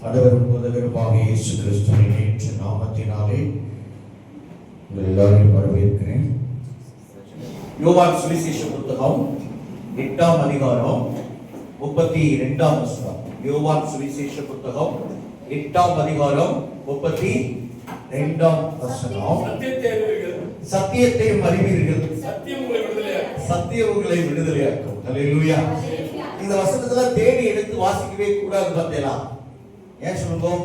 ஆண்டவரும் போதகருமாக இயேசு கிறிஸ்துவின் நேற்று நாமத்தினாலே உங்கள் எல்லாரையும் வரவேற்கிறேன். யோவான் சுவிசேஷ புத்தகம் 8ஆம் அதிகாரம் 32ஆம் வசனம். யோவான் சுவிசேஷ புத்தகம் 8ஆம் அதிகாரம் 32ஆம் வசனம். சத்தியத்தையும் அறிவீர்கள், சத்தியம் உங்களை விடுதலையாக்கும். அல்லேலூயா. இந்த வசனத்துல தேடி எடுத்து வாசிக்கவே கூடாது. பார்த்தீங்களா? ஏன் சொல்லுவோம்?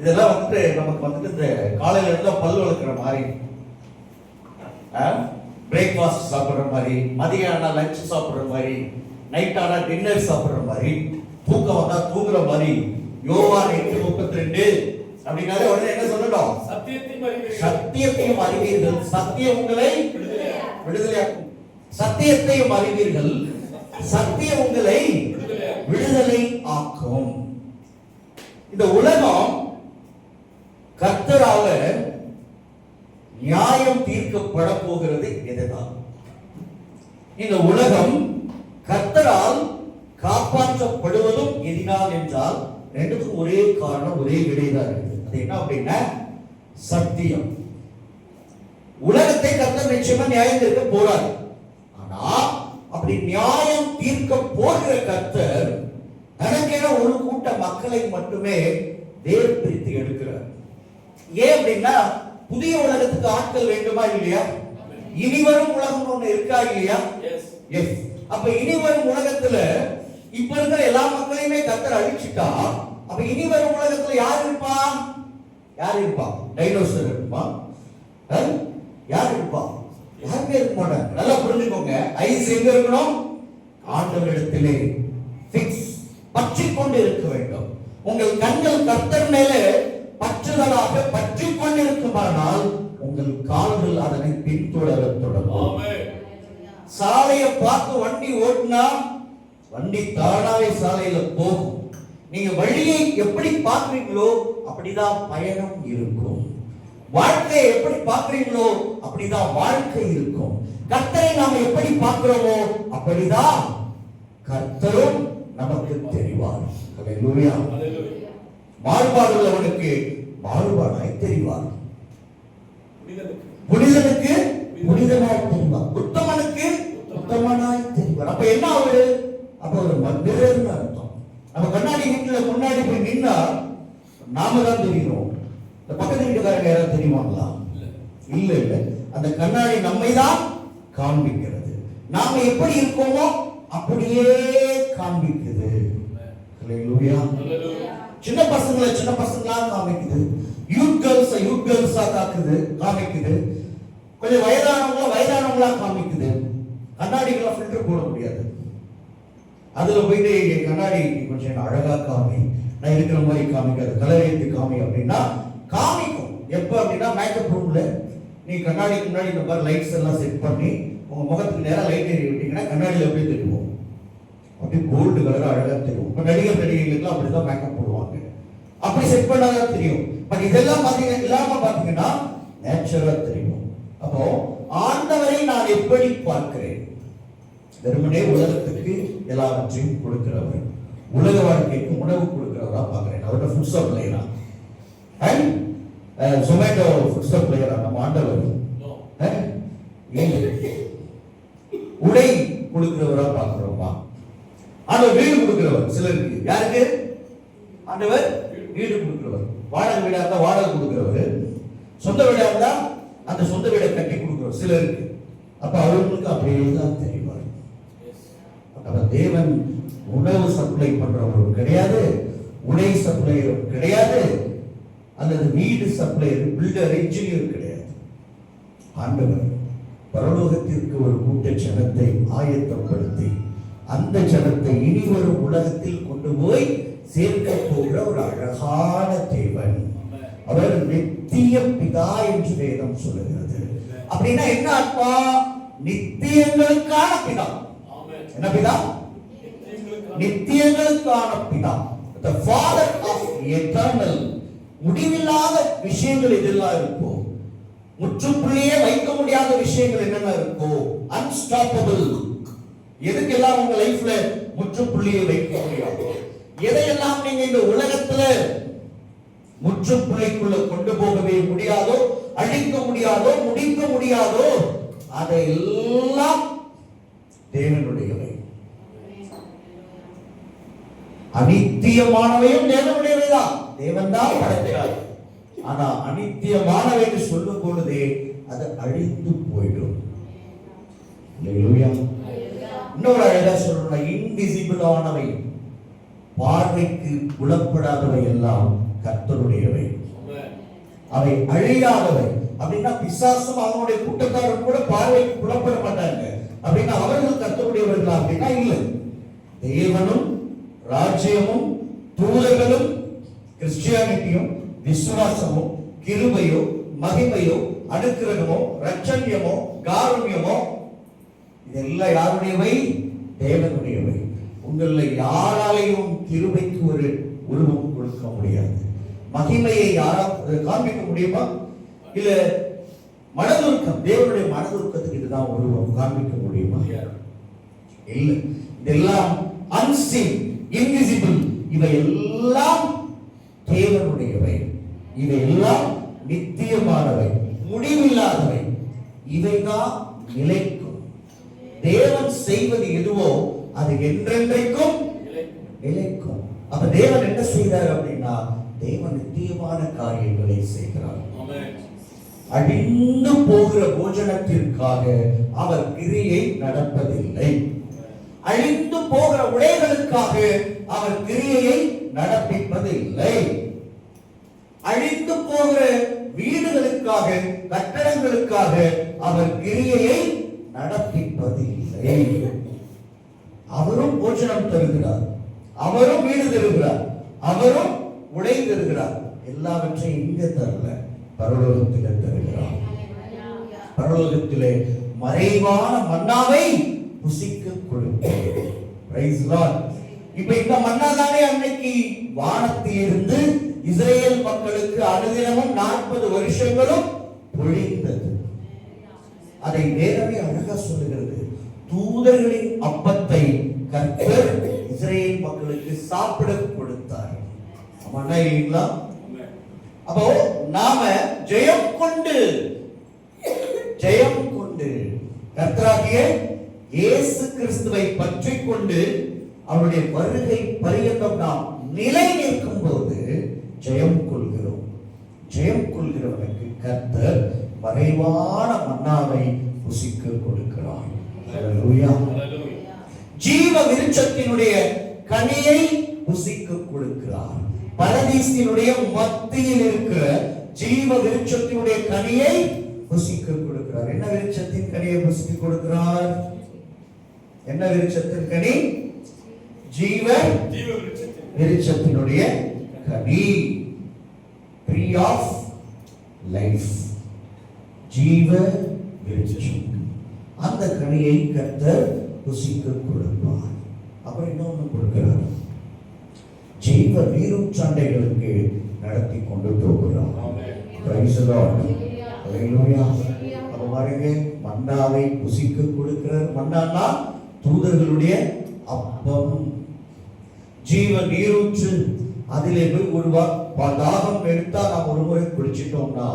இதெல்லாம் நமக்கு இந்த காலையில இருந்தா பல் வளர்க்குற மாதிரி, பிரேக்ஃபாஸ்ட் சாப்பிட்ற மாதிரி, மதியானா லஞ்ச் சாப்பிட்ற மாதிரி, நைட் ஆனா டின்னர் சாப்பிட்ற மாதிரி, தூக்கம் வந்தா தூங்குற மாதிரி. யோவான் 8:32 அப்படின்னாலே உடனே என்ன சொல்லணும்? சத்தியத்தையும் அறிவீர்கள், சத்தியம் உங்களை விடுதலையாக்கும். சத்தியத்தையும் அறிவீர்கள், சத்தியம் உங்களை விடுதலை ஆக்கும். இந்த உலகம் கர்த்தரால நியாயம் தீர்க்கப்பட போகிறது. இதுதான் இந்த உலகம் கர்த்தரால் காப்பாற்றப்படுவதும் எதினால் என்றால் ரெண்டுக்கும் ஒரே காரணம், ஒரே விடைதான் இருக்குது. அது என்ன அப்படின்னா சத்தியம். உலகத்தை கர்த்தர் நிச்சயமா நியாயம் தீர்க்க போறார். ஆனா அப்படி நியாயம் தீர்க்க போகிற கர்த்தர் தனக்கென ஒரு கூட்ட மக்களை மட்டுமே வேர் பிரித்து எடுக்கிறார். ஏன் அப்படின்னா புதிய உலகத்துக்கு ஆட்கள் வேண்டுமா இல்லையா? இனிவரும் உலகம் ஒண்ணு இருக்கா இல்லையா? எஸ். அப்ப இனிவரும் உலகத்துல இப்ப இருக்கிற எல்லா மக்களையுமே கர்த்தர் அழிச்சிட்டா, அப்ப இனிவரும் உலகத்துல யார் இருப்பா? யார் இருப்பா? டைனோசர் இருப்பா? யார் இருப்பா? யாருமே இருக்க மாட்டாங்க. நல்லா புரிஞ்சுக்கோங்க. ஐஸ் எங்க இருக்கணும்? ஆண்டவரிடத்திலே ஃபிக்ஸ், பற்றிக் கொண்டு இருக்க வேண்டும். உங்கள் கண்கள் கர்த்தர் மேலே பற்றுதலாக பற்றிக் கொண்டு இருக்குமானால் உங்கள் கால்கள் அதனை பின்தொடர தொடங்கும். சாலையை பார்த்து வண்டி ஓட்டினா வண்டி தானாவே சாலையில போகும். நீங்க வழியை எப்படி பார்க்கிறீங்களோ அப்படிதான் பயணம் இருக்கும். வாழ்க்கையை எப்படி பார்க்கிறீங்களோ அப்படிதான் வாழ்க்கை இருக்கும். கர்த்தரை நாம எப்படி பார்க்கிறோமோ அப்படிதான் கர்த்தரும் நமக்கு தெரிவார். அல்லேலூயா. மாறுபாடுள்ளவனுக்கு மாறுபாடாய் தெரிவார், புனிதனுக்கு புனிதனாய் தெரிவார், உத்தமனுக்கு உத்தமனாய் தெரிவார். அப்ப என்ன ஆகுது? அப்ப ஒரு மந்திரம்னு அர்த்தம். நம்ம கண்ணாடி வீட்டுல முன்னாடி போய் நின்னா நாம தான் தெரியும். இந்த பக்கத்து வீட்டுக்காரங்க யாராவது தெரியுமாங்களா? இல்ல இல்ல. அந்த கண்ணாடி நம்மை தான் காண்பிக்கிறது. நாம எப்படி இருக்கோமோ அப்படியே காண்பிக்குது. அல்லேலூயா. சின்ன பசங்களா காமிக்குது. யூத் கேர்ள்ஸா காமிக்குது. கொஞ்சம் வயதானவங்களா காமிக்குது. கண்ணாடிகளை ஃபில்டர் போட முடியாது. அதுல போயிட்டு கண்ணாடி கொஞ்சம் அழகா காமி, நான் இருக்கிற மாதிரி காமிக்காது, கலர் ஏற்றி காமி அப்படின்னா காமிக்கும். எப்ப அப்படின்னா மேக்கப் ரூம்ல நீ கண்ணாடிக்கு முன்னாடி இந்த மாதிரி லைட்ஸ் எல்லாம் செட் பண்ணி உங்க முகத்துக்கு நேரம் லைட் ஏறி விட்டீங்கன்னா கண்ணாடியில் அப்படியே தெரியும். அப்படியே கோல்டு கலர் அழகா தெரியும். இப்ப நடிகைகளுக்கெல்லாம் அப்படிதான் மேக்கப் போடுவாங்க. அப்படி செட் பண்ணாதான் தெரியும். பட் இதெல்லாம் பாத்தீங்கன்னா நேச்சுரலா தெரியும். அப்போ ஆண்டவரை நான் எப்படி பார்க்கிறேன்? வெறுமனே உலகத்துக்கு எல்லாவற்றையும் கொடுக்கிறவர், உலக வாழ்க்கைக்கு உணவு கொடுக்கிறவரா பார்க்கிறேன். அவரோட ஃபுட் சப்ளையரா, ஜொமேட்டோ ஃபுட் சப்ளையரா நம்ம ஆண்டவர்? உடை கொடுக்கிறவரா பார்க்கிறோமா? ஆண்டவர் வீடு கொடுக்கிறவர் சிலருக்கு. யாருக்கு? ஆண்டவர் வீடு கொடுக்கிறவர். வாடகை வீடா இருந்தா வாடகை கொடுக்கிறவர், சொந்த வீடா இருந்தா அந்த சொந்த வீடை கட்டி கொடுக்கிறவர் சிலருக்கு. அப்ப அவர்களுக்கு அப்படியே தான் தெரிவார். அப்ப தேவன் உணவு சப்ளை பண்றவரும் கிடையாது, உடை சப்ளையரும் கிடையாது, அல்லது வீடு சப்ளையர், பில்டர், இன்ஜினியர் கிடையாது. ஆண்டவர் பரலோகத்திற்கு ஒரு கூட்ட ஜனத்தை ஆயத்தப்படுத்தி அந்த ஜனத்தை இனிவரும் உலகத்தில் கொண்டு போய் சேர்க்க போகிற ஒரு அழகான தேவன். அவர் நித்திய பிதா என்று வேதம் சொல்லுகிறது. அப்படின்னா என்ன அர்த்தம்? நித்தியங்களுக்கான பிதா. என்ன பிதா? நித்தியங்களுக்கான பிதா. The Father of eternal. முடிவில்லாத விஷயங்கள் இதெல்லாம் இருக்கும். முற்றுப்புள்ளியே வைக்க முடியாத விஷயங்கள் என்னென்ன இருக்கும்? அன்ஸ்டாப்பபிள். எதுக்கெல்லாம் உங்க லைஃப்ல முற்றுப்புள்ளியை வைக்க முடியாது? எதையெல்லாம் நீங்க இந்த உலகத்துல முற்றுப்புள்ளிக்குள்ள கொண்டு போகவே முடியாதோ, அழிக்க முடியாதோ, முடிக்க முடியாதோ, அதையெல்லாம் தேவனுடையவை. அனித்தியமானவையும் தேவனுடையவைதான். தேவன் தான் படைக்கிறார். ஆனா அனித்தியமானவை என்று சொல்லும் பொழுதே அது அழிந்து போயிடும். இன்னொரு அழகா சொல்லணும், இன்விசிபிள் ஆனவை, பார்வைக்கு புலப்படாதவை எல்லாம் கர்த்தருடையவை. அவை அழியாதவை. அப்படின்னா பிசாசும் அவனுடைய கூட்டத்தாரும் கூட பார்வைக்கு புலப்பட மாட்டாங்க. அப்படின்னா அவர்கள் கர்த்தருடையவர்களா? அப்படின்னா இல்லை. தேவனும் ராஜ்யமும் தூதர்களும் கிறிஸ்டியானிட்டியும் விசுவாசமும் கிருபையோ மகிமையோ அனுக்கிரகமோ ரட்சண்யமோ காருண்யமோ இதெல்லாம் யாருடையவை? தேவனுடையவை. உங்கள யாராலையும் கிருபைக்கு ஒரு உருவம் கொடுக்க முடியாது. மகிமையை யாராவது காண்பிக்க முடியுமா? இல்ல மனதுருக்கம், தேவனுடைய மனதுருக்கத்துக்கு இதுதான் உருவம் காண்பிக்க முடியுமா? இல்ல. இதெல்லாம் unseen, invisible. இவை எல்லாம் தேவனுடையவை. இவை எல்லாம் நித்தியமானவை, முடிவில்லாதவை. இவைதான் நிலைக்கும். தேவன் செய்வது எதுவோ அது என்றென்றைக்கும் நிலைக்கும். அப்ப தேவன் என்ன செய்தார் அப்படின்னா, தேவன் நித்தியமான காரியங்களை செய்கிறார். அழிந்து போகிற போஜனத்திற்காக அவர் கிரியை நடப்பதில்லை. அழிந்து போகிற உடைகளுக்காக அவர் கிரியையை நடப்பிப்பதில்லை. அழிந்து போகிற வீடுகளுக்காக கட்டடங்களுக்காக அவர் கிரியையை நடப்பிப்பதில்லை. அவரும் போஜனம் தருகிறார், அவரும் வீடு தருகிறார், அவரும் உடை தருகிறார். எல்லாவற்றையும் இங்க தரல, பரலோகத்திலே தருகிறார். பரலோகத்திலே மறைவான மன்னாவை புசிக்க கொடுக்கிறார். Praise lord. இப்ப இந்த மன்னா தானே அன்னைக்கு வானத்திலிருந்து இஸ்ரேல் மக்களுக்கு அனுதினமும் 40 வருஷங்களும் பொழிந்தது. அதை வேதமே அழகா சொல்லுகிறது. தூதர்களின் அப்பத்தை கர்த்தர் இஸ்ரேல் மக்களுக்கு சாப்பிட கொடுத்தார். ஆமாண்ணா இல்லைங்களா? அப்போ நாம ஜெயம் கொண்டு கர்த்தராகிய இயேசு கிறிஸ்துவை பற்றிக் கொண்டு அவருடைய வருகை பரியந்தம் நாம் நிலை நிற்கும் போது ஜெயம் கொள்கிறோம். ஜெயம் கொள்கிறவனுக்கு கர்த்தர் மறைவான மன்னாவை புசிக்க கொடுக்கிறார். ஹல்லேலூயா. ஜீவ விருட்சத்தினுடைய கனியை புசிக்க கொடுக்கிறார். பரதீசினுடைய மத்தியில் இருக்கிற ஜீவ விருட்சத்தினுடைய கனியை புசிக்க கொடுக்கிறார். என்ன விருட்சத்தின் கனியை புசிக்க கொடுக்கிறார்? என்ன விருட்சத்தின் கனி? ஜீவ விருட்சத்தினுடைய கனி, ட்ரீ ஆஃப் லைஃப், ஜீவ விருட்சம். அந்த கனியை கர்த்தர் புசிக்க கொடுப்பார். அப்புறம் இன்னொன்னு கொடுக்கிறார், ஜீவ நீரூற்றாண்டைகளுக்கு நடத்தி கொண்டு போகிறார். Praise the Lord. ஹல்லேலூயா. அப்ப பாருங்க, மன்னாவை புசிக்க கொடுக்கிறார். மன்னானா தூதர்களுடைய அப்பம், ஜீவ நீரூற்று. அதிலே போய் ஒரு தாகம் எடுத்தா நாம் ஒரு முறை குடிச்சிட்டோம்னா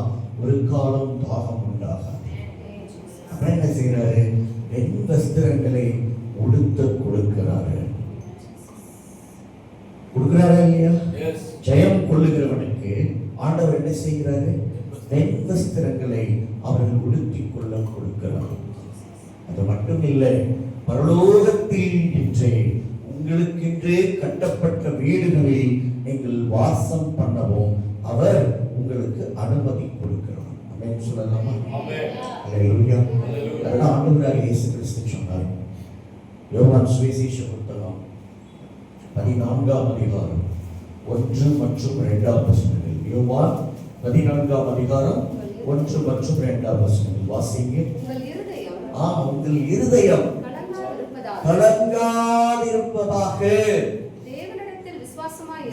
ஒரு காலம் தாகம் உண்டாகாது. அப்புறம் என்ன செய்யறாரு? வெண் வஸ்திரங்களை உடுத்த கொடுக்கிறாரு. கொடுக்கிறாரா இல்லையா? ஜெயம் கொள்ளுகிறவனுக்கு ஆண்டவர் என்ன செய்கிறாரு? வெண் வஸ்திரங்களை அவர்கள் உடுத்திக் கொள்ள கொடுக்கிறார். அது மட்டும் இல்லை, பரலோகத்தில் இன்றே உங்களுக்கென்றே கட்டப்பட்ட வீடுகளில் நீங்கள் வாசம் பண்ணவும் அவர் உங்களுக்கு அனுமதி கொடுக்கிறார். ஆமென் சொல்லலாமா? ஆமென். ஹல்லேலூயா. அதான் ஆண்டவராகிய இயேசு கிறிஸ்து சொன்னார். யோவான் சுவிசேஷ புத்தகம் 14ஆம் அதிகாரம் 1 மற்றும் 2ஆம் வசனங்கள். யோவான் 14ஆம் அதிகாரம் 1 மற்றும் 2ஆம் வசனங்கள் வாசிங்க. உங்கள் இருதயம் கலங்காதிருப்பதாக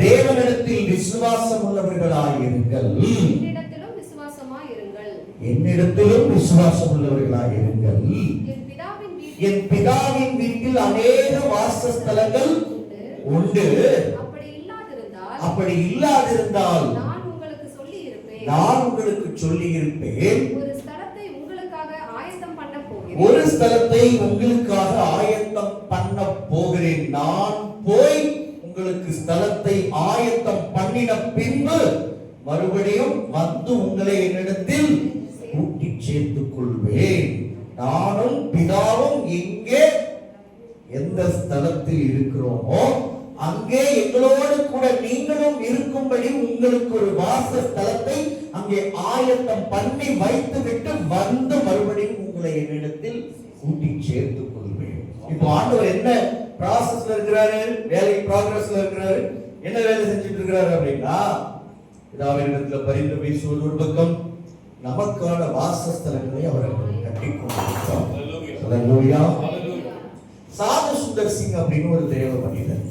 தேவனிடத்தில் விசுவாசம் உள்ளவர்களாயிருங்கள், என்னிடத்திலும் விசுவாசம் உள்ளவர்களாயிருங்கள். என் பிதாவின் வீட்டில் அநேக வாசஸ்தலங்கள் உண்டு. அப்படி இல்லாதிருந்தால் நான் உங்களுக்கு சொல்லி இருப்பேன், ஒரு ஸ்தலத்தை உங்களுக்காக ஆயத்தம் பண்ண போகிறேன். ஒரு ஸ்தலத்தை உங்களுக்காக ஆயத்தம் பண்ண போகிறேன். நான் போய் உங்களுக்கு ஸ்தலத்தை ஆயத்தம் பண்ணின பின்பு மறுபடியும் வந்து உங்களை என்னிடத்தில் கூட்டி சேர்த்துக் கொள்வேன். நானும் பிதாவும் எங்கே எந்த ஸ்தலத்தில் இருக்கிறோமோ அங்கே எங்களோடு கூட நீங்களும் இருக்கும்படி உங்களுக்கு ஒரு வாசஸ்தலத்தை அங்கே ஆயத்தம் பண்ணி வைத்து விட்டு வந்து மறுபடியும் உங்களை என்னிடத்தில் கூட்டி சேர்த்துக் கொள்வேன். இப்போ ஆண்டவர் என்ன ப்ராசஸ்ல இருக்கிறாரு? வேலை ப்ராக்ரஸ்ல இருக்கிறாரு. என்ன வேலை செஞ்சுட்டு இருக்கிறாரு அப்படின்னா, பிதாவினிடத்தில் பரிந்து பேசுவது ஒரு பக்கம், நமக்கான வாசஸ்தலங்களை அவர் கட்டிக் கொண்டிருக்கிறார். ஹல்லேலூயா. சாது சுந்தர் சிங் அப்படின்னு ஒரு தேவ மனிதர்.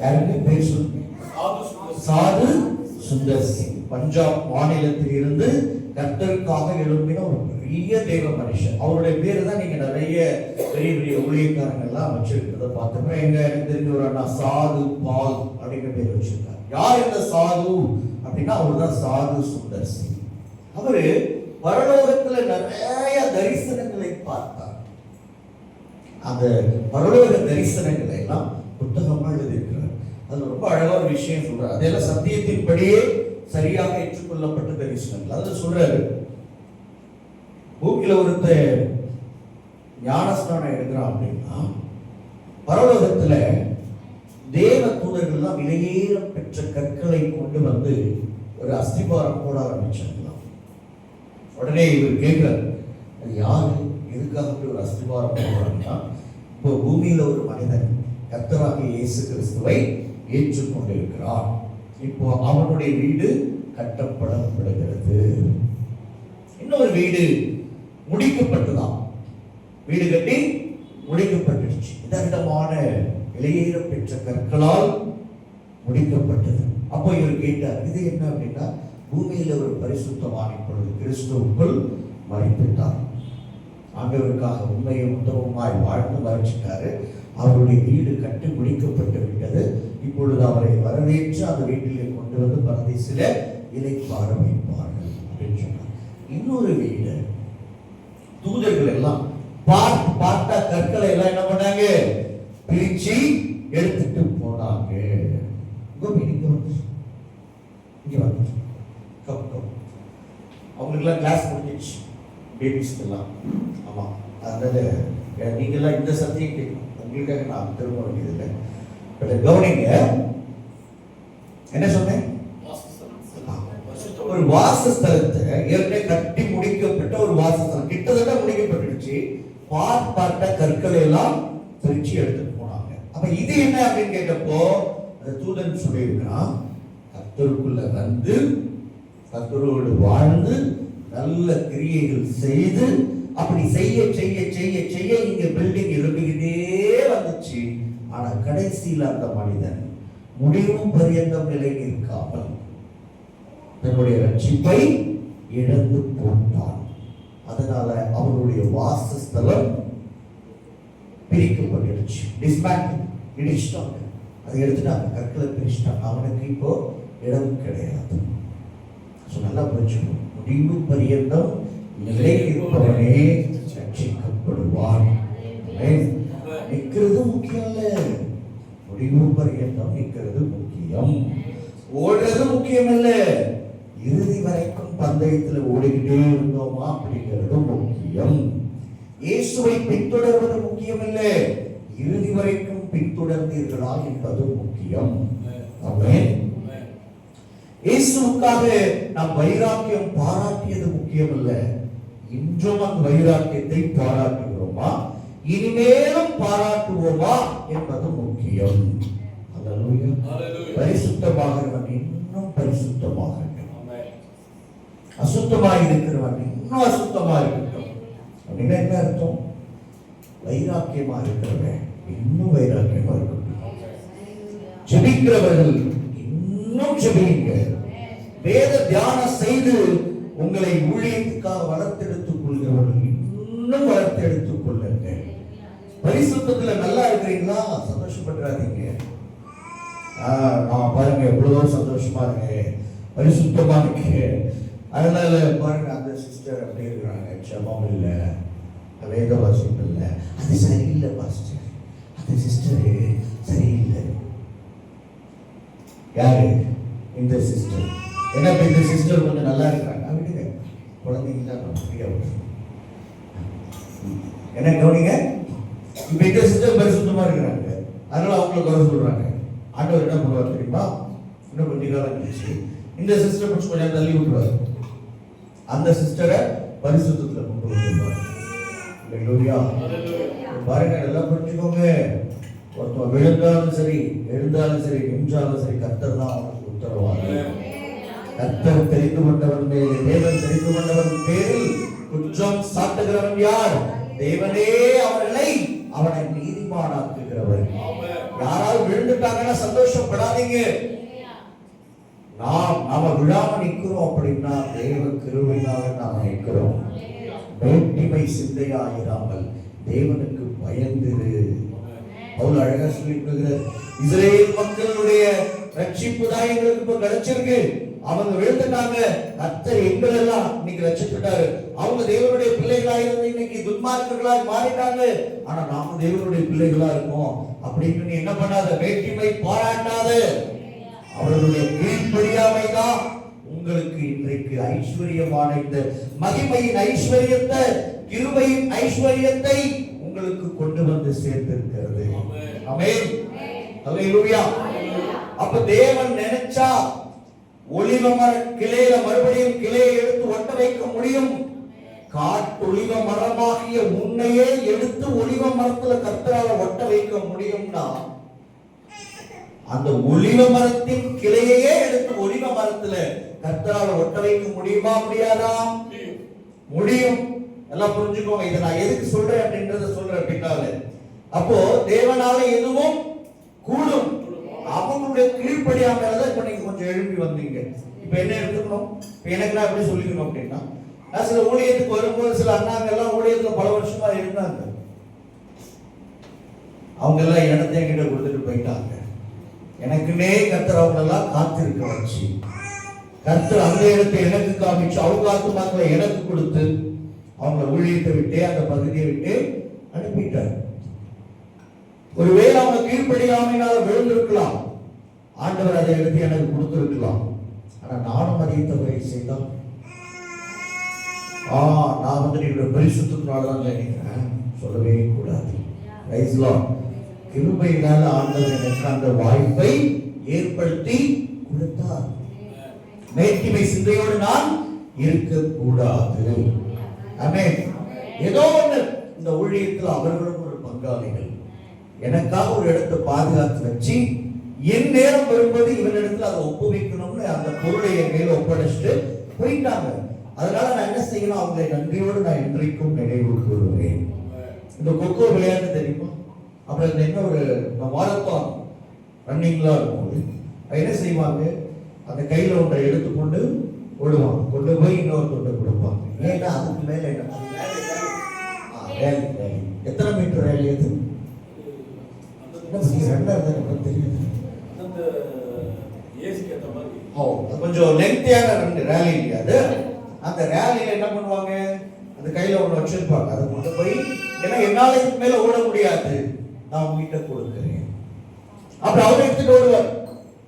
யாருக்கு பேர் சொல்லுங்க? சாது சுந்தர் சிங் பஞ்சாப் மாநிலத்தில் இருந்து கர்த்தருக்காக எழுப்பின ஒரு பெரிய தேவ மனுஷன். அவருடைய பேரு தான் நீங்க நிறைய பெரிய பெரிய ஊழியக்காரங்க எல்லாம் வச்சிருக்கிறத பார்த்தோம்னா, எனக்கு தெரிஞ்ச ஒரு அண்ணா சாது பால் அப்படிங்கிற பேர் வச்சிருக்காரு. யார் இந்த சாது அப்படின்னா, அவர் தான் சாது சுந்தர் சிங். அவரு பரலோகத்துல நிறைய தரிசனங்களை பார்த்தார். அந்த பரலோக தரிசனங்களை எல்லாம் புத்தகமா எழுதியிருக்கிறார். அது ரொம்ப அழகா ஒரு விஷயம் சொல்றாரு. அதெல்லாம் சத்தியத்தின்படியே சரியாக ஏற்றுக்கொள்ளப்பட்ட தரிசனங்கள். அதுல சொல்றாரு, பூமியில ஒருத்த ஞானஸ்நானம் எடுக்கிறான் அப்படின்னா, பரலோகத்துல தேவ தூதர்கள் தான் விலையேற பெற்ற கற்களை கொண்டு வந்து ஒரு அஸ்திபாரம் போட ஆரம்பிச்சாங்களாம். உடனே இவர் கேட்கிறார், அது யாரு, எதுக்காக அப்படி ஒரு அஸ்திபாரம் போடுறாங்கன்னா, இப்போ பூமியில ஒரு மனிதன் கர்த்தராகிய இயேசு கிறிஸ்துவை ஏற்றுக்கொண்டிருக்கிறார். இப்போ அவனுடைய வீடு கட்டப்படப்படுகிறது. இன்னொரு வீடு முடிக்கப்பட்டதாம். வீடு கட்டி முடிக்கப்பட்டுச்சு. விதவிதமான விலையேற பெற்ற கற்களால் முடிக்கப்பட்டது. அப்போ இவர் கேட்டார், இது என்ன அப்படின்னா, பூமியில ஒரு பரிசுத்தவான் இப்பொழுது கிறிஸ்துவுக்குள் மரித்துட்டார். ஆண்டவருக்காக உண்மையும் உத்தமமாய் வாழ்ந்து மறைச்சிட்டாரு. அவருடைய வீடு கட்டி முடிக்கப்பட்டு விட்டது. இப்பொழுது அவரை வரவேற்று அந்த வீட்டிலே கொண்டு வந்து பரதேசில இலைப்பார வைப்பார்கள் அப்படின்னு சொன்னார். இன்னொரு வீடு தூதர்கள் எல்லாம் பார்த்தா கற்களை எல்லாம் என்ன பண்ணாங்க, பிரிச்சு எடுத்துட்டு போனாங்க. அவங்களுக்கு எல்லாம் கிளாஸ் முடிஞ்சிச்சு, பேபிஸ்க்கு எல்லாம். ஆமா, அதனால நீங்க எல்லாம் இந்த சத்தியம் கேட்கணும். உங்களுக்காக நான் திரும்ப வேண்டியதில்லை. கவனிங்க, என்ன சொன்னேன்? ஒரு வாசஸ்தலத்தை ஏற்கனவே கட்டி முடிக்கப்பட்ட ஒரு வாசஸ்தலம் கிட்டத்தட்ட முடிக்கப்பட்டுடுச்சு. பார்த்த கற்களை எல்லாம் பிரிச்சு எடுத்துட்டு போனாங்க. அப்ப இது என்ன அப்படின்னு கேட்டப்போ அந்த தூதன் சொல்லியிருக்கிறான், கர்த்தருக்குள்ள வந்து கர்த்தரோடு வாழ்ந்து நல்ல கிரியைகள் செய்து அப்படி செய்ய செய்ய செய்ய செய்ய இங்க பில்டிங் எழுப்பிக்கிட்டே வந்துச்சு. ஆனா கடைசியில் அந்த மனிதன் முடிவும் பரியந்தம் நிலை நிற்காமல் தன்னுடைய ரட்சிப்பை இழந்து போட்டான். அதனால அவருடைய வாசஸ்தலம் பிரிக்கப்பட்டுடுச்சு. டிஸ்மேண்டில் இடிச்சிட்டாங்க, அதை எடுத்துட்டாங்க, கற்களை பிரிச்சுட்டாங்க. அவனுக்கு இப்போ இடம் கிடையாது. நல்லா புரிஞ்சுக்கணும், முடிவு பரியந்தம் நிலை இருப்பவனே ரட்சிக்கப்படுவான். நிற்கிறது முக்கியம் இல்ல, முடிவு பரியந்தம் நிற்கிறது முக்கியம். ஓடுறது முக்கியம் இல்ல, இறுதி வரைக்கும் பந்தயத்தில் ஓடிக்கிட்டே இருந்தோமா அப்படிங்கிறது முக்கியம். இயேசுவை பின்தொடர்வது முக்கியம் இல்ல, இறுதி வரைக்கும் பின்தொடர்ந்தீர்களா என்பது முக்கியம். ஆமென். இயேசுவுக்காக நாம் வைராக்கியம் பாராட்டியது முக்கியம் இல்ல, இன்றும் அந்த வைராக்கியத்தை பாராட்டுகிறோமா, இனிமேலும் பாராட்டுவோமா என்பது முக்கியம். பரிசுத்தமாகிறவன் இன்னும் பரிசுத்தமாக, அசுத்தமாக இருக்கிறவன் இன்னும் அசுத்தமாக இருக்கட்டும். அப்படின்னா என்ன அர்த்தம்? வைராக்கியமா இருக்கிறவன் இன்னும் வைராக்கியமா இருக்கட்டும். ஜெபிக்கிறவர்கள் இன்னும் ஜெபியுங்க. வேத தியானம் செய்து உங்களை ஊழியத்துக்காக வளர்த்தெடுத்துக் கொள்கிறவர்கள் இன்னும் வளர்த்தெடுத்துக் கொள்ளுங்க. பரிசுத்தத்துல நல்லா இருக்கிறீங்களா? சந்தோஷப்படாதீங்க. நான் பாருங்க எவ்வளவோ சந்தோஷமா இருக்கேன், பரிசுத்தமா இருக்கேன். அதனால பாருங்க அந்த சிஸ்டர் அப்படி இருக்கிறாங்க, ஜெபம் இல்லை, வேத வாசிப்பு இல்லை, அது சரியில்லை பாஸ்டர், அந்த சிஸ்டரு சரியில்லை. யாரு? இந்த சிஸ்டர். என்ன இந்த சிஸ்டர் கொஞ்சம் நல்லா இருக்கிறாங்க, விடுங்க, குழந்தைங்க தான் ஃப்ரீயா விடுங்க. என்ன கவனிங்க, இப்ப இந்த சிஸ்டர் பரிசுத்தமா இருக்கிறாங்க, அதனால அவங்களை குறை சொல்றாங்க. ஆண்டவர் என்ன பண்ணுவார் தெரியுமா? இன்னும் கொஞ்ச காலம் கழிச்சு இந்த சிஸ்டர் கொஞ்சம் தள்ளி விட்டுருவார், அந்த சிஸ்டரை பரிசுத்தத்துல கொண்டு வந்துருவார். பாருங்க, நல்லா புரிஞ்சுக்கோங்க. ஒருத்தன் விழுந்தாலும் சரி, எழுந்தாலும் சரி, நின்றாலும் சரி, கர்த்தர் தான் அவனுக்கு உத்தரவாதம். கர்த்தர் தெரிந்து கொண்டவன் மேலே, தேவன் தெரிந்து கொண்டவன் பேரில் குற்றம் சாட்டுகிறவன் யார்? தேவனே அவனை நீதிமானாக்குகிறவர். யாராவது விழுந்துட்டாங்கன்னா சந்தோஷப்படாதீங்க. நாம விழாம நிக்கிறோம் அப்படின்னா தேவ கிருபையினால நாம நிக்கிறோம். மேட்டிமை சிந்தையாயிராமல் தேவனுக்கு பயந்திரு. அவ்வளவு அழகா சொல்லியிருக்கிறார். இஸ்ரேல் மக்களுடைய ரட்சிப்பு தான் எங்களுக்கு இப்ப கிடைச்சிருக்கு. அவங்க விழுந்துட்டாங்க, கர்த்தர் எங்கள் எல்லாம் இன்னைக்கு ரட்சித்துட்டாரு. அவங்க தேவனுடைய பிள்ளைகளா இருந்து இன்னைக்கு துன்மார்க்கர்களாய் மாறிட்டாங்க. ஆனா நாம தேவனுடைய பிள்ளைகளா இருக்கோம் அப்படின்னு நீ என்ன பண்ணாத, வேற்றுமை பாராட்டாத. அவர்களுடைய கீழ்ப்படியாமை தான் உங்களுக்கு இன்றைக்கு ஐஸ்வர்யமான இந்த மகிமையின் ஐஸ்வர்யத்தை, கிருபையின் ஐஸ்வர்யத்தை உங்களுக்கு கொண்டு வந்து சேர்த்திருக்கிறது. ஆமென், அல்லேலூயா. அப்ப தேவன் நினைச்சா ஒலிவ மர கிளையில மறுபடியும் கிளையை எடுத்து ஒட்ட வைக்க முடியும். காட்டொலிவ மரமாகிய உன்னையே எடுத்து ஒலிவ மரத்துல கர்த்தரால ஒட்ட வைக்க முடியும்னா, அந்த ஒலிவ மரத்தின் கிளையையே எடுத்து ஒலிவ மரத்துல கர்த்தரால ஒட்ட வைக்க முடியுமா? முடியாதா? முடியும். எல்லாம் புரிஞ்சுக்கோங்க. இதை நான் எதுக்கு சொல்றேன் அப்படின்றத சொல்றேன் பின்னால. அப்போ தேவனால எதுவும் கூடும். அவங்களுடைய கீழ்ப்படியாமல் இப்ப நீங்க கொஞ்சம் எழுப்பி வந்தீங்க. இப்ப என்ன எடுத்துக்கணும்? இப்ப எனக்கு நான் எப்படி சொல்லிக்கணும் அப்படின்னா, நான் சில ஊழியத்துக்கு வரும்போது சில அண்ணாங்க எல்லாம் ஊழியத்துல பல வருஷமா இருந்தாங்க. அவங்க எல்லாம் இடத்தை என்கிட்ட கொடுத்துட்டு போயிட்டாங்க. எனக்குன்னே கர்த்தர் அவங்க எல்லாம் காத்திருக்க வச்சு, கர்த்தர் அந்த இடத்தை எனக்கு காமிச்சு, அவங்க ஆத்துமாக்களை எனக்கு கொடுத்து, அவங்க ஊழியத்தை விட்டு அந்த பகுதியை விட்டு அனுப்பிட்டார். ஒருவேளை அவங்க கீழ்ப்படியாமையினால விழுந்திருக்கலாம், ஆண்டவர் அதை எடுத்து எனக்கு கொடுத்திருக்கலாம். ஆனா நானும் அதை தவறை செய்தான். நான் வந்து என்னோட பரிசுத்தத்தினாலதான் நினைக்கிறேன், சொல்லவே கூடாது. கிருபையினால ஆண்டவர் எனக்கு அந்த வாய்ப்பை ஏற்படுத்தி கொடுத்தார். மேட்டிமை சிந்தையோடு நான் இருக்கக்கூடாது. ஆமென். ஏதோ ஒன்று இந்த ஊழியத்தில் அவர்களும் ஒரு பங்காளிகள். எனக்காக ஒரு இடத்தை பாதுகாத்து வச்சு என் நேரம் வரும்போது இவனிடத்துல அதை ஒப்புவிக்கணும்னு அந்த பொருளை என் மேல ஒப்படைச்சிட்டு போயிட்டாங்க. அதனால நான் என்ன செய்யணும், அவங்களை நன்றியோடு நான் இன்றைக்கும் நினைவு கூறுவேன். இந்த கொக்கோ விளையாட்டு தெரியுமா? அப்புறம் இந்த என்ன ஒரு மாரத்தான் ரன்னிங்லாம் இருக்கும். என்ன செய்வாங்க, அந்த கையில ஒன்றை எடுத்துக்கொண்டு ஓடுவாங்க, கொண்டு போய் இன்னொருத்தொண்டை கொடுப்பாங்க. ஏன்னா அதுக்கு மேல என்ன ரேலி. எத்தனை மீட்டர் ரேலி அது? கொஞ்சம் லெங்க்தியான ரெண்டு ரேலி அது. அந்த ரேலியில என்ன பண்ணுவாங்க, அந்த கையில ஒண்ணு வச்சிருப்பாங்க, அதை கொண்டு போய், ஏன்னா என்னால இதுக்கு மேல ஓட முடியாது, நான் உங்ககிட்ட கொடுக்கிறேன். அப்புறம் அவர் எடுத்துட்டு ஓடுவார்,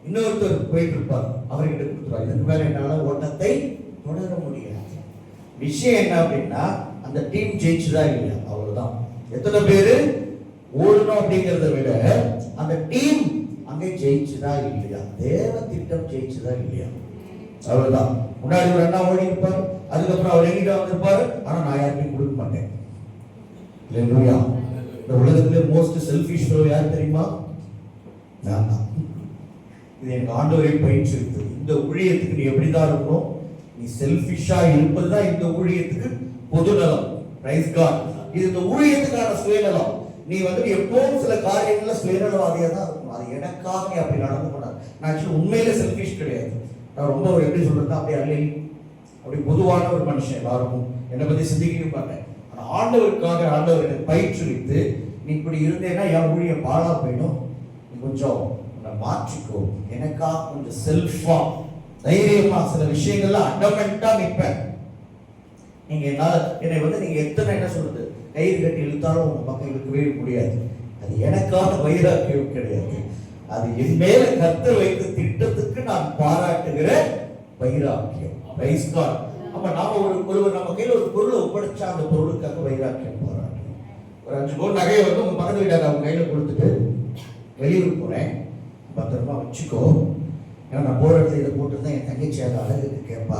இன்னொருத்தர் போயிட்டு இருப்பார், அவர்கிட்ட கொடுத்துருவார். இதுக்கு மேல என்னால ஓட்டத்தை தொடர முடியாது. விஷயம் என்ன அப்படின்னா, அந்த டீம் ஜெயிச்சுதான் இல்லையா, அவ்வளவுதான். எத்தனை பேரு ஓடணும் அப்படிங்கிறத விட அந்த டீம் அங்கே ஜெயிச்சுதா இல்லையா, தேவ திட்டம் ஜெயிச்சுதா இல்லையா, அவ்வளவுதான். முன்னாடி ஒரு அண்ணா ஓடி இருப்பார், அதுக்கப்புறம் அவர் எங்கிட்ட வந்திருப்பாரு, ஆனா நான் யாருக்கும் கொடுக்க மாட்டேன். இல்லையா? இந்த உலகத்திலே மோஸ்ட் செல்ஃபிஷ் யார் தெரியுமா? நான் தான். இது எனக்கு ஆண்டவரை பயிற்சி இருக்குது. இந்த ஊழியத்துக்கு நீ எப்படிதான் இருக்கணும், நீ செல்ஃபிஷா இருப்பதுதான் இந்த ஊழியத்துக்கு பொதுநலம். Praise god. இது இந்த ஊழியத்துக்கான சுயநலம். நீ வந்து எப்பவும் சில காரியங்கள்ல சுயநலவாதியா தான் இருக்கணும். அது எனக்காக நீ அப்படி நடந்து போனார். நான் ஆக்சுவலி உண்மையில செல்ஃபிஷ் கிடையாது. நான் ரொம்ப ஒரு எப்படி சொல்றேன், அப்படி அல்ல, அப்படி பொதுவான ஒரு மனுஷன். எல்லாருக்கும் என்னை பத்தி சிந்திக்க மாட்டேன். ஆனா ஆண்டவருக்காக ஆண்டவர் எனக்கு பயிற்சித்து, நீ இப்படி இருந்தேன்னா என் ஊழியம் பாழா போயிடும், நீ கொஞ்சம் உன்னை மாற்றிக்கோ. எனக்கா கொஞ்சம் செல்ஃபா தைரியமா சில விஷயங்கள்ல அண்டமெண்டா நிற்பேன். நீங்க என்னை நீங்க எத்தனை என்ன சொல்றது கயிறு கட்டி இழுத்தாலும் உங்க பக்கம் இழுக்கவே முடியாது. அது எனக்கான வைராக்கியம் கிடையாது. அது என் மேல கர்த்தர் வைத்த திட்டத்துக்கு நான் பாராட்டுகிற வைராக்கியம். Praise god. அப்ப நாம ஒருவர் நம்ம கையில ஒரு பொருளை ஒப்படைச்சா அந்த பொருளுக்காக வைராக்கியம் பாராட்டணும். ஒரு 5 பவுன் நகையை உங்க பக்கத்து வீட்டாக அவங்க கையில கொடுத்துட்டு வெளியூர் போறேன், பத்திரமா வச்சுக்கோ, ஏன்னா நான் போற இடத்துல இதை போட்டுருந்தேன், என் தங்கச்சி அதை அழகுக்கு கேட்பா,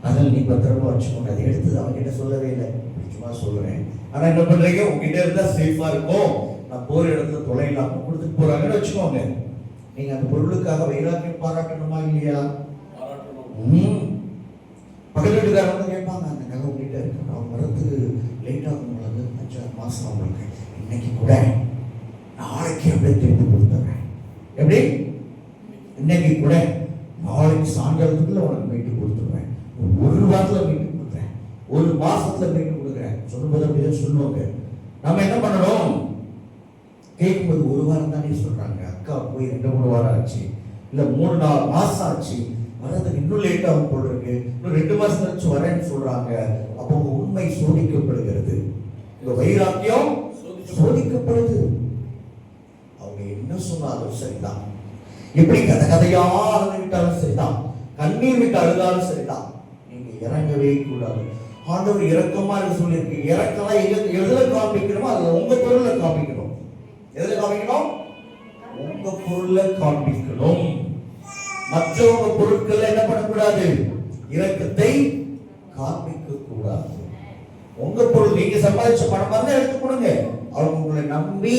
அதனால நீ பத்திரமா வச்சுக்கோங்க. அதை எடுத்தது அவன்கிட்ட சொல்லவே இல்லை, சும்மா சொல்றேன். ஆனா என்ன பண்றீங்க, உங்ககிட்ட இருந்தா சேஃபா இருக்கும், நான் போற இடத்துல தொலைலாம கொடுத்துட்டு போறாங்கன்னு வச்சுக்கோங்க. நீங்க அந்த பொருளுக்காக வைராக்கியம் பாராட்டணுமா இல்லையா? பக்கத்து வீட்டுக்காரங்க வந்து கேட்பாங்க, அந்த நகை உங்ககிட்ட இருக்கு, அவங்க வரத்துக்கு லேட் ஆகும், 5-6 மாசம் அவங்களுக்கு, இன்னைக்கு கூட நாளைக்கு அப்படியே திருப்பி கொடுத்துறேன். எப்படி? இன்னைக்கு கூட நாளைக்கு சாயங்காலத்துக்குள்ள உனக்கு மீட்டு கொடுத்துருவேன், 1 வாரத்துல மீட்டு கொடுக்குறேன், 1 மாசத்துல மீட்டு கொடுக்குறேன் சொல்லும்போது அப்படிதான் சொல்லுவாங்க. நம்ம என்ன பண்ணணும், கேட்கும்போது 1 வாரம் தானே சொல்றாங்க, அக்கா போய் 2-3 வாரம் ஆச்சு, இல்ல 3-4 மாசம் ஆச்சு, வரதுக்கு இன்னும் லேட் ஆகும் போல இருக்கு, இன்னும் 2 மாசம் கழிச்சு வரேன்னு சொல்றாங்க. அப்போ உங்க உண்மை சோதிக்கப்படுகிறது, உங்க வைராக்கியம் சோதிக்கப்படுது. அவங்க என்ன சொன்னாலும் சரிதான், எப்படி கதையா அழுதுவிட்டாலும் சரிதான், கண்ணீர் விட்டு அழுதாலும் சரிதான், நீங்க இறங்கவே கூடாது. ஆண்டவர் இரக்கமா இருக்கு சொல்லியிருக்கு. இறக்கலாம் எதுல காண்பிக்கணுமோ அதுல உங்க பொருளை காண்பிக்கணும். எதுல காண்பிக்கணும்? உங்க பொருளை காண்பிக்கணும். மற்றவங்க பொருட்கள் என்ன பண்ணக்கூடாது, இரக்கத்தை காண்பிக்க கூடாது. உங்க பொருள் நீங்க சம்பாதிச்ச பணம் வந்து எடுத்து கொடுங்க. அவங்க உங்களை நம்பி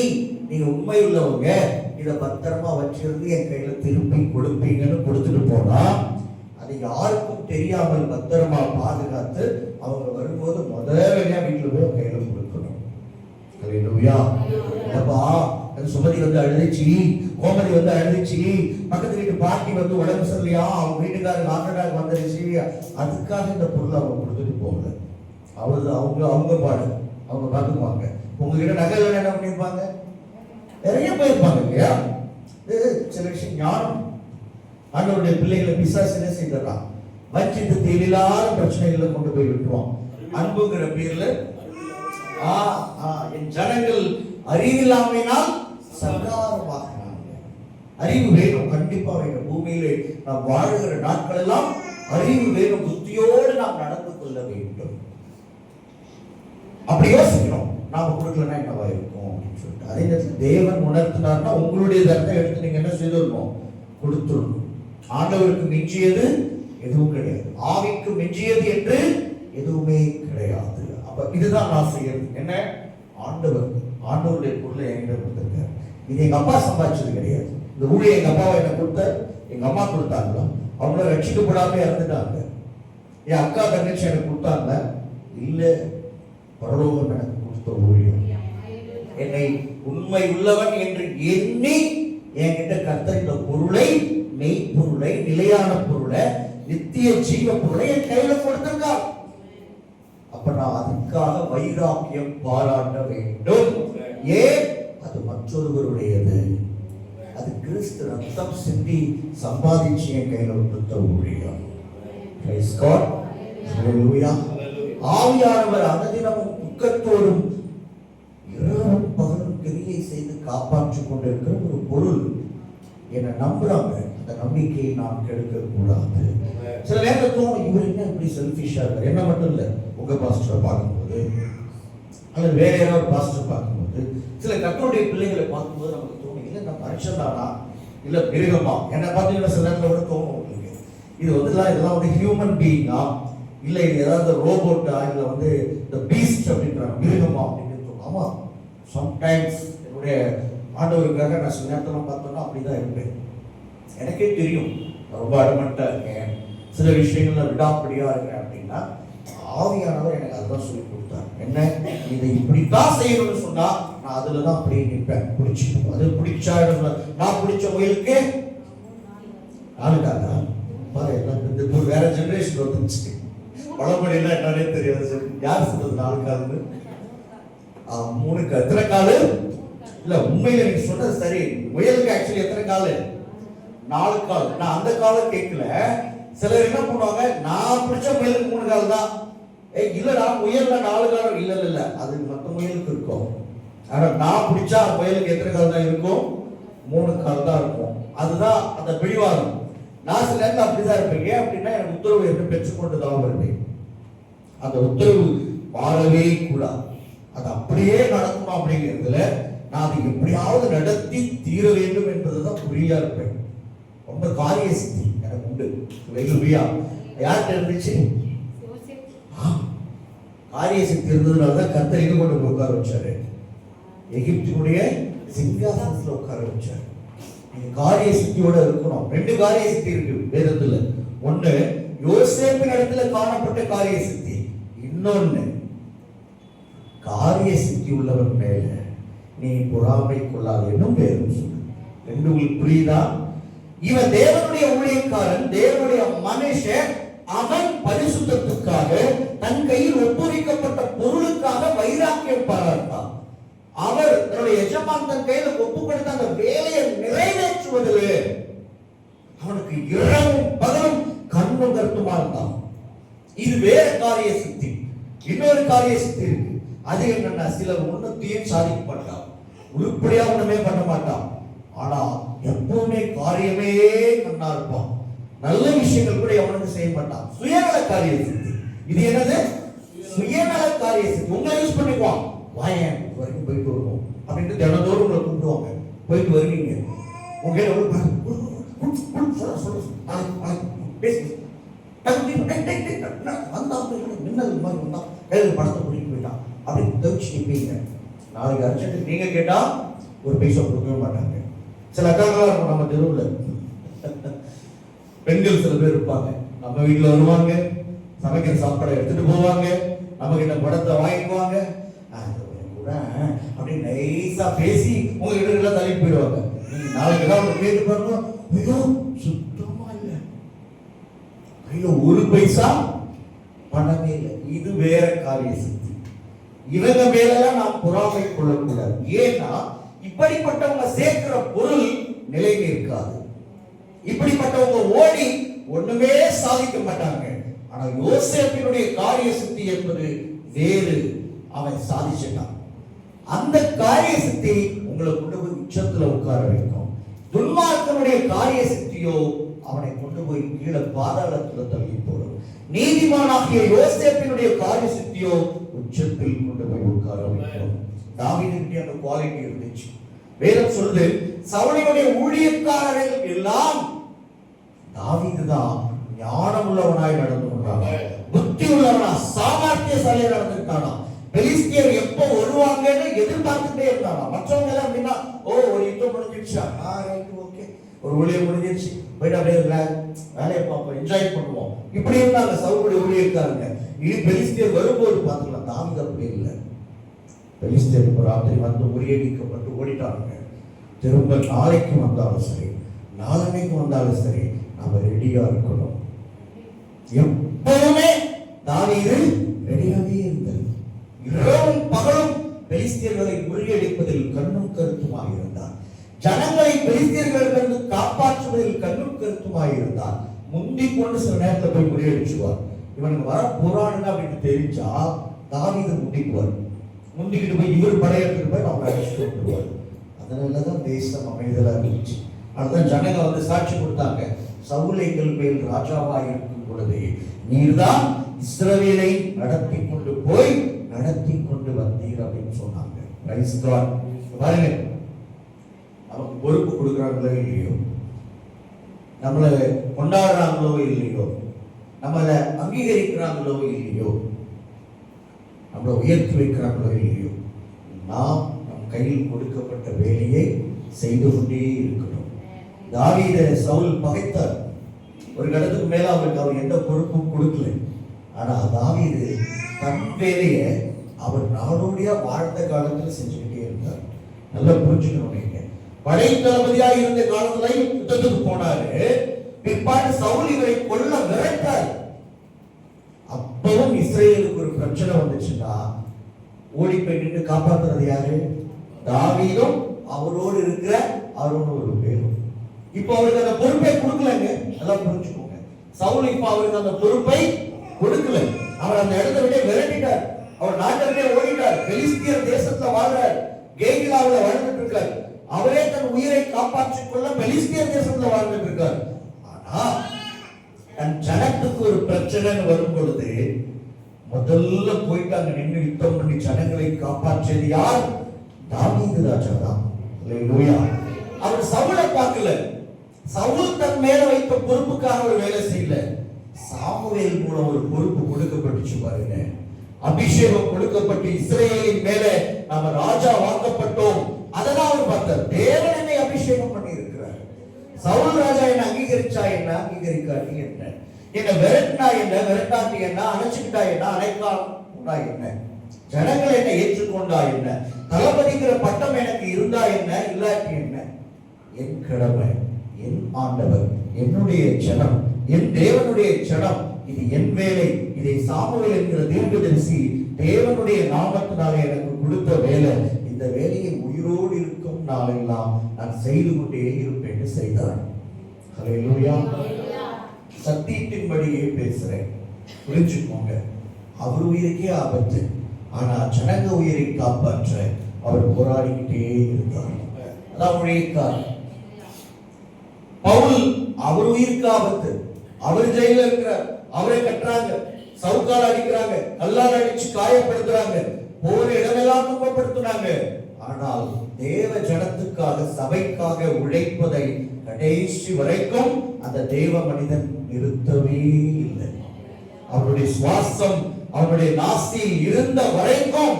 நீங்க உண்மை உள்ளவங்க, இதை பத்திரமா வச்சிருந்து என் கையில திருப்பி கொடுப்பீங்கன்னு கொடுத்துட்டு போனா அதை யாருக்கும் தெரியாமல் பத்திரமா பாதுகாத்து அவங்க வரும்போது முதல்ல வீட்டுல போய் கையில கொடுக்கணும். அல்லேலூயா. அப்பா சுமதி வந்து அழுதுச்சு, கோமதி வந்து அழுதுச்சு, பக்கத்து வீட்டு பாட்டி வந்து உடம்பு சரியில்லையா, அவங்க வீட்டுக்காரங்க ஆட்டடாக வந்துருச்சு, அதுக்காக இந்த பொருளை அவங்க கொடுத்துட்டு போகல. அவங்க பாடு அவங்க பார்த்துக்குவாங்க. உங்ககிட்ட நகை என்ன பண்ணிருப்பாங்க, நிறைய போயிருப்பாங்க இல்லையா. சில விஷயம் ஞானம். ஆண்டவருடைய பிள்ளைகளை பிசாசு என்ன செய்யறான், வச்சிட்டு தேவையில்லாத பிரச்சனைகளை கொண்டு போய் விட்டுருவான். அன்புங்கிற பேர்ல என் ஜனங்கள் அறிவில்லாமையினால் சங்காரமாகிறாங்க. அறிவு வேணும், கண்டிப்பா வேணும். பூமியிலே நாம் வாழுகிற நாட்கள் எல்லாம் அறிவு வேணும், புத்தியோடு நாம் நடந்து கொள்ள வேண்டும். அப்படி யோசிக்கணும், நாம கொடுக்கலன்னா என்னவா இருக்கும் அப்படின்னு சொல்லிட்டு. அதே நேரத்தில் தேவன் உணர்த்தினார்னா உங்களுடைய தரத்தை எடுத்து நீங்க என்ன செய்திடணும், கொடுத்துடணும். ஆண்டவருக்கு மிஞ்சியது எதுவும் கிடையாது, ஆவிக்கு மிஞ்சியது என்று எதுவுமே கிடையாது. அப்ப இதுதான் நான் செய்யறது. என்ன, ஆண்டவருடைய பொருளை என்கிட்ட கொடுத்திருக்காரு. இது எங்க அப்பா சம்பாதிச்சது கிடையாது. இந்த ஊழியை எங்க அப்பாவை என்ன கொடுத்த, எங்க அம்மா கொடுத்தாங்களா, அவங்கள ரட்சிக்கப்படாம இறந்துட்டாங்க. என் அக்கா தங்கச்சி எனக்கு கொடுத்தாங்க இல்ல, பரலோகம் எனக்கு கொடுத்த ஊழியம். என்னை உண்மை உள்ளவன் என்று எண்ணி என்கிட்ட கர்த்தர் இந்த பொருளை, மெய்ப்பொருளை, நிலையான பொருளை, நித்திய ஜீவ பொருளை என் கையில கொடுத்திருக்கார். அப்ப நான் அதுக்காக வைராக்கியம் பாராட்ட வேண்டும். ஏன்? அது மற்றொருவருடையது, அது கிறிஸ்து ரத்தம் சிந்தி சம்பாதிச்சு என் கையில கொடுத்த ஊழியம். Praise God. ஹல்லேலூயா. ஆவியானவர் அனுதினமும் துக்கத்தோடும் இரவும் பகலும் கிரியை செய்து காப்பாற்றிக் கொண்டிருக்கிற ஒரு பொருள். என்னை நம்புறாங்க, அந்த நம்பிக்கையை நாம் கெடுக்க கூடாது. சில நேரத்தும் இவர் என்ன இப்படி செல்ஃபிஷா இருக்கார், என்ன மட்டும் இல்லை, உங்க பாஸ்டரை பார்க்கும்போது அல்லது வேற யாராவது பாஸ்டர் பார்க்கும்போது, சில கர்த்தருடைய பிள்ளைகளை பார்க்கும்போது நமக்கு தோணும், இல்லை நான் மனுஷன் தானா இல்ல மிருகமா. என்ன பார்த்தீங்கன்னா சில நேரத்தில் கூட தோணும் உங்களுக்கு, இது இதெல்லாம் ஹியூமன் பீயிங்கா, இல்ல இது ஏதாவது ரோபோட்டா, இல்ல இந்த பீஸ்ட் அப்படின்றாங்க, மிருகமா அப்படின்னு தோணும். ஆமா, சம்டைம்ஸ் என்னுடைய ஆண்டவருக்காக நான் சில நேரத்தில் பார்த்தோம்னா அப்படிதான் இருப்பேன். எனக்கே தெரியும் ரொம்ப அடமட்டா இருக்கேன், சில விஷயங்கள்ல விடாப்படியா இருக்கிறேன் அப்படின்னா ஆவியானவர் எனக்கு அதுதான் சொல்லி கொடுத்தார். என்ன, இதை இப்படித்தான் செய்யணும்னு சொன்னா நான் அதுலதான் அப்படியே நிற்பேன், பிடிச்சிப்போம். அது பிடிச்சா நான் பிடிச்ச முயலுக்கு ஆளுக்காக பாரு, எல்லாம் வேற ஜெனரேஷன் வந்துச்சு. பழமொழியெல்லாம் என்னன்னே தெரியாது. யார் சொல்றது 4 காலுன்னு? 3 எத்தனை காலு? இல்ல உண்மையில நீங்க சொன்னது சரி. முயலுக்கு ஆக்சுவலி எத்தனை கால்? 4 கால். நான் அந்த காலம் கேட்கல. சிலர் என்ன பண்ணுவாங்க, நான் பிடிச்ச முயலுக்கு 3 கால் தான். இல்லடா முயல்ல 4 கால். இல்ல இல்ல இல்ல, அது மற்ற முயலுக்கு இருக்கும். ஆனா நான் பிடிச்சா முயலுக்கு எத்தனை கால் தான் இருக்கும்? 3 கால் தான் இருக்கும். அதுதான் அந்த பிடிவாதம். நான் சில நேரத்தில் அப்படிதான் இருப்பேன். ஏன் அப்படின்னா எனக்கு உத்தரவு எப்படி பெற்றுக்கொண்டு தான் இருப்பேன். அந்த உத்தரவு மாறவே கூடாது, அது அப்படியே நடக்கணும் அப்படிங்கிறதுல நான் அதை எப்படியாவது நடத்தி தீர வேண்டும் என்பதுதான் குறியா இருப்பேன். ரொம்ப காரிய சித்தி எனக்கு உண்டு. வெகுவியா யார்கிட்ட இருந்துச்சு? காரிய சக்தி இருந்ததுனாலதான் கர்த்தர் எங்க கொண்டு போய் உட்கார வச்சாரு? எகிப்தினுடைய சிங்காசனத்துல உட்கார வச்சாரு. நீங்க காரிய சக்தியோட இருக்கணும். 2 காரிய சக்தி இருக்கு வேதத்துல. ஒண்ணு யோசேப்பின் இடத்துல காணப்பட்ட காரிய சக்தி, இன்னொன்னு காரிய சக்தி உள்ளவன் மேல நீ பொறாமை கொள்ளாது என்னும் வேதம் சொல்லு. 2 உங்களுக்கு புரியுதா? இவன் தேவனுடைய ஊழியக்காரன், தேவனுடைய மனுஷன். அவன் பரிசுத்தத்துக்காக தன் கையில் ஒப்புவிக்கப்பட்ட பொருளுக்காக வைராக்கியம் பாராட்டான். அவர் தன்னுடைய எஜமான் தன் கையில ஒப்பு கொடுத்த அந்த வேலையை நிறைவேற்றுவதில் அவனுக்கு இரவும் பகலும் கண்ணும் கருத்துமா இருந்தான். இது வேற காரிய சித்தி. இன்னொரு காரிய சித்தி இருக்கு. அது என்னன்னா, சிலர் ஒன்னத்தையும் சாதிக்க மாட்டான், உருப்படியா ஒண்ணுமே பண்ண மாட்டான். ஆனா எப்பவுமே காரியமே கண்ணா இருப்பான். நல்ல விஷயங்கள் கூட அவனுக்கு செய்ய மாட்டான். சுயநல காரிய சித்தி. இது என்னது? சுயநல காரிய சித்தி. உங்களை யூஸ் பண்ணிக்குவான். வாயன் வரைக்கும் போயிட்டு வருவோம் அப்படின்ட்டு தினந்தோறும் உங்களை கூப்பிடுவாங்க. போயிட்டு வருவீங்க. உங்க மின்னல் மாதிரி வந்தான், கையில் பணத்தை பிடிக்க போயிட்டான் அப்படின்னு தவிச்சு நிற்பீங்க. நாளைக்கு அர்ஜென்ட் நீங்க கேட்டா ஒரு பைசா கொடுக்கவே மாட்டாங்க. சில அக்காங்களா இருக்கும் நம்ம தெருவில். பெண்கள் சில பேர் இருப்பாங்க, நம்ம வீட்டில் வருவாங்க, சமைக்கிற சாப்பாடை எடுத்துட்டு போவாங்க, நம்ம கிட்ட படத்தை வாங்கிக்குவாங்க, கூட அப்படின்னு நைஸா பேசி உங்க இடத்துல தள்ளி போயிடுவாங்க. நீங்க நாளைக்கு ஏதாவது கேட்டு பாருங்க, ஐயோ சுத்தமா இல்லை, கையில ஒரு பைசா பணமே இல்லை. இது வேற காரிய சித்தி. இவங்க மேலெல்லாம் நாம் பொறாமை கொள்ளக்கூடாது. ஏன்னா இப்படிப்பட்டவங்க சேர்க்கிற பொருள் நிலைமை இருக்காது. இப்படிப்பட்டவங்க ஓடி ஒண்ணுமே சாதிக்க மாட்டாங்க. ஆனா யோசேப்பினுடைய காரிய சித்தி என்பது வேறு. அவன் சாதிச்சிட்டான். அந்த காரிய சித்தி உங்களை கொண்டு போய் உச்சத்துல உட்கார வைக்கும். துன்மார்க்கனுடைய காரிய சித்தியோ அவனை கொண்டு போய் கீழே பாதாளத்துல தள்ளி போடும். நீதிமானாகிய யோசேப்பினுடைய காரிய சித்தியோ உச்சத்தில் கொண்டு போய் உட்கார வைக்கும். தாவீதுக்கு அந்த குவாலிட்டி இருந்துச்சு. வேதம் சொல்லுது, சவுலினுடைய ஊழியக்காரர்கள் எல்லாம் தாவீது தான் ஞானம் உள்ளவனாய் நடந்து கொண்டான், புத்தி உள்ளவனா, சாமர்த்தியசாலியா நடந்துட்டானா. பெலிஸ்தியர் எப்போ வருவாங்கன்னு எதிர்பார்த்துட்டே இருந்தானா. மற்றவங்க எல்லாம் அப்படின்னா, ஓ ஒரு யுத்தம் முடிஞ்சிருச்சா, ரைட் ஓகே, ஒரு ஊழியம் முடிஞ்சிருச்சு, போயிட்டு அப்படியே வேலையை பார்ப்போம், என்ஜாய் பண்ணுவோம், இப்படி இருந்தாங்க சவுலுடைய ஊழியக்காரங்க. இனி பெலிஸ்தியர் வரும்போது பார்த்துக்கலாம். தாவீது அப்படி இல்லை. பெலிஸ்தியர் ஒரு ராத்திரி வந்து முறியடிக்கப்பட்டு ஓடிட்டாங்க. திரும்ப நாளைக்கு வந்தாலும் சரி, நாளன்னைக்கு வந்தாலும் சரி, நாம ரெடியா இருக்கணும். எப்பவுமே தாவீது ரெடியாகவே இருந்தது. இரவும் பகலும் பெலிஸ்தியர்களை முறியடிப்பதில் கண்ணும் கருத்துமாக இருந்தார். ஜனங்களை பெலிஸ்தியர்களிடமிருந்து காப்பாற்றுவதில் கண்ணும் கருத்துமாக இருந்தார். முந்தி கொண்டு சில நேரத்தில் போய் முறியடிச்சுவார். இவனுக்கு வர போராடுங்க அப்படின்னு தெரிஞ்சா தாவீது முந்திக்குவார். முந்திக்கிட்டு போய் இவர் படையெடுத்துட்டு போய் அவங்க அழைச்சிட்டு வந்துடுவார். அதனாலதான் தேசம் அமைதலா இருந்துச்சு. அதுதான் ஜனங்க வந்து சாட்சி கொடுத்தாங்க, சவுலை மேல் ராஜாவாக இருக்கும் பொழுது நீர்தான் இஸ்ரவேலை நடத்தி கொண்டு போய் நடத்தி கொண்டு வந்தீர் அப்படின்னு சொன்னாங்க. Praise god. பாருங்க, நமக்கு பொறுப்பு கொடுக்குறாங்களோ இல்லையோ, நம்மளை கொண்டாடுறாங்களோ இல்லையோ, நம்மளை அங்கீகரிக்கிறாங்களோ இல்லையோ, நம்மளை உயர்த்தி வைக்கிறாங்களோ இல்லையோ, நாம் நம் கையில் கொடுக்கப்பட்ட வேலையை செய்து கொண்டே இருக்கணும். தாவீதை சவுல் பகைத்தார். ஒரு கடத்துக்கு மேல அவருக்கு அவர் எந்த பொறுப்பும் கொடுக்கல. ஆனா தாவீது தன் வேலையை அவர் நாடோடியா வாழ்ந்த காலத்துல செஞ்சுக்கிட்டே இருந்தார். நல்லா புரிஞ்சுக்கணும். நீங்க படை தளபதியா இருந்த காலத்துல யுத்தத்துக்கு போனாரு. பிற்பாடு சவுல் இவரை கொல்ல விரட்டார். அப்பவும் இஸ்ரேலுக்கு ஒரு பிரச்சனை வந்துச்சுன்னா ஓடி போய் நின்று காப்பாற்றுறது யாரு? தாவீதும் அவரோடு இருக்கிற அவரோட ஒரு பேரும். இப்போ அவருக்கு அந்த பொறுப்பை கொடுக்கலங்க. அதான் புரிஞ்சுக்கோங்க. சவுல் இப்ப அவருக்கு அந்த பொறுப்பை கொடுக்கல. அவர் அந்த இடத்தை விட விரட்டிட்டார். அவர் நாட்டை விட ஓடிட்டார். பெலிஸ்தியர் தேசத்துல வாழ்றார். கேகிலாவில் வாழ்ந்துட்டு இருக்கார். அவரே தன் உயிரை காப்பாற்றிக் கொள்ள பெலிஸ்தியர் தேசத்துல வாழ்ந்துட்டு இருக்கார். ஆனா தன் ஜனத்துக்கு ஒரு பிரச்சனைன்னு வரும் பொழுது முதல்ல போயிட்டு அங்க நின்று யுத்தம் பண்ணி ஜனங்களை காப்பாற்றியது யார்? தாவீது ராஜா தான். அல்லேலூயா. அவர் சவுலை பார்க்கல. சவுல் தன் மேல வைத்த பொறுப்புக்காக ஒரு வேலை செய்யல. சாமுவேல் மூலம் ஒரு பொறுப்பு கொடுக்கப்பட்டுச்சு பாருங்க. அபிஷேகம் கொடுக்கப்பட்டு இஸ்ரவேலின் மேல நாம ராஜா வாக்கப்பட்டோம். அதெல்லாம் அவர் பார்த்தார். தேவன் என்னை அபிஷேகம் பண்ணி இருக்கிறார். சவுல் ராஜா என்ன அங்கீகரிச்சா என்ன, அங்கீகரிக்காட்டி என்ன, என்ன விரட்டினா என்ன, விரட்டாட்டி என்ன, அணைச்சுக்கிட்டா என்ன, அணைக்காட்டா என்ன, ஜனங்கள் என்ன ஏற்றுக்கொண்டா என்ன, தளபதிங்கிற பட்டம் எனக்கு இருந்தா என்ன, இல்லாட்டி என்ன, என் கடமை, என் ஆண்டவர், என்னுடைய ஜனம், என் தேவனுடைய ஜனம், இது என் வேலை. இதை சாமுவேல் என்கிற தீர்க்கதரிசி தேவனுடைய நாமத்தினாலே எனக்கு கொடுத்த வேலை. இந்த வேலையை உயிரோடு இருக்கும் நாளெல்லாம் நான் செய்து கொண்டே இருப்பேன் செய்தார். ஹல்லேலூயா. சத்தியத்தின்படியே பேசுறேன். புரிஞ்சுக்கோங்க. அவர் உயிருக்கே ஆபத்து. ஆனா ஜனங்க உயிரை காப்பாற்ற அவர் போராடிக்கிட்டே இருந்தார். அதான் ஊழியக்காரர். பவுல் அவர் உயிருக்கு ஆபத்து. அவர் ஜெயில இருக்கிறார். அவரை கட்டுறாங்க, சவுக்கால் அடிக்கிறாங்க, கல்லால் அடிச்சு காயப்படுத்துறாங்க, போற இடமெல்லாம் துன்பப்படுத்துறாங்க. ஆனால் தேவ ஜனத்துக்காக, சபைக்காக உழைப்பதை கடைசி வரைக்கும் அந்த தேவ மனிதன் நிறுத்தவே இல்லை. அவருடைய சுவாசம் அவருடைய நாசியில் இருந்த வரைக்கும்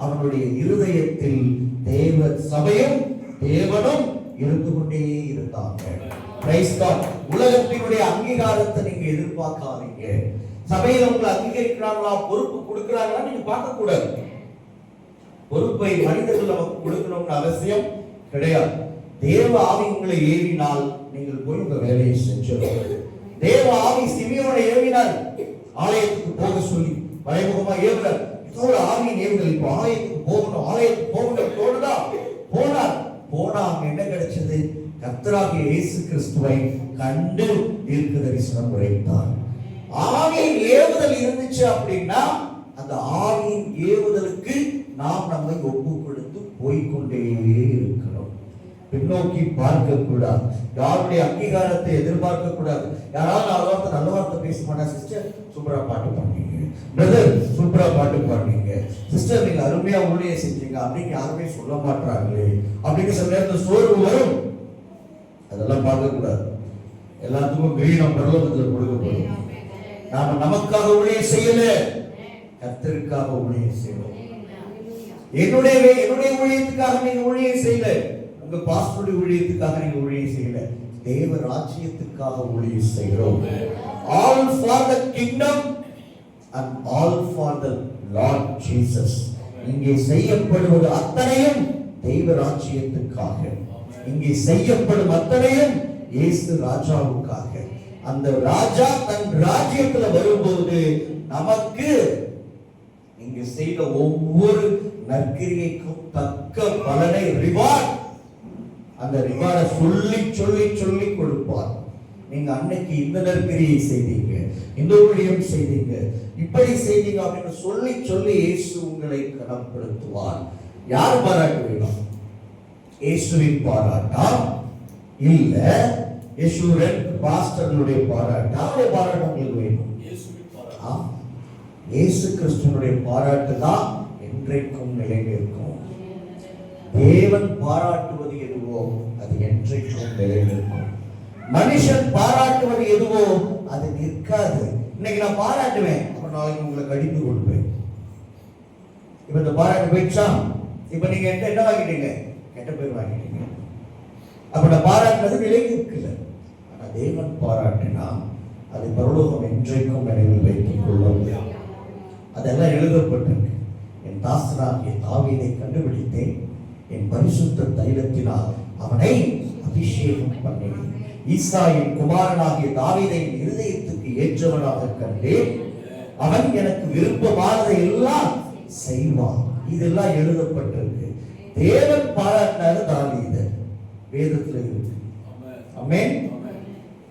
அவருடைய இருதயத்தில் தேவ சபையும் தேவனும் இருந்து கொண்டே இருந்தாங்க. Praise god. உலகத்தினுடைய அங்கீகாரத்தை நீங்க எதிர்பார்க்காதீங்க. சபையில உங்களை அங்கீகரிக்கிறாங்களா, பொறுப்பு கொடுக்கிறாங்களா நீங்க பார்க்க கூடாது. பொறுப்பை மனிதர்கள் நமக்கு கொடுக்கணும்னு அவசியம் கிடையாது. தேவ ஆவி உங்களை ஏவினால் நீங்கள் போய் உங்க வேலையை செஞ்சிருக்க. தேவ ஆவி சிமியோனை ஏவினார், ஆலயத்துக்கு போக சொல்லி மறைமுகமா ஏவுறார். இதோட ஆவியின் ஏவுதல். இப்போ ஆலயத்துக்கு போகணும், ஆலயத்துக்கு போகணும் தோணுதா? போனார். போனா அங்க என்ன கிடைச்சது? கர்த்தராகிய இயேசு கிறிஸ்துவை கண்டு தீர்க்க தரிசனம் உரைத்தார். ஆவியின் ஏவுதல் இருந்துச்சு அப்படின்னா அந்த ஆவியின் ஏவுதலுக்கு நாம் நம்மை ஒப்பு கொடுத்து போய்கொண்டே இருக்கணும். பின்னோக்கி பார்க்க கூடாது. யாருடைய அங்கீகாரத்தை எதிர்பார்க்க கூடாது. யாராவது நாலு வார்த்தை நல்ல வார்த்தை பேச மாட்டா. சிஸ்டர் சூப்பரா பாட்டு பாடுறீங்க, பிரதர் சூப்பரா பாட்டு பாடுறீங்க, சிஸ்டர் நீங்க அருமையா ஊழியம் செஞ்சீங்க அப்படின்னு யாருமே சொல்ல மாட்டாங்களே அப்படின்னு சில நேரத்தில் சோர்வு வரும். அதெல்லாம் பார்க்க கூடாது. எல்லாத்துக்கும் கிரீடம் பரலோகத்தில் கொடுக்கப்படும். நாம நமக்காக ஊழியம் செய்யல, கர்த்தருக்காக ஊழியம் செய்யணும். என்னுடைய ஊழியத்துக்காக நீங்க ஊழியம் செய்யல, உங்க பாஸ்டருடைய ஊழியத்துக்காக நீங்க ஊழியம் செய்யல, தேவ ராஜ்யத்துக்காக ஊழியம் செய்கிறோம். All for the kingdom and all for the Lord Jesus. இங்கே செய்யப்படுவது அத்தனையும் தேவ ராஜ்யத்துக்காக. இங்கே செய்யப்படும் அத்தனையும் இயேசு ராஜாவுக்காக. அந்த ராஜா தன் ராஜ்யத்துல வரும்போது நமக்கு இங்கு செய்த ஒவ்வொரு நற்கிரியைக்கும் தக்க பலனை ரிவார்ட், அந்த ரிவார்டை சொல்லி சொல்லி சொல்லி கொடுப்பார். நீங்க அன்னைக்கு இந்த நற்கிரியை செய்தீங்க, இந்த ஊழியம் செய்தீங்க, இப்படி செய்தீங்க அப்படின்னு சொல்லி சொல்லி இயேசு உங்களை கனப்படுத்துவார். யார் பாராட்ட வேணும்? இயேசுவின் பாராட்டா இல்ல யேசுரன் பாஸ்டர்களுடைய பாராட்டா? அவருடைய பாராட்டு உங்களுக்கு வேணும். இயேசு கிறிஸ்துவினுடைய பாராட்டு தான் என்றைக்கும் நிலைநிற்கும். தேவன் பாராட்டுவது எதுவோ அது என்றைக்கும் நிலைநிற்கும். மனுஷன் பாராட்டுவது எதுவோ அது நிற்காது. இன்னைக்கு நான் பாராட்டுவேன், அப்புறம் நாளைக்கு உங்களை கடிந்து கொடுப்பேன். இப்ப இந்த பாராட்டு போயிடுச்சா? இப்ப நீங்க என்ன வாங்கிட்டீங்க? கெட்ட பேர் வாங்கிட்டீங்க. அப்ப நான் பாராட்டுறது நிலை நிற்கல. ஆனா தேவன் பாராட்டினா அது பரலோகம் என்றைக்கும் நினைவில் வைத்துக் கொள்ளும். அதெல்லாம் எழுதப்பட்டிருக்கு. என் தாசனாகிய தாவீதை கண்டுபிடித்தேன், என் பரிசுத்த தைலத்தினால் அவனை அபிஷேகம் பண்ணேன். ஈசாயின் குமாரனாகிய தாவீதை இருதயத்துக்கு ஏற்றவனாக கண்டேன், அவன் எனக்கு விருப்பமானதை எல்லாம் செய்வான். இதெல்லாம் எழுதப்பட்டிருக்கு. தேவன் பாராட்டினாரு தாவீது. வேதத்துல இருக்கு. ஆமென்.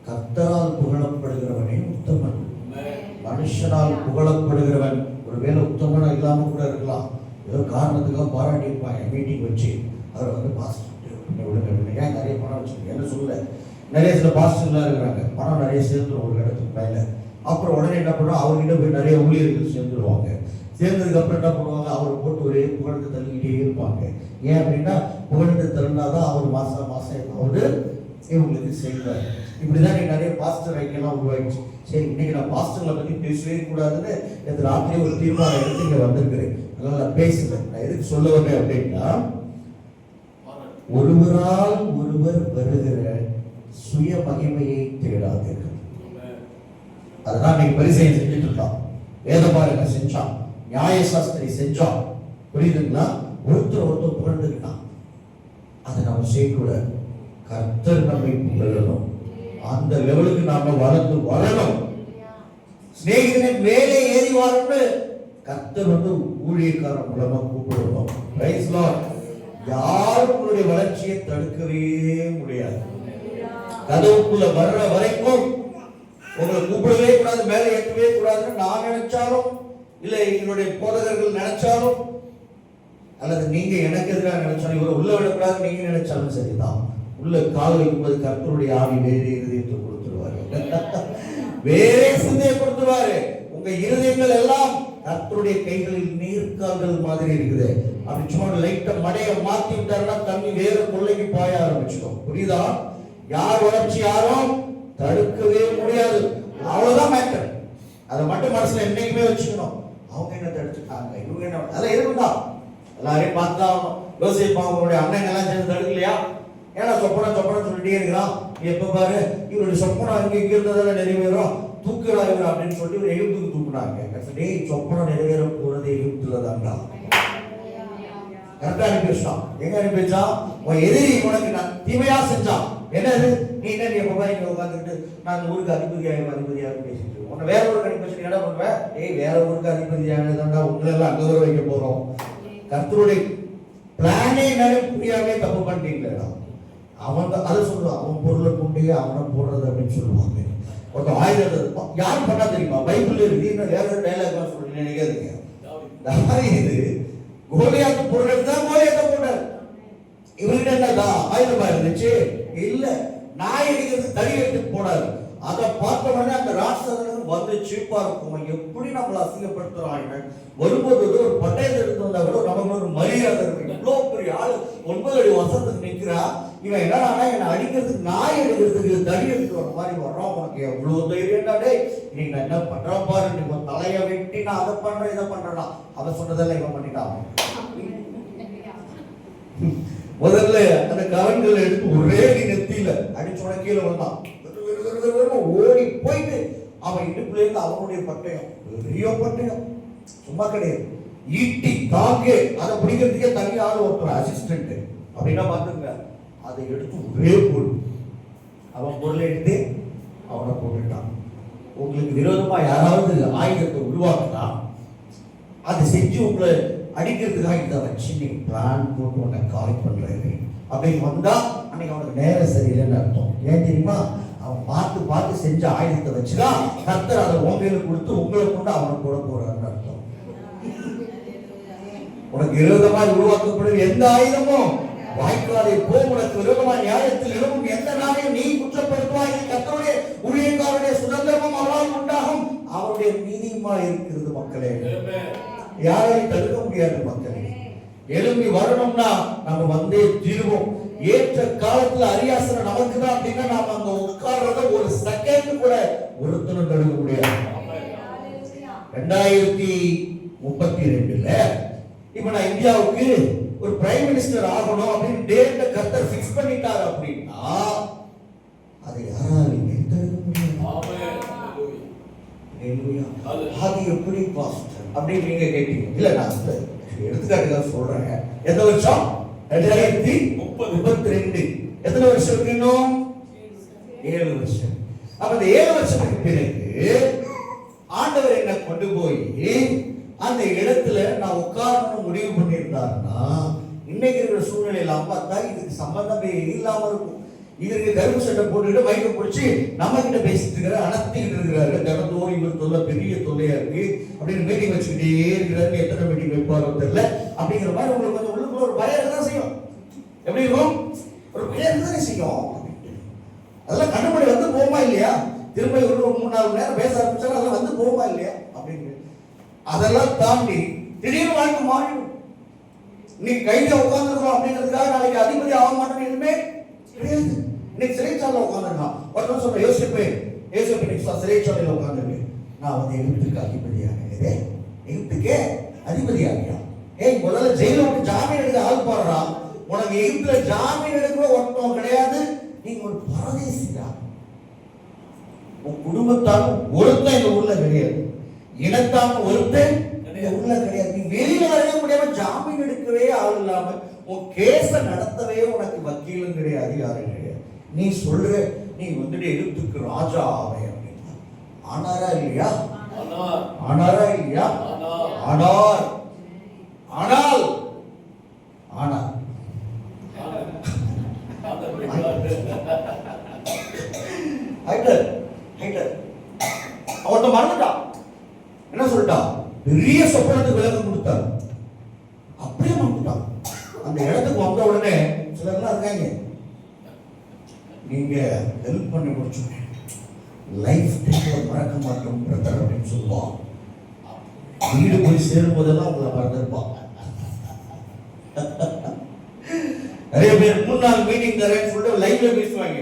கர்த்தரால் புகழப்படுகிறவனே உத்தமன். மனுஷனால் புகழப்படுகிறவன் ஒருவேளை உத்தமனா இல்லாம கூட இருக்கலாம். ஏதோ காரணத்துக்காக பாராட்டி இருப்பாங்க. மீட்டிங் வச்சு அவர் வந்து பாஸ்டர் ஏன் நிறைய பணம் வச்சிருக்கேன் என்ன சொல்ல. நிறைய சில பாஸ்டர்லாம் இருக்கிறாங்க, பணம் நிறைய சேர்ந்துடும் ஒரு இடத்துக்கு மேல. அப்புறம் உடனே என்ன பண்ணுவோம், அவர்கிட்ட போய் நிறைய ஊழியர்கள் சேர்ந்துருவாங்க. சேர்ந்ததுக்கு அப்புறம் என்ன பண்ணுவாங்க, அவர் போட்டு ஒரே புகழ்ந்து தள்ளிக்கிட்டே இருப்பாங்க. ஏன் அப்படின்னா புகழ்ந்து தள்ளினாதான் அவர் மாசம் அவரு இவங்களுக்கு செய்வார். இப்படிதான் நிறைய பாஸ்டர் ஐக்கியெல்லாம் உருவாயிடுச்சு. சரி, இன்னைக்கு நான் பாஸ்டர்களை பத்தி பேசவே கூடாதுன்னு நேற்று ராத்திரி ஒரு தீர்மானம் எடுத்து இங்க வந்திருக்கிறேன். அதனால நான் பேசல. நான் எதுக்கு சொல்ல வந்தேன் அப்படின்னா, ஒருவரால் ஒருவர் வருகிற சுய மகிமையை தேடாதீர்கள். அதுதான் இன்னைக்கு பரிசெயல் செஞ்சுட்டு இருக்கான். வேதபாரகன் செஞ்சான், நியாயசாஸ்திரி செஞ்சான். புரியுதுங்களா? ஒருத்தர் புகழ்ந்துக்கிட்டான். அதை நம்ம செய்யக்கூடாது. கர்த்தர் நம்மை புகழணும். அந்த லெவலுக்கு நாம வளர்ந்து வரணும். சிநேகிதனின் மேலே ஏறி வரணும்னு கர்த்தர் வந்து ஊழியக்காரன் மூலமா கூப்பிடணும். Praise lord. யாரும் உங்களுடைய வளர்ச்சியை தடுக்கவே முடியாது. கதவுக்குள்ள வர்ற வரைக்கும் உங்களை கூப்பிடவே கூடாது, மேலே ஏற்றவே கூடாதுன்னு நான் நினைச்சாலும், இல்ல எங்களுடைய போதகர்கள் நினைச்சாலும், அல்லது நீங்க எனக்கு எதிராக நினைச்சாலும், இவரை உள்ள விடக்கூடாது நீங்க நினைச்சாலும் சரிதான். உள்ள கால் வைக்கும்போது கர்த்தருடைய ஆவி வேறே இருதயத்தை கொடுத்துருவாரு, வேறே சிந்தையை கொடுத்துருவாரு. உங்க இருதயங்கள் எல்லாம் கர்த்தருடைய கைகளில் நீர்க்கால்கள் மாதிரி இருக்குது. அப்படி சும்மா லைட்டா மடையை மாத்தி விட்டாருன்னா தண்ணி வேற கொள்ளைக்கு பாய ஆரம்பிச்சிடும். புரியுதா? யார் வளர்ச்சி யாரும் தடுக்கவே முடியாது. அவ்வளவுதான் மேட்டர். அதை மட்டும் மனசுல என்னைக்குமே வச்சுக்கணும். அவங்க என்ன தடுத்துட்டாங்க, இவங்க என்ன, அதெல்லாம் இருக்குதா? எல்லாரையும் பார்த்தா யோசிப்பா, அவங்களுடைய அண்ணன் எல்லாம் சேர்ந்து தடுக்கலையா? ஏன்னா சொப்பனா சொல்லிட்டே இருக்கிறான். எப்ப பாரு இவருடைய சொப்பனா இங்க இருந்ததெல்லாம் நிறைவேறும், தூக்குறா இவர் அப்படின்னு சொல்லி ஒரு எகிப்துக்கு தூக்குனாங்க. சொப்பனா நிறைவேற போறது எகிப்துல தான்டா. கரெக்டா அனுப்பி வச்சான். எங்க அனுப்பி வச்சான்? உன் எதிரி உனக்கு நான் தீமையா செஞ்சான். என்னது? நீ என்ன எப்ப பாரு இங்க உட்காந்துக்கிட்டு நான் ஊருக்கு அதிபதியாக பேசிட்டு உன்னை வேற ஊருக்கு அனுப்பி வச்சு என்ன பண்ணுவேன்? வேற ஊருக்கு அதிபதியாக தான்டா உங்களை எல்லாம் அங்க வர வைக்க போறோம். கர்த்தருடைய பிளானே என்னன்னு புரியாமே தப்பு பண்ணிட்டீங்களா? அவன் அதை சொல்லுவான், அவன் பொருளை கொண்டே அவனை போடுறது அப்படின்னு சொல்லுவாங்க. ஒரு ஆயுதத்தை யாரும் பண்ணா தெரியுமா? பைபிள் இருக்கு. வேற ஒரு டைலாக் சொல்லி நினைக்காதீங்க. இது கோலியாத்து பொருள் தான் கோலியாத்த போட்டார். இவர்கிட்ட என்னதான் ஆயுதமா இருந்துச்சு? இல்ல, நாய் அடிக்கிறது தடி எடுத்து போடாது. அதை பார்த்த உடனே அந்த ராட்சதனுக்கு வந்து சீப்பா இருக்கும். எப்படி நம்மளை அசிங்கப்படுத்துறாங்க வரும்போது ஒரு பட்டயத்தை எடுத்து வந்தா கூட நமக்கு ஒரு மரியாதை இருக்கு. இவ்வளவு பெரிய ஆளு 9 அடி வசத்துக்கு நிற்கிறா. இவன் என்னன்னா என்னை அடிக்கிறதுக்கு நாய் அடிக்கிறதுக்கு தடி எடுத்து வர மாதிரி வர்றான். உனக்கு எவ்வளவு தைரியம்டா? நீங்க என்ன பண்ற பாரு, நீ உன் தலையை வெட்டி நான் அதை பண்றேன் இதை பண்றேன். அதை சொன்னதெல்லாம் இவன் பண்ணிட்டான். முதல்ல அந்த கவன்களை எடுத்து ஒரே நெத்தியில அடிச்சோட கீழே வந்தான். ஓடி போயிட்டு அவன் இடுப்புல இருந்து அவனுடைய பட்டயம், பெரிய பட்டயம், சும்மா கிடையாது, ஈட்டி தாக்கு. அதை பிடிக்கிறதுக்கே தனி ஆள் ஒருத்தர் அசிஸ்டன்ட். அப்படின்னா பாத்துங்க, அதை எடுத்து ஒரே போடு. அவன் பொருளை எடுத்து அவனை போட்டுட்டான். உங்களுக்கு விரோதமா யாராவது ஆயுதத்தை உருவாக்குனா அதை செஞ்சு உங்களை அடிக்கிறதுக்காக இதை வச்சு நீங்க பிளான் போட்டு உன்னை கால் பண்றாரு அப்படின்னு வந்தா அன்னைக்கு அவனுக்கு நேரம் சரியில்லைன்னு அர்த்தம். ஏன் தெரியுமா? அவன் பார்த்து செஞ்ச ஆயுதத்தை வச்சுதான் கர்த்தர் அதை உங்களை கொடுத்து உங்களை கொண்டு அவனை போட போறாருன்னு அர்த்தம். உனக்கு விரோதமாக உருவாக்கப்படுகிற எந்த ஆயுதமும் வாய்க்காலை போ. உனக்கு விரோதமாக நியாயத்தில் எழுவும் எந்த நாளையும் நீ குற்றப்படுத்துவாய். கர்த்தருடைய ஊழியக்காரருடைய சுதந்திரமும் அவரால் உண்டாகும், அவருடைய நீதியுமா இருக்கிறது. மக்களே, யாரையும் தடுக்க முடியாது. மக்களே, எழும்பி வரணும்னா நம்ம வந்தே தீர்வோம். ஏற்ற காலத்துல அரியாசனம் நமக்கு தான் அப்படின்னா நாம அங்க உட்கார்றத ஒரு செகண்ட் கூட ஒருத்தனும் தடுக்க முடியாது. 2032ல இப்ப நான் இந்தியாவுக்கு ஒரு பிரைம் மினிஸ்டர் ஆகணும் அப்படின்னு டேட்ட கர்த்தர் ஃபிக்ஸ் பண்ணிட்டாரு அப்படின்னா அதை யாராலும் தடுக்க முடியாது. அது எப்படி பாஸ்டர் அப்படின்னு நீங்க கேட்டீங்க. இல்ல, நான் எடுத்துக்காட்டுக்காக சொல்றேன். எந்த வருஷம்? 2032. எத்தனை வருஷம் இருக்கு இன்னும்? 7 வருஷம். அப்ப இந்த 7 வருஷத்துக்கு பிறகு ஆண்டவர் என்ன கொண்டு போய் அந்த இடத்துல நான் உட்காரணும் முடிவு பண்ணியிருந்தாருன்னா இன்னைக்கு இருக்கிற சூழ்நிலையில அம்மா தான் இதுக்கு சம்பந்தமே இல்லாம இருக்கும். இதற்கு கருப்பு சட்டை போட்டுக்கிட்டு மைக்க பிடிச்சி நம்ம கிட்ட பேசிட்டு இருக்கிற அனத்திக்கிட்டு இருக்கிறாரு. தினந்தோறும் இவர் தொல்லை பெரிய தொல்லையா இருக்கு அப்படின்னு மீட்டிங் வச்சுக்கிட்டே இருக்கிறாரு. எத்தனை மீட்டிங் வைப்பாரோ தெரியல அப்படிங்கிற மாதிரி உங்களுக்கு கொஞ்சம் உள்ளுக்குள்ள ஒரு பயம் தான் செய்யும். எப்படி இருக்கும்? ஒரு பயம் தானே செய்யும். அதெல்லாம் கண்டுபிடி வந்து போகுமா இல்லையா? திரும்ப ஒரு 3-4 மணி நேரம் பேச ஆரம்பிச்சாலும் அதெல்லாம் வந்து போகுமா இல்லையா அப்படின்னு அதெல்லாம் தாண்டி திடீர்னு வாழ்க்கை மாறிடும். இன்னைக்கு கையில உட்காந்துருக்கோம் அப்படிங்கிறதுக்காக நாளைக்கு அதிபதி ஆக மாட்டோம் எதுவுமே கிடையாது. இன்னைக்கு சிறைச்சாலையில் உட்காந்துருக்கான். ஒருத்தர் சொல்ற யோசிப்பு இன்னைக்கு சிறைச்சாலையில் உட்காந்துருக்கு. நான் வந்து எகிப்துக்கு அதிபதியாக எகிப்துக்கே அதிபதியாகியா? ஏய் முதல்ல ஜெயில விட்டு ஜாமீன் எடுக்க ஆள் பாடுறா. உனக்கு எகிப்துல ஜாமீன் எடுக்கிற ஒருத்தம் கிடையாது. நீங்க ஒரு பரதேசியா. உன் குடும்பத்தால் ஒருத்தன் இந்த ஊர்ல கிடையாது. இனத்தால் ஒருத்தன் இந்த ஊர்ல கிடையாது. நீ வெளியில வரைய முடியாம ஜாமீன் எடுக்கவே ஆள் இல்லாம உன் கேஸ நடத்தவே உனக்கு வக்கீலும் கிடையாது, யாரும் கிடையாது. நீ சொல்ற நீ வந்துட்டு எகிப்துக்கு ராஜா ஆவே அப்படின்னா ஆனாரா இல்லையா? ஆனாரா இல்லையா? ஆனார். ஆனால் ஆனால் அவர்கிட்ட மறந்துட்டான். என்ன சொல்லிட்டான்? பெரிய சொப்பனத்துக்கு விளக்கம் கொடுத்தார். அப்படியே மறந்துட்டான். அந்த இடத்துக்கு வந்த உடனே சிலர்லாம் இருக்காங்க, நீங்க ஹெல்ப் பண்ணி முடிச்சுங்க லைஃப் டைம்ல மறக்க மாட்டோம் பிரதர் அப்படின்னு சொல்லுவான். வீடு போய் சேரும் போதெல்லாம் உங்களை மறந்துருப்பான். நிறைய பேர் 3 நாள் மீட்டிங் தரேன்னு சொல்லிட்டு லைவ்ல பேசுவாங்க.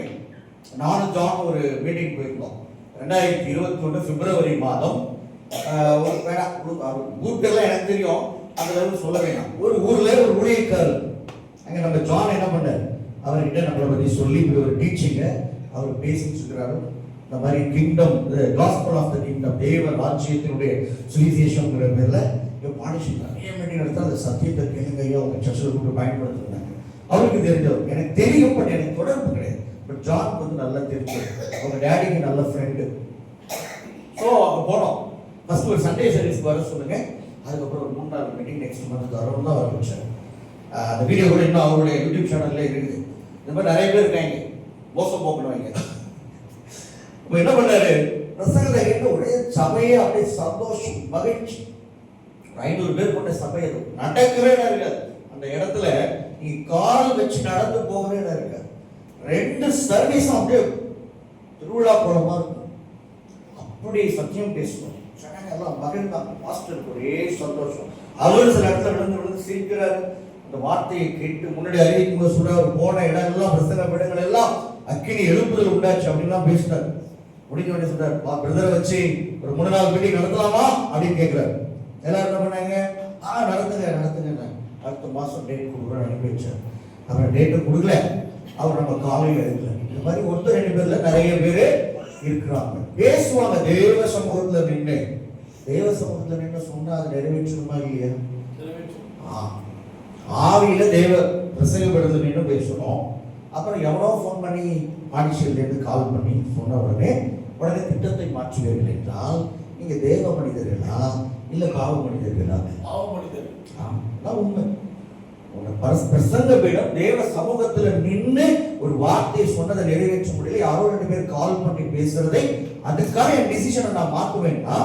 நானும் ஜான் ஒரு மீட்டிங் போயிருந்தோம் 2021 பிப்ரவரி மாதம். ஒரு ஊர் பேர்லாம் எனக்கு தெரியும், அந்த அளவுக்கு சொல்ல வேணாம். ஒரு ஊர்ல ஒரு ஊழியக்காரர் அங்க நம்ம ஜான் என்ன பண்ணார், அவர்கிட்ட நம்மளை பத்தி சொல்லி ஒரு டீச்சிங்க அவர் பேசிட்டு இருக்கிறாரு. இந்த மாதிரி kingdom, gospel of the kingdom, தேவ ராஜ்யத்தினுடைய சுவிசேஷம்ங்கிற பேர்ல பாடிஷன் நிறைய மீட்டிங் எடுத்து அந்த சத்தியத்தை கேளுங்க ஐயா அவங்க சர்ச்சில் கூப்பிட்டு பயன்படுத்துறாங்க. அவருக்கு தெரிஞ்சவர் எனக்கு தெரியும், பட் எனக்கு தொடர்பு கிடையாது. பட் ஜான் வந்து நல்லா தெரிஞ்சது, அவங்க டேடிக்கு நல்ல ஃப்ரெண்டு. ஸோ அங்கே போனோம். ஃபர்ஸ்ட் ஒரு சண்டே சர்வீஸ்க்கு வர சொல்லுங்க, அதுக்கப்புறம் ஒரு 3 நாள் மீட்டிங் நெக்ஸ்ட் மந்த் வரோம் தான் வர வச்சார். அந்த வீடியோ கூட இன்னும் அவருடைய யூடியூப் சேனல்ல இருக்குது. இந்த மாதிரி நிறைய பேர் இருக்காங்க மோசம் போக்குவாங்க. இப்போ என்ன பண்ணாரு, பிரசங்கத்தை கேட்டு ஒரே சபையே அப்படியே சந்தோஷம் மகிழ்ச்சி. 500 பேர் கொண்ட சபை அது நடக்கவே இருக்காது. அந்த இடத்துல நீ கால் வச்சு நடந்து போகவே இருக்காது. 2 சர்வீஸும் அப்படியே திருவிழா போலமா இருக்கும். அப்படி சத்தியம் பேசணும், எல்லாம் மகிழ்ந்தாங்க. மாஸ்டருக்கு ஒரே சந்தோஷம். அவரு சில இடத்துல விழுந்து சிரிக்கிறாரு. அந்த வார்த்தையை கேட்டு முன்னாடி அறிவிக்கும் போது சொல்றாரு, போன இடம் எல்லாம் பிரசங்க இடங்கள் எல்லாம் அக்கினி எழுப்புதல் உண்டாச்சு அப்படின்லாம் பேசினார். முடிஞ்ச உடனே சொல்றாரு, பிரதரை வச்சு ஒரு 3 நாள் மீட்டிங் நடத்தலாமா அப்படின்னு கேட்கிறாரு. எல்லாரும் என்ன பண்ணாங்க, நடத்துங்க அடுத்த மாசம் டேட் கொடுக்குறோம் அனுப்பி வச்சார். அப்புறம் டேட்டை கொடுக்கல, அவர் நம்ம காலையில் எடுக்கல. இந்த மாதிரி ஒருத்தர் 2 பேர்ல நிறைய பேரு இருக்கிறாங்க. பேசுவாங்க தேவ சமூகத்துல நின்று. தேவ சமூகத்துல நின்று சொன்னா அது நிறைவேற்றுமா இல்லையா? ஆவியில தேவ பிரசங்கப்படுத்த நின்று பேசணும். அப்புறம் எவனோ ஃபோன் பண்ணி பாண்டிச்சேரியிலேருந்து கால் பண்ணி சொன்ன உடனே திட்டத்தை மாற்றுவீர்கள் என்றால் நீங்க தேவ மனிதர்களா இல்ல பாவ மனிதர்களா? உண்மை. பிரசங்க பீடம் தேவ சமூகத்துல நின்று ஒரு வார்த்தையை சொன்னதை நிறைவேற்ற முடியல, யாரோ 2 பேர் கால் பண்ணி பேசுறதை அதுக்காக என் டிசிஷனை நான் மாற்றுவேன்னா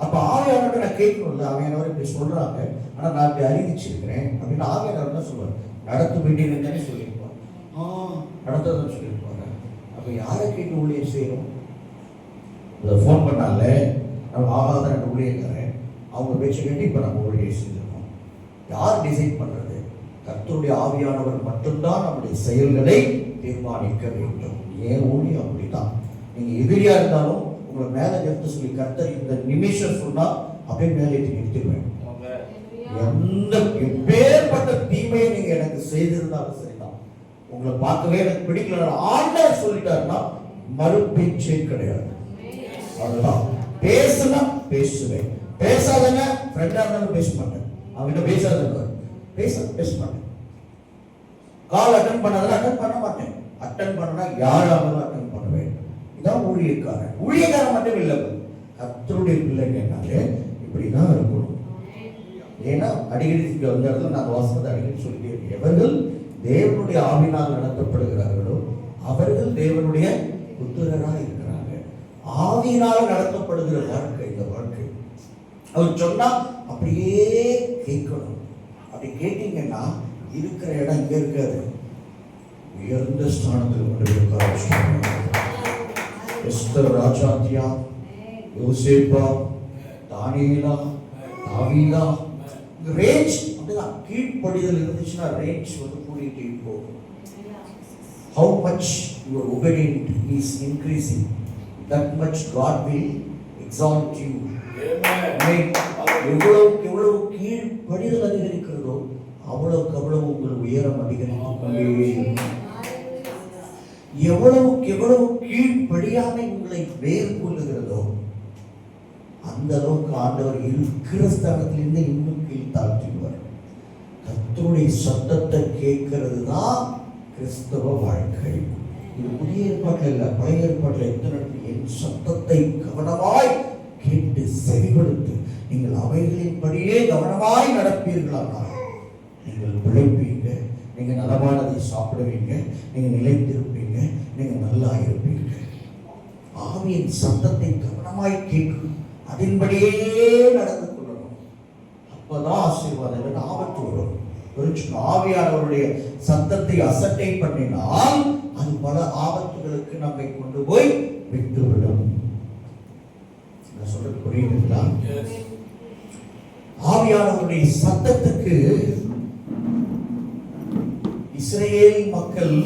அப்ப ஆவியானவர்கிட்ட நான் கேட்கணும்ல, ஆவியானவர் இப்படி சொல்றாங்க ஆனா நான் இப்படி அறிவிச்சிருக்கிறேன் அப்படின்னு ஆவியானவர் தான் சொல்லுவார். நடத்த வேண்டியது தானே சொல்லியிருப்பார், நடத்ததான் சொல்லியிருப்பாங்க. அப்ப யாரை கேட்டு ஊழியர் செய்யணும்? ஃபோன் பண்ணால நம்ம ஆகாத 2 ஊழியர்காரன் அவங்க பேச்சு கேட்டு இப்ப நம்ம ஊழியர் செஞ்சிருக்கோம். யார் டிசைட் பண்றது? கர்த்தருடைய ஆவியானவர் மட்டும்தான் நம்முடைய செயல்களை தீர்மானிக்க வேண்டும். ஏன் ஊழியம் அப்படிதான். நீங்க எதிரியா இருந்தாலும் உங்களை மேல எடுத்து சொல்லி கர்த்தர் இந்த நிமிஷம் சொன்னா அப்படியே மேலே நிறுத்திடுவேன். எந்த எப்பேற்பட்ட தீமையை நீங்க எனக்கு செய்திருந்தாலும் சரிதான், உங்களை பார்க்கவே எனக்கு பிடிக்கல ஆண்டவர் சொல்லிட்டாருன்னா மறுபேச்சே கிடையாது. அதுதான். பேசுனா பேசுவேன், பேசாதங்க ஃப்ரெண்டா இருந்தாலும் பேச மாட்டேன். அவங்கிட்ட பேசாத பேச மாட்டேன். கால் அட்டன் பண்ணாதான் அட்டன் பண்ண மாட்டேன். அட்டன் பண்ணா யாராலும் அட்டன் பண்ணுவேன். இதான் ஊழியக்காரன். ஊழியக்காரன் மட்டும் இல்லை, கர்த்தருடைய பிள்ளைங்கனாலே இப்படிதான் இருக்கணும். ஏன்னா அடிக்கடி இங்க வந்த இடத்துல நான் வாசனத்தை அடிக்கடி சொல்லிட்டே இருக்கேன். எவர்கள் தேவனுடைய ஆவினால் நடத்தப்படுகிறார்களோ அவர்கள் தேவனுடைய புத்திரராக இருக்கிறாங்க. ஆவியினால் நடத்தப்படுகிற வாழ்க்கை இந்த வாழ்க்கை. அவர் சொன்னா அப்படியே கேட்கணும். அப்படி கேட்டீங்கன்னா இருக்கிற இடம் இங்க இருக்காது, உயர்ந்த ஸ்தானத்தில் கொண்டு இருக்கிற எஸ்தர் ராஜாத்தியா, யோசேப்பா, தானியேலா, தாவீதா, ரேஞ்ச் அப்படிதான். கீழ்ப்படிதல் இருந்துச்சுன்னா ரேஞ்ச் வந்து கூடிட்டே போகும். How much your obedience is increasing, that much God will exalt you. எவ்வளவு கீழ்ப்படிதல் அதிகரிக்கிறதோ அவ்வளவுக்கு அவ்வளவு உங்கள் உயரம் அதிகரித்துக் கொண்டே இருக்கும். எவ்வளவு கீழ்ப்படியாமை உங்களை மேற்கொள்ளுகிறதோ அந்த அளவுக்கு ஆண்டவர் இருக்கிற ஸ்தானத்திலிருந்து இன்னும் கீழ் தாழ்த்துவார். கர்த்தருடைய சத்தத்தை கேட்கிறது தான் கிறிஸ்தவ வாழ்க்கை. இது புதிய ஏற்பாட்டில் இல்லை, பழைய ஏற்பாட்டில் எத்தனை என் சத்தத்தை கவனமாய் கேட்டு செவிப்படுத்து நீங்கள் அவைகளின்படியே கவனமாய் நடப்பீர்களானால் நீங்கள் பிழைப்பீங்க, நீங்க நலமானதை சாப்பிடுவீங்க, நீங்க நிலைத்திருப்பீங்க, நீங்க நல்லா இருப்பீங்க. ஆவியின் சத்தத்தை கவனமாய் கேட்கணும், அதன்படியே நடந்து கொள்ளணும். அப்பதான் ஆசீர்வாதம் இல்லைன்னா ஆபத்து வரும். ஆவியானவருடைய சத்தத்தை அசட்டை பண்ணினால் அது பல ஆபத்துகளுக்கு நம்மை கொண்டு போய் விட்டுவிடும். சொல்றது புரியுதுங்களா? ஆவியானவருடைய சத்தத்துக்கு இஸ்ரேல் மக்கள்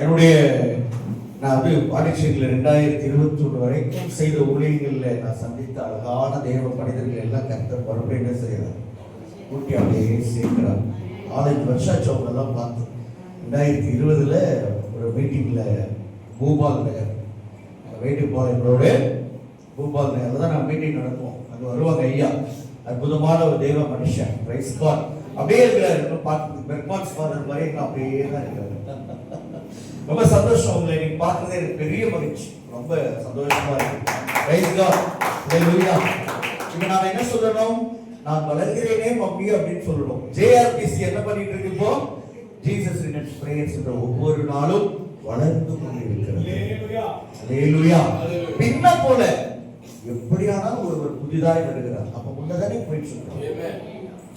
என்னுடைய நான் வந்து பாண்டிச்சேரியில் 2021 வரைக்கும் செய்த ஊழியங்களில் நான் சந்தித்த அழகான தேவ மனிதர்கள் எல்லாம் கர்த்தர் மறுபடியும் என்ன செய்யறார், கூட்டி அப்படியே சேர்க்கிறார். 4 வருஷம் அவங்களெல்லாம் பார்த்து 2020 ஒரு மீட்டிங்கில் பூபால் நகர் வேட்டுப்பாளையங்களோட பூபால் நகரில் தான் நான் மீட்டிங் நடத்துவோம். அங்கே வருவாங்க ஐயா, அற்புதமான ஒரு தெய்வ மனுஷன், பிரைஸ் காட் அப்படியே இருக்கிறாரு. பார்த்து பெர்மான்ஸ் ஃபாதர் மாதிரி அப்படியே தான் இருக்காரு. ரொம்ப சந்தோஷம், உங்களை நீங்க பார்க்கறதே எனக்கு பெரிய மகிழ்ச்சி, ரொம்ப சந்தோஷமா இருக்கு. பிரைஸ் காட், ஹalleluya. இப்போ நாம என்ன சொல்லணும், நான் வளர்கிறேனே மம்மி அப்படின்னு சொல்லணும். ஜேஆர்பிசி என்ன பண்ணிட்டு இருக்கு இப்போ, ஜீசஸ் ரினட் பிரேயர்ஸ் என்ற ஒவ்வொரு நாளும் வளர்ந்து கொண்டிருக்கிறது. ஹalleluya. பின்ன போல எப்படியானாலும் ஒருவர் புதிதாய் வருகிறார், அப்ப முன்னதானே போயிட்டு இருக்கோம்.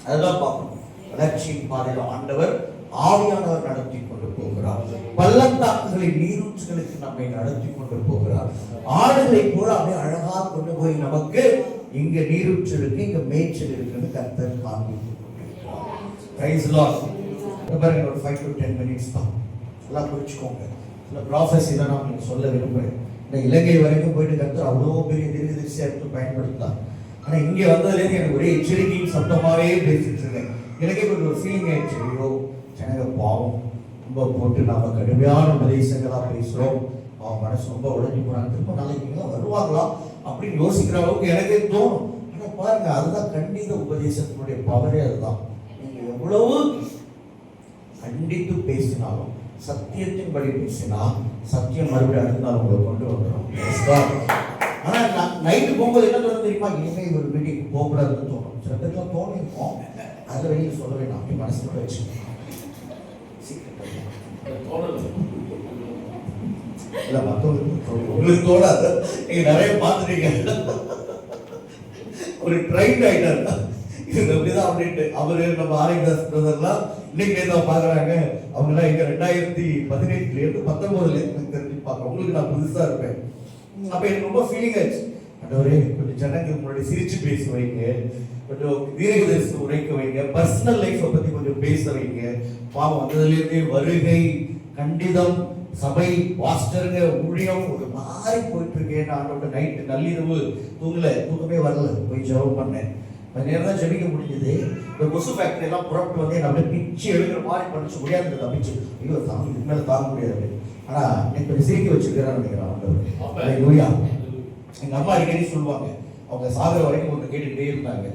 அதெல்லாம் பார்க்கணும். வளர்ச்சியின் பாதையில் ஆண்டவர் ஆவியானவர் நடத்தி கொண்டு போகிறார். பள்ளத்தாக்குகளின் நீரூற்றுகளுக்கு நம்மை நடத்தி கொண்டு போகிறார். ஆடுகளை போல அப்படியே அழகா கொண்டு போய் நமக்கு இங்க நீரூற்று இருக்கு, இங்க மேய்ச்சல் இருக்குன்னு கர்த்தர் காண்பித்து கொண்டிருக்கிறார். Praise lord. பாருங்க, ஒரு 5 to 10 minutes தான், எல்லாம் புரிச்சுக்கோங்க. சில ப்ராஃபஸி தான் நான் உங்களுக்கு சொல்ல விரும்புகிறேன். இந்த இலங்கை வரைக்கும் போயிட்டு கர்த்தர் அவ்வளோ பெரிய தீர்க்கதரிசியா எடுத்து பயன்படுத்தலாம். ஆனா இங்க வந்ததுலேருந்து எனக்கு ஒரே எச்சரிக்கையின் சத்தமாவே பேசிட்டு இருக்கேன். எனக்கே கொஞ்சம் ஒரு ஃபீலிங் ஆயிடுச்சு, ஐயோ ஜனங்க பாவம் ரொம்ப போட்டு நாம கடுமையான உபதேசங்களா பேசுறோம், அவன் மனசு ரொம்ப உடஞ்சி போனாங்க, திரும்ப நாளைக்கு வருவாங்களா அப்படின்னு யோசிக்கிற அளவுக்கு எனக்கே தோணும். ஆனா பாருங்க, அதுதான் கண்டித உபதேசத்தினுடைய பவரே. அதுதான், நீங்க எவ்வளவு கண்டித்து பேசினாலும் சத்தியத்தின்படி பேசினா சத்தியம் மறுபடியும் அடுத்த நாள் உங்களை கொண்டு வந்துடும். ஆனா நைட்டு போகும்போது என்ன தோணும் தெரியுமா, இனிமே ஒரு மீட்டிங் போகக்கூடாதுன்னு தோணும். சில பேருக்குலாம் தோணி இருக்கும், அதை வெளியில் சொல்ல வேண்டாம், அப்படி மனசுல வச்சு உங்களுக்கு தோணாது. நீங்க நிறைய பார்த்துட்டீங்க, ஒரு ட்ரைண்ட் ஆயிட்டார் இது அப்படிதான் அப்படின்ட்டு. அவரு நம்ம ஆரோக்கியதாஸ் பிரதர்லாம் இன்னைக்கு தான் பாக்குறாங்க. அவங்க எல்லாம் இங்க 2018 இருந்து 19 தெரிஞ்சு பாக்குறேன். உங்களுக்கு நான் புதுசா இருப்பேன். அப்ப எனக்கு ரொம்ப ஃபீலிங் ஆச்சு, அண்டவரே கொஞ்சம் ஜனங்களுக்கு முன்னாடி சிரிச்சு பேச வைங்க, கொஞ்சம் தீர்க்கதரிசனம் உரைக்க வைங்க, பர்சனல் லைஃப்பை பத்தி கொஞ்சம் பேச வைங்க. பாவம் வந்ததுலேருந்தே வருகை, கண்டிதம், சபை, பாஸ்டருங்க, ஊழியம் ஒரு மாதிரி போயிட்டு இருக்கேன். நான் நைட்டு நள்ளிரவு தூக்கமே வரல, போய் ஜெபம் பண்ணேன். கொஞ்ச நேரம் தான் ஜெபிக்க முடிஞ்சது. இந்த கொசு ஃபேக்டரி எல்லாம் புறப்பட்டு வந்து நம்மளே பிச்சு எழுதுற மாதிரி படிச்சு முடியாது தப்பிச்சு. ஐயோ தாங்க, இதுக்கு மேலே தாங்க முடியாது. ஆனா எனக்கு கொஞ்சம் சிரிக்க வச்சிருக்கிறான்னு நினைக்கிறேன். எங்க அம்மா அடிக்கடி சொல்லுவாங்க, அவங்க சாகர வரைக்கும் ஒன்று கேட்டுக்கிட்டே இருந்தாங்க,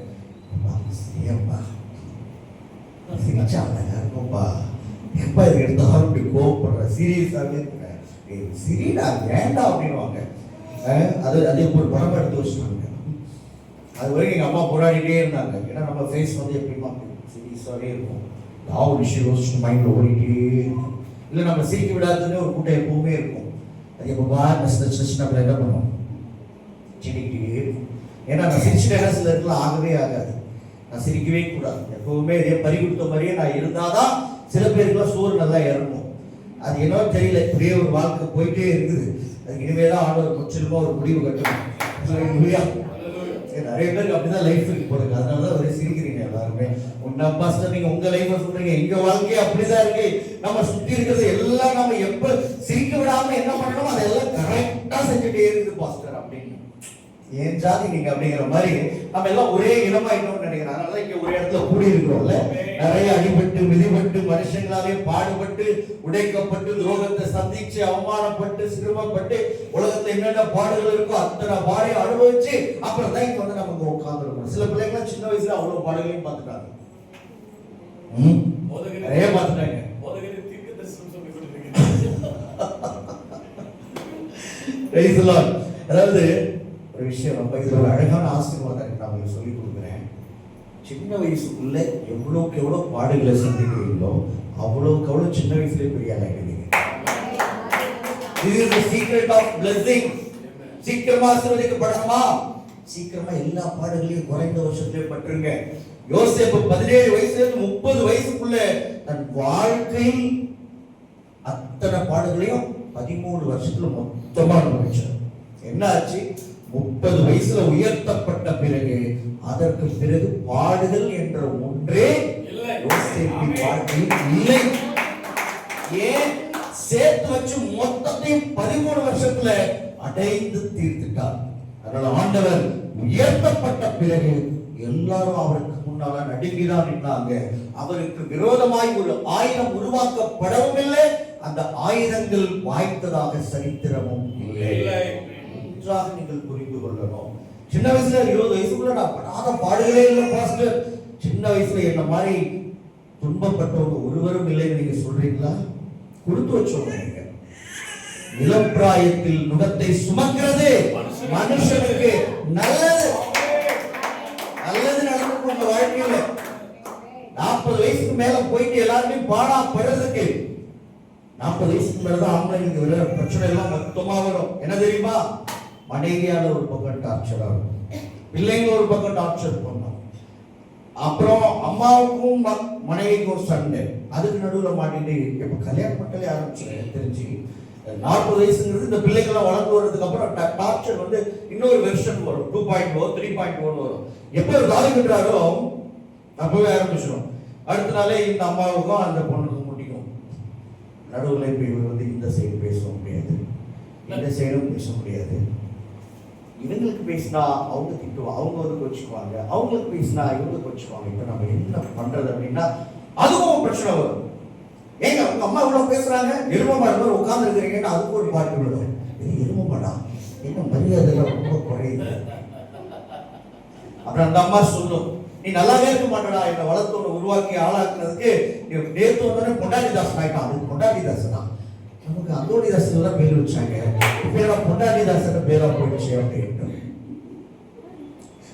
சிரிச்சா அழகா இருக்கும்பா, என் எப்பா இது எடுத்தாலும் இப்படி கோவப்படுற சீரியஸாகவே இருக்கிறேன், சிரிடா ஏண்டா அப்படின்வாங்க. அதே ஒரு படம் எடுத்து வச்சுட்டாங்க. அது வரைக்கும் எங்கள் அம்மா போராடிட்டே இருந்தாங்க. ஏன்னா நம்ம ஃபேஸ் வந்து எப்படிமா சீரியஸாகவே இருக்கும், ஏதாவது ஒரு விஷயம் யோசிச்சு மைண்டில் ஓடிட்டே இருக்கும். இல்லை நம்ம சிரிக்க விடாதுன்னு ஒரு கூட்டம் எப்பவுமே இருக்கும். அது எப்போ நம்ம என்ன பண்ணுவோம், சிரிக்கிட்டே இருக்கும். ஏன்னா நான் சிரிச்சுட்டேன்னா சில இடத்துல ஆகவே ஆகாது. நான் சிரிக்கவே கூடாது. எப்பவுமே இதே பறி கொடுத்த மாதிரியே நான் இருந்தாதான் சில பேருக்குலாம் சோறு நல்லா இறங்கும். அது என்னவோ தெரியல, இப்படியே ஒரு வாழ்க்கை போயிட்டே இருக்குது. அதுக்கு இனிமே தான் ஆண்டவர் முற்றிலுமா ஒரு முடிவு கட்டணும். நிறைய பேருக்கு அப்படிதான் லைஃப் இருக்கு போடுங்க. அதனாலதான் ஒரே சிரிக்கிறீங்க எல்லாருமே. உங்க பாஸ்டர் நீங்க உங்க லைஃப் சொல்றீங்க, எங்க வாழ்க்கையே அப்படிதான் இருக்கு. நம்ம சுத்தி இருக்கிறது எல்லாம் நம்ம எப்ப சிரிக்க விடாம என்ன பண்ணணும் அதெல்லாம் கரெக்டா செஞ்சுட்டே இருக்குது பாஸ்டர் அப்படின்னு. ஏன் ஜாதி நீங்க அப்படிங்கிற மாதிரி நம்ம எல்லாம் ஒரே இனமாயிட்டோம்னு நினைக்கிறேன். அதனாலதான் இங்க ஒரே இடத்துல கூடி இருக்கிறோம்ல. நிறைய அடிபட்டு மிதிபட்டு மனுஷங்களாலே பாடுபட்டு உடைக்கப்பட்டு துரோகத்தை சந்திச்சு அவமானப்பட்டு சிறுமப்பட்டு உலகத்துல என்னென்ன பாடுகள் இருக்கோ அத்தனை பாடையை அனுபவிச்சு அப்புறம் தான் இங்க வந்து நமக்கு உட்கார்ந்துருக்கோம். சில பிள்ளைங்களாம் சின்ன வயசுல அவ்வளவு பாடுகளையும் பார்த்துட்டாங்க, நிறைய பார்த்துட்டாங்க. அதாவது ஒரு விஷயம் ரொம்ப இது ஒரு அழகான ஆசீர்வாதம் நான் உங்களுக்கு சொல்லி கொடுக்குறேன். சின்ன வயசுக்குள்ள எவ்வளோக்கு எவ்வளோ பாடுகளை சந்திக்கிறீங்களோ அவ்வளோக்கு அவ்வளோ சின்ன வயசுலேயே பெரிய ஆளாகிடுவீங்க. This is the secret of blessing. சீக்கிரமா ஆசீர்வதிக்கப்படணுமா, சீக்கிரமா எல்லா பாடுகளையும் குறைந்த வருஷத்திலே பற்றுங்க. யோசேப்பு 17 வயசுல இருந்து 30 வயசுக்குள்ள தன் வாழ்க்கையில் அத்தனை பாடுகளையும் 13 வருஷத்துல மொத்தமா அனுபவிச்சார். என்ன ஆச்சு? 30 வயசுல உயர்த்தப்பட்ட பிறகு அதற்கு பிறகு பாடுகள் என்ற ஒன்றே யோசேப்பின் வாழ்க்கையில் இல்லை. ஏன்? சேர்த்து வச்சு மொத்தத்தையும் 13 வருஷத்துல அடைந்து தீர்த்துட்டார். அதனால ஆண்டவர் உயர்த்தப்பட்ட பிறகு எல்லாரும் அவருக்கு முன்னால நடுங்கிதான் நின்றாங்க. அவருக்கு விரோதமாய் ஒரு ஆயுதம் உருவாக்கப்படவும் இல்லை, அந்த ஆயுதங்கள் வாய்த்ததாக சரித்திரமும் இல்லை. நீங்கள் புரிந்து கொள்ளணும். சின்ன வயசுல 20 வயசுக்குள்ள நான் படாத பாடுகளே இல்லை பாஸ்டர். சின்ன வயசுல என்ன மாதிரி துன்பப்பட்டவங்க ஒருவரும் இல்லைன்னு நீங்க சொல்றீங்களா? கொடுத்து வச்சோங்க. நீங்க இளப்பிராயத்தில் நுகத்தை சுமக்கிறது மனுஷனுக்கு நல்லது. நல்லது நடக்கும் உங்க வாழ்க்கையில. 40 வயசுக்கு மேல போயிட்டு எல்லாருமே பாடா படுறதுக்கு 40 வயசுக்கு மேலதான் ஆம்பளைங்களுக்கு வர பிரச்சனை எல்லாம் மொத்தமா வரும். என்ன தெரியுமா? மனைவியால ஒரு பக்கம் டார்ச்சர் ஆகும், பிள்ளைங்க ஒரு பக்கம் டார்ச்சர் பண்ணும், அப்புறம் அம்மாவுக்கும் மனைவிக்கும் சண்டை. அதுக்கு நடுவில் மாட்டிட்டு இப்ப கல்யாணம் பண்ணலே ஆரம்பிச்சு தெரிஞ்சு 40 வயசுங்கிறது இந்த பிள்ளைங்களாம் வளர்ந்து வர்றதுக்கு அப்புறம் டார்ச்சர் வந்து இன்னொரு வெர்ஷன் வரும். 2.0 3.1 வரும். எப்ப ஒரு காலி கட்டுறாரோ அப்பவே ஆரம்பிச்சிடும். அடுத்த நாளே இந்த அம்மாவுக்கும் அந்த பொண்ணுக்கும் முட்டிக்கும். நடுவில் இப்ப இவர் வந்து இந்த சைடு பேச முடியாது, இந்த சைடும் பேச முடியாது. இவங்களுக்கு பேசினா அவங்க திட்டுவாங்க, அவங்க வந்து கொச்சுக்குவாங்க, அவங்களுக்கு பேசினா இவங்க கொச்சுக்குவாங்க. இப்ப நம்ம என்ன பண்றது அப்படின்னா அதுவும் பிரச்சனை வரும். ஏங்க உங்க அம்மா இவ்வளவு பேசுறாங்க, எரும மாடு உட்கார்ந்து இருக்கிறீங்கன்னு அதுக்கு ஒரு பாட்டு விடுவோம். இது எரும மாடா, என்ன மரியாதை ரொம்ப குறையுது. அப்புறம் அந்த அம்மா சொல்லும், நீ நல்லாவே இருக்க மாட்டடா, என்னை வளர்த்து உருவாக்கி ஆளாக்குறதுக்கு நேற்று வந்தோடனே பொண்டாட்டிதாசன் ஆயிட்டான். அது பொண்டாட்டிதாசன் தான். நமக்கு அந்தோணிதாசன் தான் பேர் வச்சாங்க, இப்ப பொண்டாட்டிதாசன் பேரா போயிடுச்சு அப்படின்னு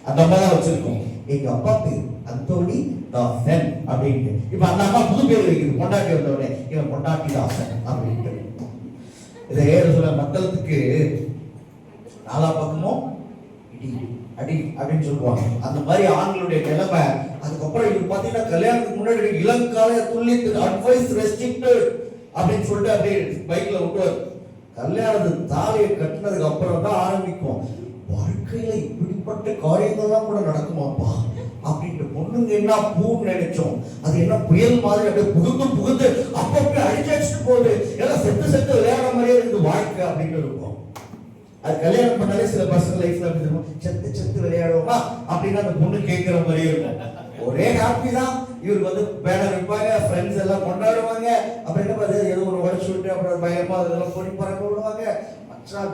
அந்த அம்மா தான் வச்சிருக்கோம். எங்க அப்பா பேர் அந்தோணி தாசன் அப்படின்னு. இப்ப அந்த அம்மா புது பேர் வைக்குது, பொண்டாட்டி வந்தோடனே இவன் பொண்டாட்டிதாசன் அப்படின்ட்டு. இதை சொல்ல மக்களுக்கு நாலா பக்கமும் இடி அடி அப்படின்னு சொல்லுவாங்க. அந்த மாதிரி ஆண்களுடைய நிலைமை. அதுக்கப்புறம் இது பாத்தீங்கன்னா கல்யாணத்துக்கு முன்னாடி இளங்கால துள்ளி அட்வைஸ் ரெஸ்ட்ரிக்டட் அப்படின்னு சொல்லிட்டு அப்படியே பைக்ல விட்டுவார். கல்யாணத்துக்கு தாலியை கட்டினதுக்கு அப்புறம் தான் ஆரம்பிக்கும், வாழ்க்கையில இப்படிப்பட்ட காரியங்கள்லாம் கூட நடக்குமாப்பா அப்படின்ட்டு. பொண்ணுங்க என்ன பூன்னு நினைச்சோம், அது என்ன புயல் மாதிரி அப்படியே புகுந்து அப்பப்போ அடிச்சு போகுது. எல்லாம் செத்து விளையாட மாதிரியே இருக்கு வாழ்க்கை அப்படின்னு இருக்கும். அது கல்யாணம் பண்ணாலே சில பசங்க லைஃப்ல அப்படி இருக்கும், செத்து விளையாடுவோமா அப்படின்னு அந்த பொண்ணு கேட்கிற மாதிரியே இருக்கும். ஒரே ஹாப்பி தான். இவருக்கு வந்து பேனர் வைப்பாங்க, ஃப்ரெண்ட்ஸ் எல்லாம் கொண்டாடுவாங்க. அப்புறம் என்ன பார்த்து ஏதோ ஒரு உடச்சு விட்டு அப்புறம் பயமா அதெல்லாம் பொடி பறக்க விடுவாங்க.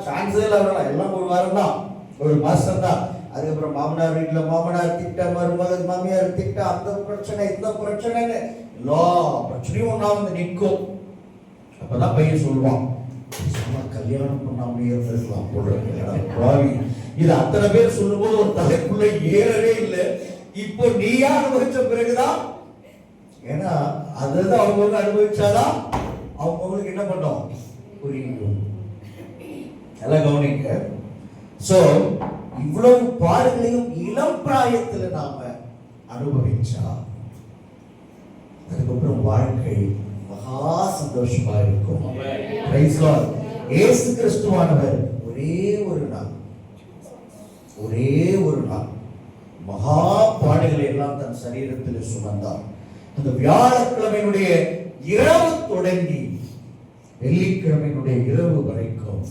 சான்ஸே இல்லை, எல்லாம் ஒரு வாரம் தான், ஒரு மாசம் தான். அதுக்கப்புறம் மாமனார் வீட்டுல மாமனார் திட்ட, மருமகள் மாமியார் திட்ட, அந்த பிரச்சனை இந்த பிரச்சனைன்னு எல்லா பிரச்சனையும் ஒண்ணா வந்து நிற்கும். அப்பதான் பையன் சொல்லுவான், கல்யாணம் பண்ணாமலே இருந்திருக்கலாம் போல இருக்கு. இது அத்தனை பேர் சொல்லும் போது ஒரு தலைக்குள்ள ஏறவே இல்லை. இப்போ நீயா அனுபவிச்ச பிறகுதான், ஏன்னா அதுதான் அவங்க அனுபவிச்சாதான் அவங்களுக்கு என்ன பண்ணோம் புரியும். எல்லாம் கவனிங்க. சோ இவ்வளவு பாடுகளையும் இளம் பிராயத்துல நாம அனுபவிச்சா அதுக்கப்புறம் வாழ்க்கை மகா சந்தோஷமா இருக்கும். Praise lord. இயேசு கிறிஸ்துவானவர் ஒரே ஒரு நாள் மகா பாடுகளை எல்லாம் தன் சரீரத்தில் சுமந்தார். அந்த வியாழக்கிழமையினுடைய இரவு தொடங்கி வெள்ளிக்கிழமையினுடைய இரவு வரைக்கும்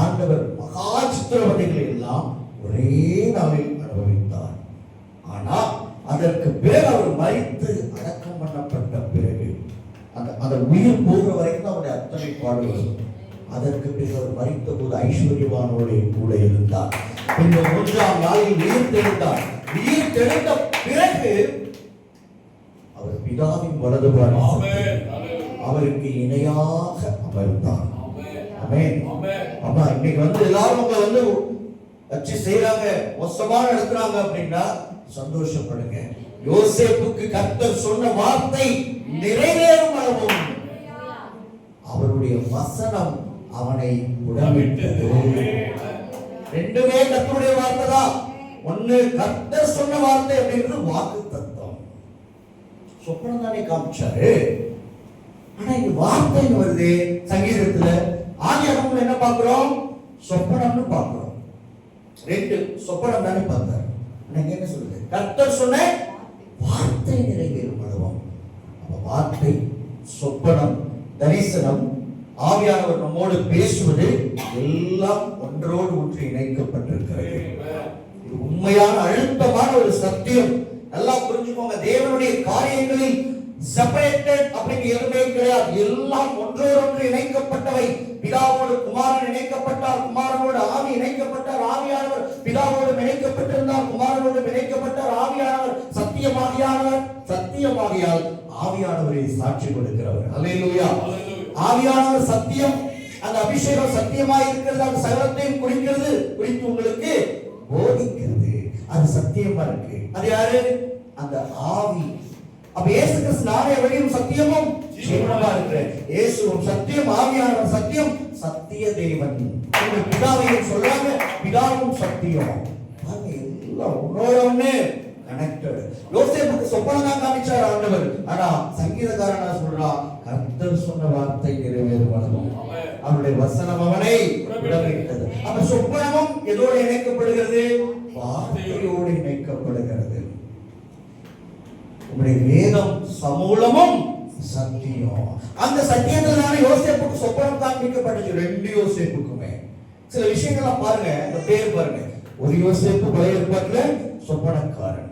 ஆண்டவர் மகா சித்திரவதைகளை எல்லாம் ஒரே நாளில் அனுபவித்தார். ஆனா அதற்கு பிறகு அவர் மரித்து அடக்கம் பண்ணப்பட்ட பிறகு அந்த உயிர் போகிற வரைக்கும் அவருடைய அத்தனை பாடுகள். அதற்கு பிறகு அவர் மரித்த போது ஐஸ்வர்யவானோடு கூட இருந்தார். இந்த 3ஆம் நாளில் உயிர் தெழுந்தார். உயிர் தெழுந்த பிறகு அவர் பிதாவின் வலதுபார்வையில் அவருக்கு இணையாக அமர்ந்தார். ஆமென். ஆமா, இன்னைக்கு வந்து எல்லாரும் வந்து வச்சு செய்யறாங்க, மோசமா நடத்துறாங்க அப்படின்னா சந்தோஷப்படுங்க. யோசேப்புக்கு கர்த்தர் சொன்ன வார்த்தை நிறைவேறும் அளவும் அவருடைய வசனம் அவனை உடம்பிட்டது. ரெண்டுமே கர்த்தருடைய வார்த்தை தான். ஒண்ணு கர்த்தர் சொன்ன வார்த்தை அப்படிங்கிறது வாக்கு தத்துவம். சொப்பனம் தானே காமிச்சாரு. ஆனா இங்க வார்த்தை வருது சங்கீதத்துல. ஆதியாகமத்துல என்ன பார்க்கிறோம்? சொப்பனம்னு பார்க்கிறோம். ரெண்டு சொப்பனம் தானே பார்த்தாரு. என்ன சொல்லுது? கர்த்தர் சொன்ன வார்த்தை நிறைவேறும் அளவும். வார்த்தை, சொப்பனம், தரிசனம், ஆவியானவர் நம்மோடு பேசுவது எல்லாம் ஒன்றோடு ஒன்று இணைக்கப்பட்டிருக்கிறது. இது உண்மையான அழுத்தமான ஒரு சத்தியம். நல்லா புரிஞ்சுக்கோங்க. தேவனுடைய காரியங்களில் செப்பரேட்டட் அப்படிங்க எதுவுமே கிடையாது. எல்லாம் ஒன்றோடு ஒன்று இணைக்கப்பட்டவை. பிதாவோடு குமாரன் இணைக்கப்பட்டார், குமாரனோடு ஆவி இணைக்கப்பட்டார், ஆவியானவர் பிதாவோடு இணைக்கப்பட்டிருந்தார், குமாரனோடு இணைக்கப்பட்டார், ஆவியானவர் சத்தியமாகியானவர், சத்தியமாகியால் ஆவியானவரை சாட்சி கொடுக்கிறவர். அல்லேலூயா. ஆவியானவர் சத்தியம். அந்த அபிஷேகம் சத்தியமாய் இருக்கிறது. அந்த சகலத்தையும் குறித்து உங்களுக்கு போதிக்கிறது. அது சத்தியமா இருக்கு. அது யாரு? அந்த ஆவி. அப்ப இயேசு கிறிஸ்து நானே வழியும் சத்தியமும் ஜீவனுமா இருக்கிறேன். இயேசுவும் சத்தியம், ஆவியானவர் சத்தியம், சத்திய தேவன். பிதாவையும் சொல்றாங்க, பிதாவும் சத்தியம். எல்லாம் உன்னோட ஒண்ணு கனெக்டட். யோசேப்புக்கு சொப்பனம் தான் காமிச்சார் ஆண்டவர். ஆனா சங்கீதக்காரனா சொல்றான், கர்த்தர் சொன்ன வார்த்தை நிறைவேறும். அவருடைய வசனம் அவனை உடம்பிட்டது. அப்ப சொப்பனமும் எதோடு இணைக்கப்படுகிறது? வார்த்தையோடு இணைக்கப்படுகிறது. உங்களுடைய வேதம் சமூலமும் சத்தியம். அந்த சத்தியத்துல தானே யோசேப்புக்கு சொப்பனம் காண்பிக்கப்பட்டது. ரெண்டு யோசேப்புக்குமே சில விஷயங்கள்லாம் பாருங்க. இந்த பேர் பாருங்க. ஒரு யோசேப்பு பழைய ஏற்பாட்டுல சொப்பனக்காரன்,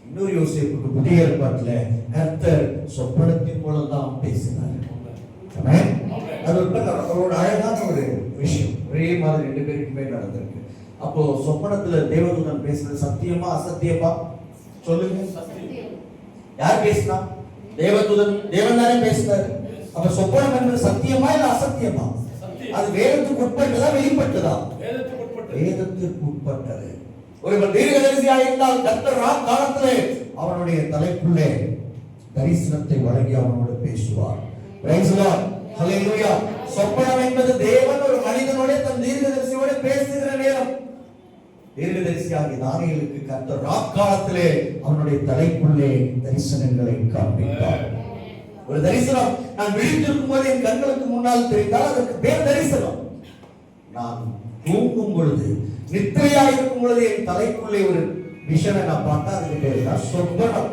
இன்னொரு யோசேப்புக்கு புதிய ஏற்பாட்டுல கர்த்தர் சொப்பனத்தின் மூலம் தான் பேசினார். அது ஒரு அழகான ஒரு விஷயம். ஒரே மாதிரி ரெண்டு பேருக்குமே நடந்திருக்கு. அப்போ சொப்பனத்துல தேவதூதன் பேசுறது சத்தியமா அசத்தியமா? சொல்லுங்க. யார் பேசினா? தேவதூதன். தேவன் தானே பேசினாரு. அப்ப சொப்பனம் என்பது சத்தியமா இல்ல அசத்தியமா? அது வேதத்துக்கு உட்பட்டதா வெளிப்பட்டதா? வேதத்திற்கு உட்பட்டது. ஒருவர் தீர்க்கதரிசியாக இருந்தால் கர்த்தர் காலத்திலே அவனுடைய தலைக்குள்ளே தரிசனத்தை வழங்கி அவனோடு பேசுவார். Praise the Lord. ஹல்லேலூயா. சொப்பனம் என்பது தேவன் ஒரு மனிதனோட தன் தீர்க்கதரிசியோட பேசுகிற நேரம். தீர்க்கதரிசியாகிய தானியேலுக்கு கர்த்தர் காலத்திலே அவனுடைய தலைக்குள்ளே தரிசனங்களை காண்பித்தார். ஒரு தரிசனம் நான் விழித்திருக்கும் போது என் கண்களுக்கு முன்னால் தெரிந்தால் அதற்கு பேர் தரிசனம். நான் தூங்கும் பொழுது, நித்திரையாக இருக்கும் பொழுது என் தலைக்குள்ளே ஒரு விஷனை நான் பார்த்தா அதுக்கு பேர் தான் சொப்பனம்.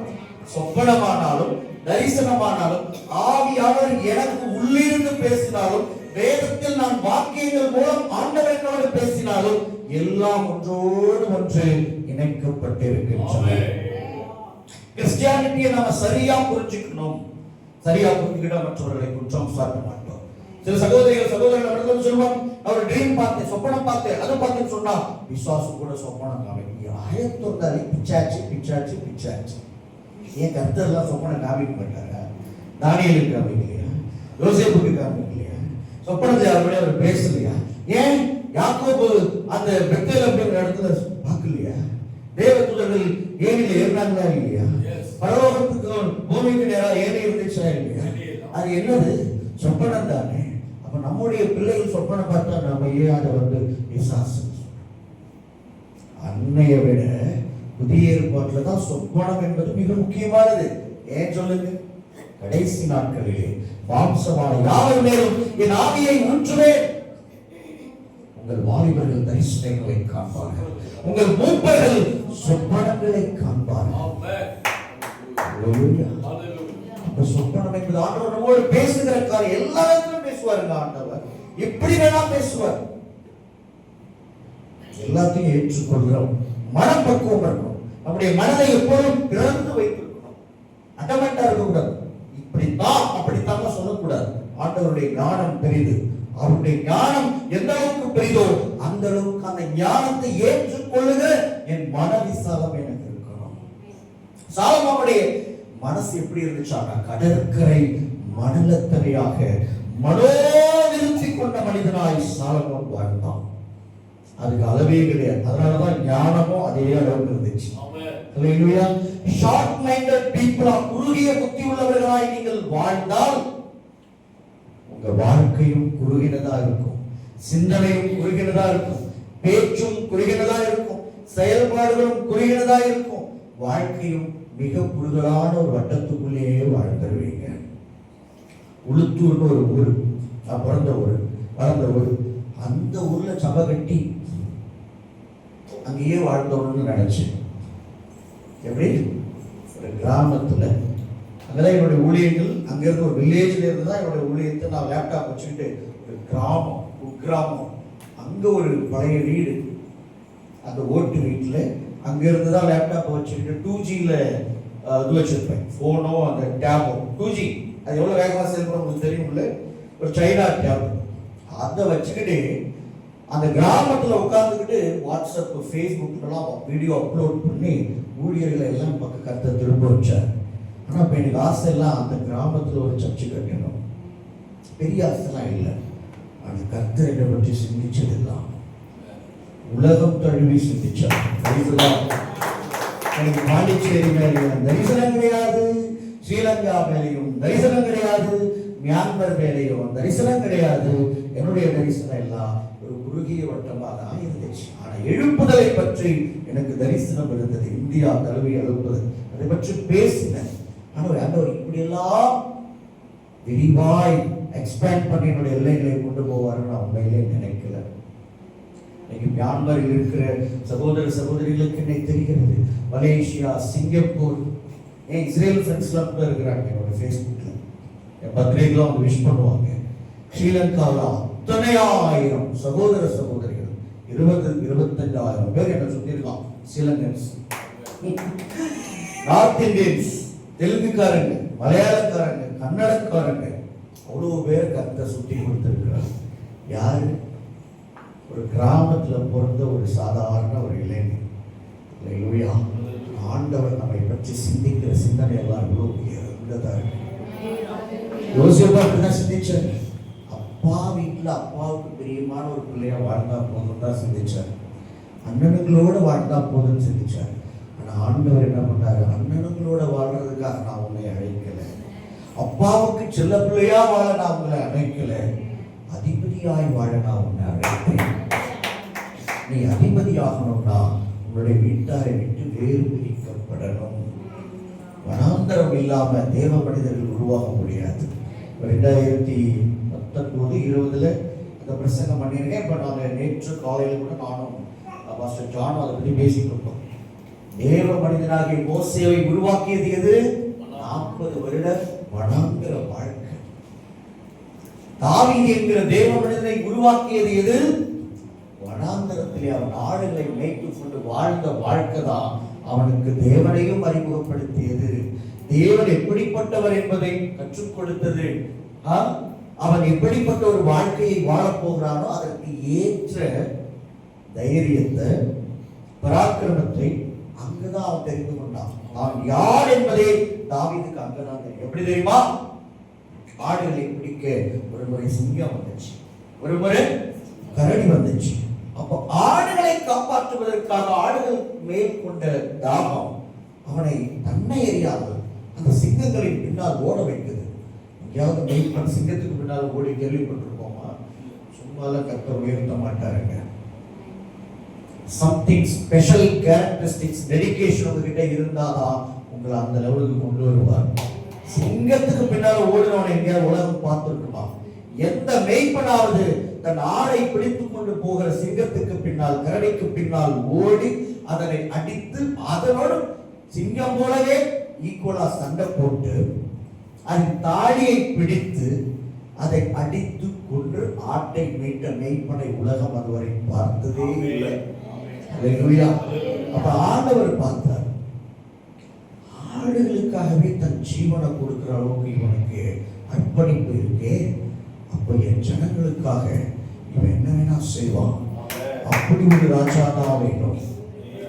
சொப்பனமானாலும் தரிசனமானாலும் ஆவியானவர் எனக்கு உள்ளிருந்து பேசினாலும் வேதத்தில் நான் வாக்கியங்கள் மூலம் ஆண்டவரோடு பேசினாலும் எல்லாம் ஒன்றோடு ஒன்று இணைக்கப்பட்டிருக்கின்றன. கிறிஸ்டியானிட்டியை நாம சரியா புரிஞ்சுக்கணும். சரியா புரிஞ்சுக்கிட்டா மற்றவர்களை குற்றம் சாட்ட மாட்டோம். சில சகோதரர்கள் சொல்லுவாங்க, அவர் ட்ரீம் பார்த்தேன், சொப்பனம் பார்த்தேன், அதை பார்த்தேன்னு சொன்னா விசுவாசம் கூட சொப்பனம் காமிக்கும். ஆயத்தம் இருந்தாலே பிச்சாச்சு பிச்சாச்சு பிச்சாச்சு. ஏன் கர்த்தர்லாம் சொப்பனை காமிக்க மாட்டாரா? தானியேலுக்கு காமிக்கலையா? யோசேப்புக்கு காமிக்கலையா? சொப்பனத்தை யாருமே அவர் பேசலையா? ஏன் யாக்கோபு அந்த பெத்தேல் அப்படிங்கிற இடத்துல பார்க்கலையா? தேவதூதர்கள் ஏனில ஏறினாங்களா இல்லையா? பரலோகத்துக்கு பூமிக்கு நேராக ஏறி இருந்துச்சா இல்லையா? அது என்னது? சொப்பனம் தானே. அப்ப நம்முடைய பிள்ளைகள் சொப்பனை பார்த்தா நம்ம ஏன் அதை வந்து விசாசம் அன்னையை விட புதிய ஏற்பாட்டில் தான் சொப்பனம் என்பது மிக முக்கியமானது. ஏன் சொல்லுங்க? கடைசி நாட்களிலே மாம்சமான யாவர் மேலும் என் ஆவியை ஊற்றுவேன். உங்கள் வாலிபர்கள் தரிசனங்களை காண்பார்கள், உங்கள் மூப்பர்கள் சொப்பனங்களை காண்பார்கள். சொப்பனம் என்பது ஆண்டவர் நம்மோடு பேசுகிற காரியம். எல்லா இடத்திலும் பேசுவாருங்க ஆண்டவர். எப்படி வேணா பேசுவார். எல்லாத்தையும் ஏற்றுக்கொள்கிறோம். மனப்பக்குவம் இருக்கணும். நம்முடைய மனதை எப்போதும் திறந்து வைத்திருக்கணும். அடமெண்டா இருக்கக்கூடாது. இப்படித்தான் அப்படித்தான் சொல்லக்கூடாது. ஆண்டவருடைய ஞானம் பெரிது. அவருடைய ஞானம் எந்த அளவுக்கு பெரிதோ அந்த அளவுக்கு அந்த ஞானத்தை ஏற்றுக்கொள்ளுகிற என் மன விசாலம் எனக்கு இருக்கணும். சாலமோனுடைய மனசு எப்படி இருந்துச்சாங்க? கடற்கரை மணலத்தனையாக மனோவிருத்தி கொண்ட மனிதனாய் சாலமோன் வாழ்ந்தான். அதுக்கு அளவே கிடையாது. அதனாலதான் ஞானமும் அதே அளவுக்கு இருந்துச்சு. ஹல்லேலூயா. ஷார்ட் மைண்டட் பீப்பிளா, குறுகிய புத்தி உள்ளவர்களாய் நீங்கள் வாழ்ந்தால் உங்க வாழ்க்கையும் குறுகினதா இருக்கும், சிந்தனையும் குறுகினதா இருக்கும், பேச்சும் குறுகினதா இருக்கும், செயல்பாடுகளும் குறுகினதா இருக்கும், வாழ்க்கையும் மிக குறுகலான ஒரு வட்டத்துக்குள்ளேயே வாழ்ந்துருவீங்க. உளுத்தூர்னு ஒரு ஊர், நான் பிறந்த ஊர், வளர்ந்த ஊர். அந்த ஊர்ல சபை கட்டி அங்கேயே வாழ்ந்தோம்னு நினைச்சேன். எப்படி? ஒரு கிராமத்துல அங்கதான் என்னுடைய ஊழியர்கள். அங்கிருந்து ஒரு வில்லேஜ்ல இருந்து தான் என்னுடைய ஊழியத்தை நான் லேப்டாப் வச்சுக்கிட்டு ஒரு கிராமம், குக்கிராமம், அங்க ஒரு பழைய வீடு, அந்த ஓட்டு வீட்டுல அங்கிருந்து தான் லேப்டாப் வச்சுக்கிட்டு 2Gல இது வச்சிருப்பேன், போனோ அந்த டேபோ. 2G அது எவ்வளவு வேகமாக செயல்பட உங்களுக்கு தெரியும்ல, ஒரு சைனா டேப். அதை வச்சுக்கிட்டு அந்த கிராமத்துல உட்கார்ந்துக்கிட்டு வாட்ஸ்அப், ஃபேஸ்புக்லாம் வீடியோ அப்லோட் பண்ணி ஊழியர்களை எல்லாம் பக்கம் கருத்தை திரும்ப வச்சார். ஆனா இப்ப எனக்கு ஆசை எல்லாம் அந்த கிராமத்துல ஒரு சர்ச்சை கட்டணும், பெரிய ஆசைலாம் இல்லை. அந்த கர்த்தரை பற்றி சிந்திச்சதெல்லாம் உலகம் தழுவி சிந்திச்சார். எனக்கு பாண்டிச்சேரி மேலேயும் தரிசனம் கிடையாது, ஸ்ரீலங்கா மேலேயும் தரிசனம் கிடையாது, மியான்மர் மேலேயும் தரிசனம் கிடையாது. என்னுடைய தரிசனம் எல்லாம் ஒரு குறுகிய வட்டமாக தான் இருந்துச்சு. ஆனா எழுப்புதலை பற்றி எனக்கு தரிசனம் இருந்தது. இந்தியா தழுவி எழுப்புதல், அதை பற்றி பேசினேன். ஆண்டவர் இப்படியெல்லாம் விரிவாய் எக்ஸ்பேண்ட் பண்ணி என்னுடைய எல்லைகளை கொண்டு போவாருன்னு நான் உண்மையிலே நினைக்கல. இன்னைக்கு மியான்மரில் இருக்கிற சகோதர சகோதரிகளுக்கு இன்னைக்கு தெரிகிறது. மலேசியா, சிங்கப்பூர், ஏன் இஸ்ரேல் ஃப்ரெண்ட்ஸ்லாம் கூட இருக்கிறாங்க என்னோட ஃபேஸ்புக்கில். என் பர்த்டேக்கெலாம் அவங்க விஷ் பண்ணுவாங்க. ஸ்ரீலங்காவில் அத்தனை ஆயிரம் சகோதர சகோதரிகள், 20-25,000 பேர் என்ன சொல்லியிருக்கான். ஸ்ரீலங்கன்ஸ், நார்த் இந்தியன்ஸ், தெலுங்குக்காரங்க, மலையாளக்காரங்க, கன்னடக்காரங்க, அவ்வளோ பேர் கர்த்தர் சுட்டி கொடுத்திருக்கிறார். யாரு? ஒரு கிராமத்துல பிறந்த ஒரு சாதாரண ஒரு இளைஞன். அல்லேலூயா. ஆண்டவர் நம்மை பற்றி சிந்திக்கிற சிந்தனை எல்லாம் இவ்வளோ உயர்ந்ததா இருக்கு. யோசேப்பு அப்படிதான் சிந்திச்சார். அப்பா வீட்டுல அப்பாவுக்கு பிரியமான ஒரு பிள்ளையா வாழ்ந்தா போதும் தான் சிந்திச்சார். அண்ணனுங்களோட வாழ்ந்தா போதும்னு சிந்திச்சார். ஆனா ஆண்டவர் என்ன பண்ணாரு? அண்ணனுங்களோட வாழ்றதுக்காக நான் உன்னை அழைக்கல, அப்பாவுக்கு செல்ல பிள்ளையா வாழ நான் உங்களை அழைக்கல, அதிபதியாய் வாழ நான் உன்னை அழைத்தேன். நீ அதிபதியாகணும்னா உன்னுடைய வீட்டாரை விட்டு வேறு பிரிக்கப்படணும். வனாந்தரம் இல்லாம தேவ மனிதர்கள் உருவாக முடியாது. 2019-20 அந்த பிரசங்கம் பண்ணியிருக்கேன். இப்போ நாங்கள் நேற்று காலையில் கூட நானும் பாஸ்டர் ஜானும் அதை பற்றி பேசிட்டு இருக்கோம். தேவ மனிதனாகிய மோசேவை உருவாக்கியது எது? 40 வருட வனாந்தர வாழ்க்கை. தாவீது என்கிற தேவ மனிதனை உருவாக்கியது எது? வனாந்தரத்திலே அவன் ஆடுகளை மேய்த்து கொண்டு வாழ்ந்த வாழ்க்கை தான் அவனுக்கு தேவனையும் அறிமுகப்படுத்தியது. தேவன் எப்படிப்பட்டவர் என்பதை கற்றுக் கொடுத்தது. அவன் எப்படிப்பட்ட ஒரு வாழ்க்கையை வாழப்போகிறானோ அதற்கு ஏற்ற தைரியத்தை, பராக்கிரமத்தை அங்குதான் அவன் தெரிந்து கொண்டான். நான் யார் என்பதே தாவீதுக்கு அங்கதான் தெரியும். எப்படி தெரியுமா? ஆடுகளை பிடிக்க ஒரு முறை சிங்கம் வந்துச்சு, ஒரு முறை கரடி வந்துச்சு. அப்ப ஆடுகளை காப்பாற்றுவதற்காக ஆடுகள் மேல் கொண்ட தாகம் அவனை தன்னை எறியாமல் அந்த சிங்கங்களின் பின்னால் ஓட வைக்குது. எங்கேயாவது மெய்ப்பன் சிங்கத்துக்கு பின்னால் ஓடி கேள்விப்பட்டிருப்போமா? சும்மாலாம் கர்த்தர் உயர்த்த மாட்டாருங்க. சம்திங் ஸ்பெஷல் கேரக்டரிஸ்டிக்ஸ் டெடிகேஷன் உங்ககிட்ட இருந்தாதான் உங்களை அந்த லெவலுக்கு கொண்டு வருவார். சிங்கத்துக்கு பின்னால ஓடுனவனை எங்கேயாவது உலகம் பார்த்துருக்குமா? எந்த மெய்ப்பனாவது தன் ஆடை பிடித்துக் கொண்டு போகிற சிங்கத்துக்கு பின்னால் கரடிக்கு பின்னால் ஓடி அதனை அடித்து அதனோடு சிங்கம் போலவே ஈக்குவலா சண்டை போட்டு அதன் தாடியை பிடித்து அதை அடித்து கொண்டு ஆட்டை மீட்ட மெய்ப்பனை உலகம் அதுவரை பார்த்ததே இல்லை. அல்லேலூயா. அப்ப ஆண்டவர் பார்த்தார், ஆடுகளுக்காகவே தன் ஜீவனை கொடுக்கிற அளவுக்கு இவனுக்கு அர்ப்பணிப்பு இருக்கே, அப்ப என் ஜனங்களுக்காக இவன் என்ன வேணா செய்வான். அப்படி ஒரு ராஜா தான் வேண்டும்.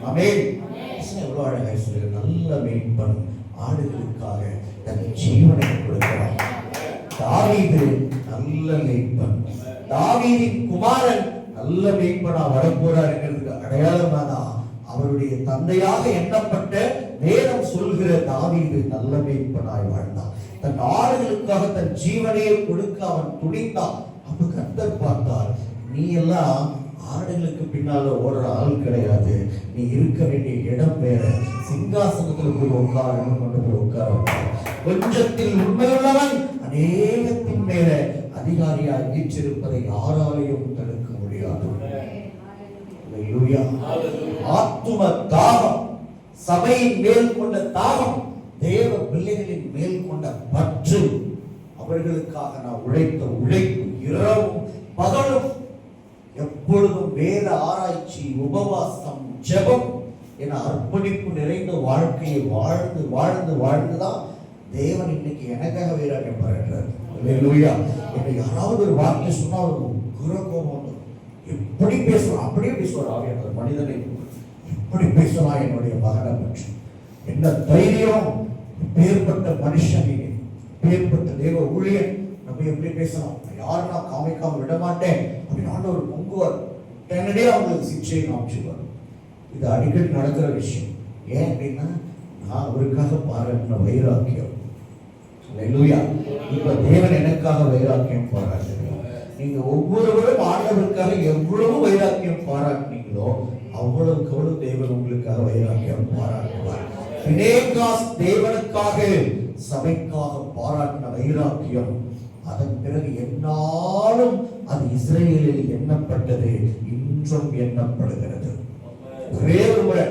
ஆமென். எவ்வளவு அழகா சொல்லுங்க. நல்ல மேய்ப்பன் ஆடுகளுக்காக தன் ஜீவனை கொடுக்கிறான். தாவீது நல்ல மேய்ப்பன், தாவீதின் குமாரன் நல்ல மேய்ப்பனா வரப்போறாருங்கிறதுக்கு அடையாளமா தான் அவருடைய தந்தையாக எண்ணப்பட்ட வேதம் சொல்கிற தாவீது நல்ல மேய்ப்பனாய் வாழ்ந்தான். தன் ஆடுகளுக்காக தன் ஜீவனையே கொடுக்க அவன் துணிந்தான். அப்ப கர்த்தர் பார்த்தார், நீ எல்லாம் ஆடுகளுக்கு பின்னால ஓடுற ஆள் கிடையாது, நீ இருக்க வேண்டிய இடம் வேற. சிங்காசனத்துல போய் உட்காரணும், கொண்டு போய் உட்கார. கொஞ்சத்தில் உண்மையுள்ளவன் அநேகத்தின் மேல அதிகாரியாய் வீற்றிருப்பதை யாராலையும் தடுக்க முடியாது. ஆத்தும தாகம், சபையின் மேல் கொண்ட தாகம், தேவ பிள்ளைகளின் மேல் கொண்ட பற்று, அவர்களுக்காக நான் உழைத்த உழைப்பு, இரவும் பகலும் எப்பொழுதும் வேத ஆராய்ச்சி, உபவாசம், ஜெபம் என அர்ப்பணிப்பு நிறைந்த வாழ்க்கையை வாழ்ந்து வாழ்ந்து வாழ்ந்துதான் தேவன் இன்னைக்கு எனக்காக வைராக்கியம் பாராட்டுறார். அல்லேலூயா. என்னை யாராவது ஒரு வார்த்தை சொன்னா ஒரு கோபம், எப்படி பேசலாம் அப்படியே பேசுவார் ஆவியானவர் மனிதனை. எப்படி பேசலாம் என்னுடைய மகனை பற்றி, என்ன தைரியம், பேர்பட்ட மனுஷன், பேர்பட்ட தேவ ஊழியன், நம்ம எப்படி பேசலாம், யாரும் நான் காமிக்காம விட மாட்டேன் அப்படின்னு ஆண்டவர் பொங்குவார். உடனே அவங்களுக்கு சிக்ஷையை காமிச்சுவார். இது அடிக்கடி நடக்கிற விஷயம். ஏன் அப்படின்னா நான் அவருக்காக பாராட்டின வைராக்கியம். அல்லேலூயா. இப்ப தேவன் எனக்காக வைராக்கியம் பாராட்டுகிறார். நீங்க ஒவ்வொருவரும் ஆண்டவருக்காக எவ்வளவு வைராக்கியம் பாராட்டினீங்களோ அவ்வளவுக்கு அவ்வளவு தேவன் உங்களுக்காக வைராக்கியம் பாராட்டுவார். பினேகாஸ் தேவனுக்காக சபைக்காக பாராட்டின வைராக்கியம், அதன் பிறகு என்னாலும் அது இஸ்ரவேலில் எண்ணப்பட்டது, இன்றும் எண்ணப்படுகிறது. ஒரே ஒரு முறை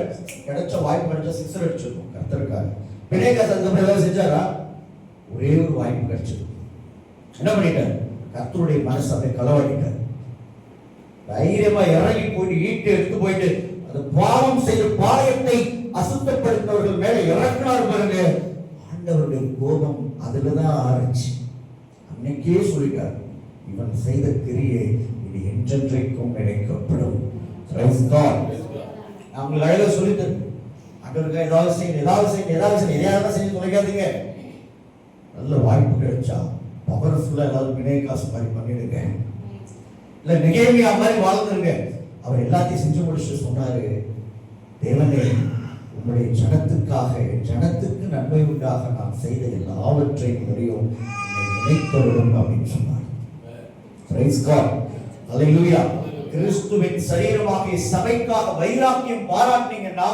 கிடைச்ச வாய்ப்பு கிடைச்சா சிக்ஸர் அடிச்சிருக்கும் கர்த்தருக்காக. பினேகாஸ் அதுக்கப்புறம் ஏதாவது செஞ்சாரா? ஒரே ஒரு வாய்ப்பு கிடைச்சது. என்ன பண்ணிட்டார்? கர்த்தருடைய மனசு அப்படி களவாடிட்டார். தைரியமா இறங்கி போயிட்டு ஈட்டு எடுத்து போயிட்டு அது பாவம் செய்த பாளையத்தை அசுத்தப்படுத்தினவர்கள் மேல இறக்கினார் பாருங்க. ஆண்டவருடைய கோபம் அதுலதான் ஆரம்பிச்சு. அன்னைக்கே சொல்லிட்டார், இவன் செய்த கிரியை இது என்றென்றைக்கும் நினைக்கப்படும். அவங்க அழகா சொல்லிட்டு அங்க ஏதாவது செய்யுங்க, ஏதாவது செய்யுங்க, ஏதாவது செய்யுங்க, எதையாவது செஞ்சு தொலைக்காதீங்க. நல்ல வாய்ப்பு கிடைச்சா பவர்ஃபுல்லா ஏதாவது பினேகாஸ் மாதிரி பண்ணிடுங்க, இல்ல நெகேமியா மாதிரி வாழ்ந்துருங்க. அவர் எல்லாத்தையும் செஞ்சு முடிச்சு சொன்னாரு, தேவனே உங்களுடைய ஜனத்துக்காக, ஜனத்துக்கு நன்மை உண்டாக நான் செய்த எல்லாவற்றையும் முடியும் நினைத்தவரும் அப்படின்னு சொன்னார். Praise God. அல்லேலூயா. கிறிஸ்துவின் சரீரமாகிய சபைக்காக வைராக்கியம் பாராட்டினீங்கன்னா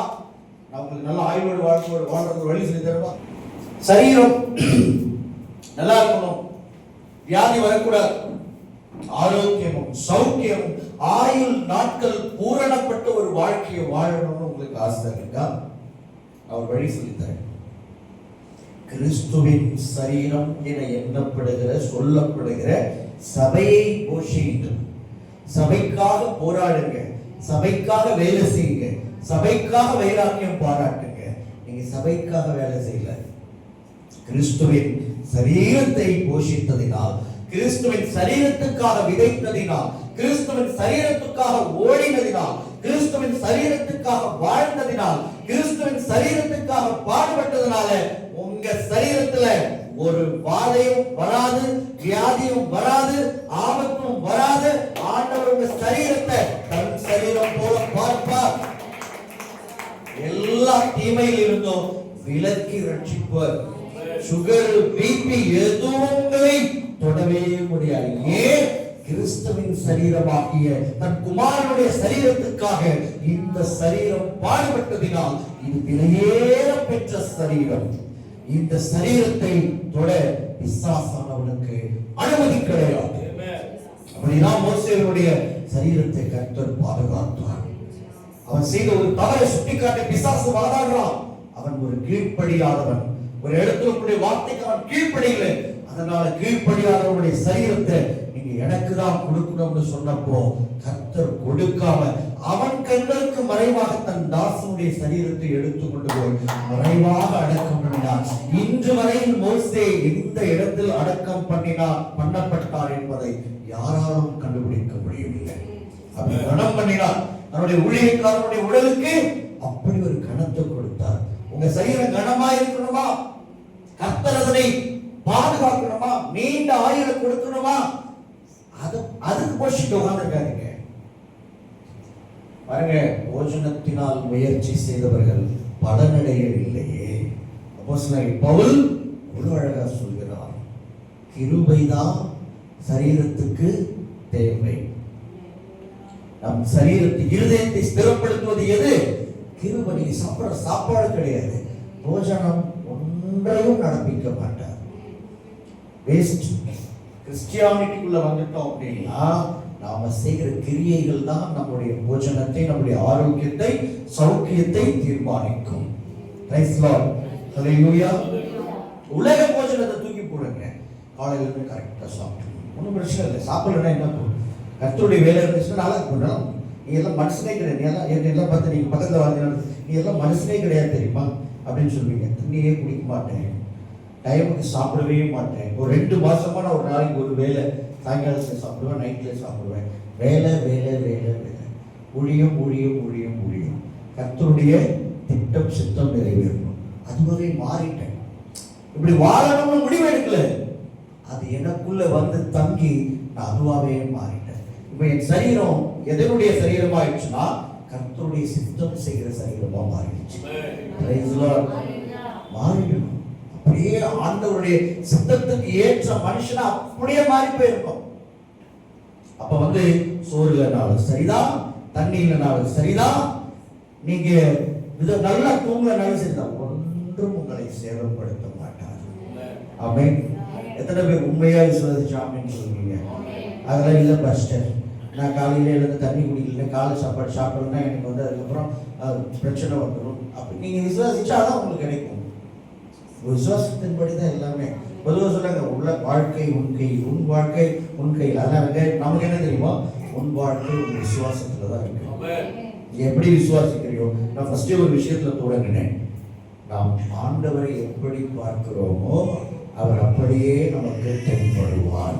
நான் உங்களுக்கு நல்ல ஆயுளோடு வாழ்றது வழி சொல்லி தருவா. சரீரம் நல்லா இருக்கணும், வியாதி வரக்கூடாது, ஆரோக்கியமும் சௌக்கியமும் ஆயுள் நாட்கள் பூரணப்பட்ட ஒரு வாழ்க்கையை வாழணும்னு உங்களுக்கு ஆசை இருக்கா? அவர் வழி சொல்லித்தரேன். கிறிஸ்துவின் சரீரம் என எண்ணப்படுகிற சொல்லப்படுகிற சபையை போஷியுங்கள், சபைக்காக போராடுங்க, சபைக்காக வேலை செய்யுங்க, சபைக்காக வைராக்கியம் பாராட்டுங்க. நீங்க சபைக்காக வேலை செய்யல, கிறிஸ்துவின் சரீரத்தை போஷித்ததினால், கிறிஸ்துவின் சரீரத்துக்காக விதைத்ததினால், கிறிஸ்துவின் சரீரத்துக்காக ஓடினதினால், கிறிஸ்துவின் சரீரத்துக்காக வாழ்ந்ததினால், கிறிஸ்துவின் சரீரத்துக்காக பாடுபட்டதனால உங்க சரீரத்துல ஒரு வாதையும் வராது, வியாதியும் வராது, ஆபத்தும் வராது. ஆண்டவர் உங்க சரீரத்தை தன் சரீரம் போல பார்ப்பார். எல்லா தீமையில் இருந்தும் விலக்கி ரட்சிப்பார். சுகர், பிபி எதுவும் உங்களை தொடவே முடியாது. ஏன்? கிறிஸ்துவின் சரீரமாகிய தன் குமாரனுடைய சரீரத்துக்காக இந்த சரீரம் பாடுபட்டதினால் இது விலையேற பெற்ற சரீரம். இந்த சரீரத்தை தொட பிசாசானவனுக்கு அனுமதி கிடையாது. அப்படிதான் மோசேயுடைய சரீரத்தை கர்த்தர் பாதுகாத்தார். அவன் செய்த ஒரு தவறை சுட்டிக்காட்ட பிசாசு வாதாடுறான். அவன் ஒரு கீழ்ப்படியாதவன். ஒரு இடத்துல வார்த்தைக்கு அவன் கீழ்ப்படியல. அதனால கீழ்ப்படியாதவனுடைய சரீரத்தை நீங்க எனக்கு தான் கொடுக்கணும்னு சொன்னப்போ கர்த்தர் கொடுக்காம அவன் கண்களுக்கு மறைவாக தன் தாசனுடைய சரீரத்தை எடுத்துக்கொண்டு போய் மறைவாக அடக்கம் பண்ணினார். இன்று வரையில் மோசே எந்த இடத்தில் அடக்கம் பண்ணப்பட்டார் என்பதை யாராலும் கண்டுபிடிக்க முடியவில்லை. அப்படி கணம் பண்ணினார். தன்னுடைய ஊழியக்காரனுடைய உடலுக்கு அப்படி ஒரு கணத்தை கொடுத்தார். உங்க சரீரம் கனமா இருக்கணுமா? கர்த்தர் அதனை பாதுகாக்கணுமா? நீண்ட ஆயுள கொடுக்கணுமா? அதுக்கு போஷிட்டு உட்கார்ந்துருக்காங்க. பாருங்க, போஜனத்தினால் முயற்சி செய்தவர்கள் பலனடையவில்லையே. அப்போஸ்தலன் பவுல் ஒரு அழகா சொல்கிறார், கிருபைதான் சரீரத்துக்கு தேவை. நம் சரீரத்தை, இருதயத்தை ஸ்திரப்படுத்துவது எது? கிருபை. நீங்க சாப்பிடுற சாப்பாடு கிடையாது. போஜனம் ஒன்றையும் நடப்பிக்க மாட்டார். வேஸ்ட். கிறிஸ்டியானிட்டிக்குள்ள வந்துட்டோம் அப்படின்னா நாம செய்கிற கிரியைகள் தான் நம்முடைய போஜனத்தை, நம்முடைய ஆரோக்கியத்தை, சௌக்கியத்தை தீர்மானிக்கும். Praise Lord. ஹல்லேலூயா. உலக போஜனத்தை தூக்கி போடுங்க. காலையில இருந்து கரெக்டா சாப்பிடணும். ஒன்றும் பிரச்சனை இல்லை. சாப்பிடலன்னா என்ன பண்ணும்? கர்த்தருடைய வேலை இருந்துச்சுன்னா நல்லா பண்ணணும். நீ எல்லாம் மனுஷனே கிடையாது. நீ எல்லாம் பார்த்து நீங்க பக்கத்துல வாழ்ந்து நீ எல்லாம் மனுஷனே கிடையாது தெரியுமா அப்படின்னு சொல்லுவீங்க. தண்ணியே குடிக்க மாட்டேன், டைமுக்கு சாப்பிடவே மாட்டேன். ஒரு 2 மாசமா நான் ஒரு நாளைக்கு ஒரு வேலை, சாயங்காலத்துல சாப்பிடுவேன், நைட்ல சாப்பிடுவேன். வேலை வேலை வேலை வேலை, ஊழியம் ஊழியம் ஊழியம் ஊழியம். கர்த்தருடைய திட்டம் சித்தம் நிறைவேறணும். அதுவரை மாறிட்டேன். இப்படி வாழணும்னு முடிவு எடுக்கல. அது எனக்குள்ள வந்து தங்கி நான் அதுவாகவே மாறிட்டேன். இப்ப என் சரீரம் எதனுடைய சரீரமா ஆயிடுச்சுன்னா கர்த்தருடைய சித்தம் செய்கிற சரீரமா மாறிடுச்சு. மாறிடணும். அப்படியே ஆண்டவருடைய சித்தத்துக்கு ஏற்ற மனுஷனா அப்படியே மாறி போயிருக்கும். அப்ப வந்து சோறு இல்லைனாலும் சரிதான், தண்ணி இல்லைனாலும் சரிதான், நீங்க நல்லா தூங்கலனாலும் சரிதான், ஒன்றும் உங்களை சேதப்படுத்த மாட்டார். ஆமென். எத்தனை பேர் உண்மையா விசுவாசிச்சு ஆமென் சொல்றீங்க? அதெல்லாம் இல்லை பாஸ்டர், நான் காலையில எழுந்து தண்ணி குடிக்கல, காலை சாப்பாடு சாப்பிடணும்னா எனக்கு வந்து அதுக்கப்புறம் பிரச்சனை வந்துடும். அப்படி நீங்க விசுவாசிச்சாதான் உங்களுக்கு கிடைக்கும். விசுவாசத்தின்படி தான் எல்லாமே. பொதுவாக சொல்றாங்க, உள்ள வாழ்க்கை உன் கையில், உன் வாழ்க்கை உன் கையில். அதனால நமக்கு என்ன தெரியுமா? உன் வாழ்க்கை உன் விசுவாசத்துல தான் இருக்கு. எப்படி விசுவாசிக்கிறியோ? நான் ஃபர்ஸ்டே ஒரு விஷயத்துல தொடங்கினேன். நாம் ஆண்டவரை எப்படி பார்க்கிறோமோ அவர் அப்படியே நமக்கு தென்படுவார்.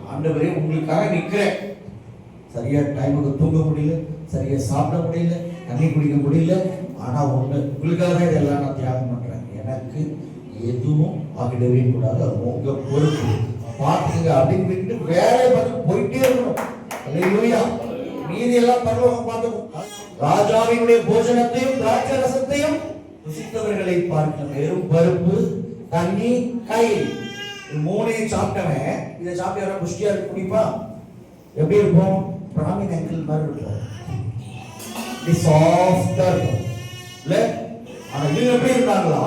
ஆண்டவரே உங்களுக்காக நிற்கிறேன். சரியா டைமுக்கு தூங்க முடியல, சரியா சாப்பிட முடியல, தண்ணி குடிக்க முடியல, ஆனா ஒண்ணு, உங்களுக்காக தான் இதெல்லாம் நான் தியாகம் பண்றேன். எனக்கு எதுவும் ஆகிடவே கூடாது, அது உங்க பொறுப்பு, பார்த்துங்க அப்படின்னு விட்டு வேலையை பார்த்து போயிட்டே இருக்கணும். அல்லேலூயா. மீதி எல்லாம் பரலோகம் பார்த்துக்கும். ராஜாவினுடைய போஜனத்தையும் திராட்சை ரசத்தையும் ருசித்தவர்களை பார்க்க வெறும் பருப்பு, தண்ணி, கயிறு, இது மூணையும் சாப்பிட்டவன் இதை சாப்பிட்டு யாரும் புஷ்டியா இருக்கு குடிப்பா? எப்படி இருக்கும்? பிராமின் அங்கிள் மாதிரி இருக்கும், சாஃப்டா இருக்கும் இல்ல? ஆனா இவங்க எப்படி இருந்தாங்களா?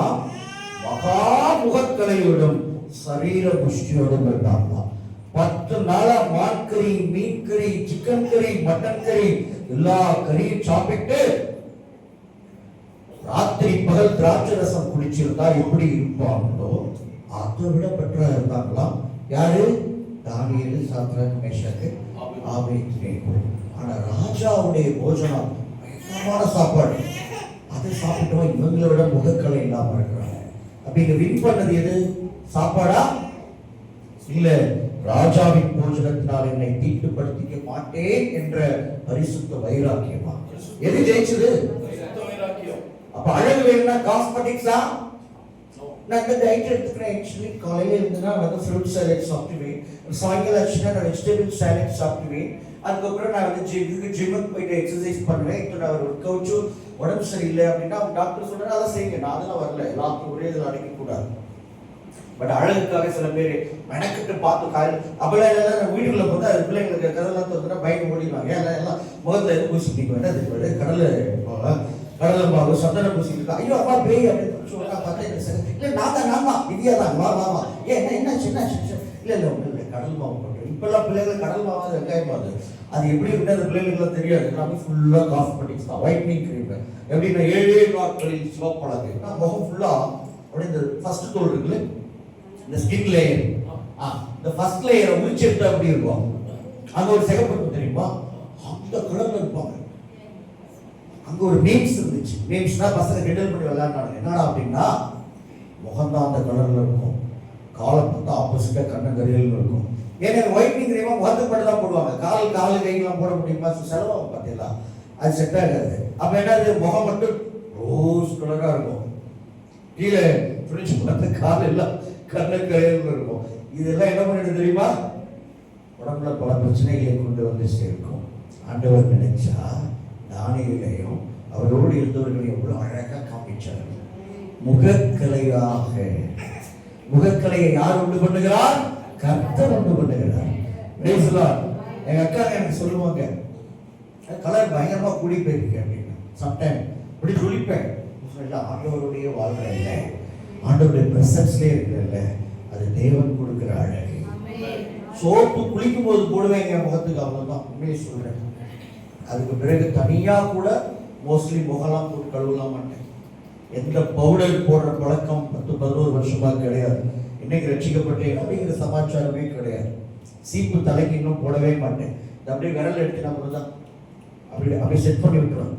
மகா முகக்கலையோடும் சரீர புஷ்டியோடும் இருந்தாங்களாம். 10 நாளா மான்கறி, மீன் கறி, சிக்கன் கறி, மட்டன் கறி எல்லா கறியும் சாப்பிட்டு ராத்திரி பகல் திராட்சை ரசம் குடிச்சிருந்தா எப்படி இருப்பாங்களோ அதை விட பெற்றா இருந்தாங்களாம். யாரு? தானியேல், சாத்ராக், மேஷாக், ஆபேத்நேகோ. ஆனா ராஜாவுடைய போஜனம் பயங்கரமான சாப்பாடு. அதை சாப்பிட்டவன் இவங்களை விட முகக்கலை இல்லாம இருக்கிறாங்க. அப்ப இங்க வின் பண்ணது எது? சாப்பாடா? இல்ல ராஜாவின் போஜனத்தினால் என்னை தீட்டுப்படுத்திக்க மாட்டேன் என்ற பரிசுத்த வைராக்கியமா. எது ஜெயிச்சது? அப்ப அழகு வேணும்னா காஸ்மெட்டிக்ஸா? நான் இந்த டயட் எடுத்துக்கிறேன். ஆக்சுவலி காலையில இருந்துன்னா வந்து ஃப்ரூட் சாலட் சாப்பிடுவேன், சாயங்காலம் ஆச்சுன்னா நான் வெஜிடபிள் சாலட் சாப்பிடுவேன், அதுக்கப்புறம் நான் வந்து ஜிம்முக்கு போயிட்டு எக்ஸசைஸ் பண்ணுவேன். இப்போ நான் ஒரு ஒர்க் அவுட்ஸு உடம்பு சரியில்லை அப்படின்னா அவங்க டாக்டர் சொல்றாரு அதை செய்யுங்க. நான் அதெல்லாம் வரல, எல்லாத்தையும் ஒரே இதில் அடைக்கக்கூடாது. பட் அழகுக்காக சில பேர் மெனக்கிட்டு பார்த்து காயில் அப்பெல்லாம் எல்லாம் வீட்டுக்குள்ள போது அது பிள்ளைங்களுக்கு கதெல்லாம் தோத்துனா பயந்து ஓடிடுவாங்க. எல்லாம் முகத்தில் எது பூசிக்கிட்டு வேண்டாம் கடலை மாவு சந்தன பூசிக்கிட்டு ஐயோ அப்பா பேய் அப்படின்னு சொல்லிட்டா பார்த்தா இல்லை நான் தான் விதியா தான் வா வா வா ஏன் என்ன சின்ன இல்லை ஒன்றும் இல்லை கடல் மாவு பண்ணுறேன். இப்பெல்லாம் பிள்ளைங்களுக்கு கடல் மாவு வெங்காயம் மாவு அது எப்படி இருக்கு அந்த பிள்ளைங்களுக்குலாம் தெரியாது. எல்லாமே ஃபுல்லாக காஸ்மெட்டிக்ஸ் தான். ஒயிட்னிங் க்ரீம் எப்படின்னா 7 நாட்களில் சிவப்பழகு முகம் ஃபுல்லாக அப்படியே இந்த ஃபர்ஸ்ட் தோல் இருக்குல்ல இந்த ஸ்கின் லேயர், இந்த ஃபர்ஸ்ட் லேயரை உரிச்சு எடுத்தா அப்படி இருக்கும். அங்க ஒரு சிகப்பு தெரியுமா அந்த கலர்ல இருப்பாங்க. அங்க ஒரு மீம்ஸ் இருந்துச்சு. மீம்ஸ்னா பசங்க கிண்டல் பண்ணி விளையாடுறாங்க. என்னடா அப்படின்னா முகம்தான் அந்த கலர்ல இருக்கும், காலை பார்த்தா ஆப்போசிட்டா கண்ணங்கரையில் இருக்கும். ஏன்னா ஒயிட்னிங் கிரீமா முகத்துக்கு மட்டும் தான் போடுவாங்க. காலு கையெல்லாம் போட முடியுமா? செலவாகும் பார்த்தீங்களா, அது செட் ஆகாது. அப்ப என்னது முகம் மட்டும் ரோஸ் கலரா இருக்கும், கீழே பிடிச்சு பார்த்து கால் எல்லாம் கண்ணக்கரையில் இருக்கும். இதெல்லாம் என்ன பண்ணிட்டு தெரியுமா? உடம்புல பல பிரச்சனைகளை கொண்டு வந்து சேர்க்கும். ஆண்டவர் நினைச்சா தானியேலையும் அவரோடு இருந்தவர்களை எவ்வளவு அழகா காமிச்சார்கள். முகக்கலையாக. முகக்கலையை யார் உண்டு பண்ணுகிறார்? கர்த்தர் உண்டு பண்ணுகிறார். எங்க அக்கா எனக்கு சொல்லுவாங்க கலர் பயங்கரமா கூடி போயிருக்கு அப்படின்னு. சம்டைம் இப்படி குளிப்பேன். ஆண்டவருடைய வாழ்க்கையில ஆண்டவருடைய பிரசன்ஸ்லேயே இருக்கிறல்ல, அது தேவன் கொடுக்கிற அழகு. சோப்பு குளிக்கும் போது போடுவேன் என் முகத்துக்கு, அவ்வளவுதான். உண்மையை சொல்றேன். அதுக்கு பிறகு தனியா கூட மோஸ்ட்லி முகலாம் போட்டு கழுவலாம் மாட்டேன். எந்த பவுடர் போடுற பழக்கம் 10-11 வருஷமா கிடையாது. இன்னைக்கு ரட்சிக்கப்பட்டேன் அப்படிங்கிற சமாச்சாரமே கிடையாது. சீப்பு தலைக்கு இன்னும் போடவே மாட்டேன். அப்படியே விரல் எடுத்து நம்ம தான் அப்படியே செட் பண்ணி விட்டுருவோம்.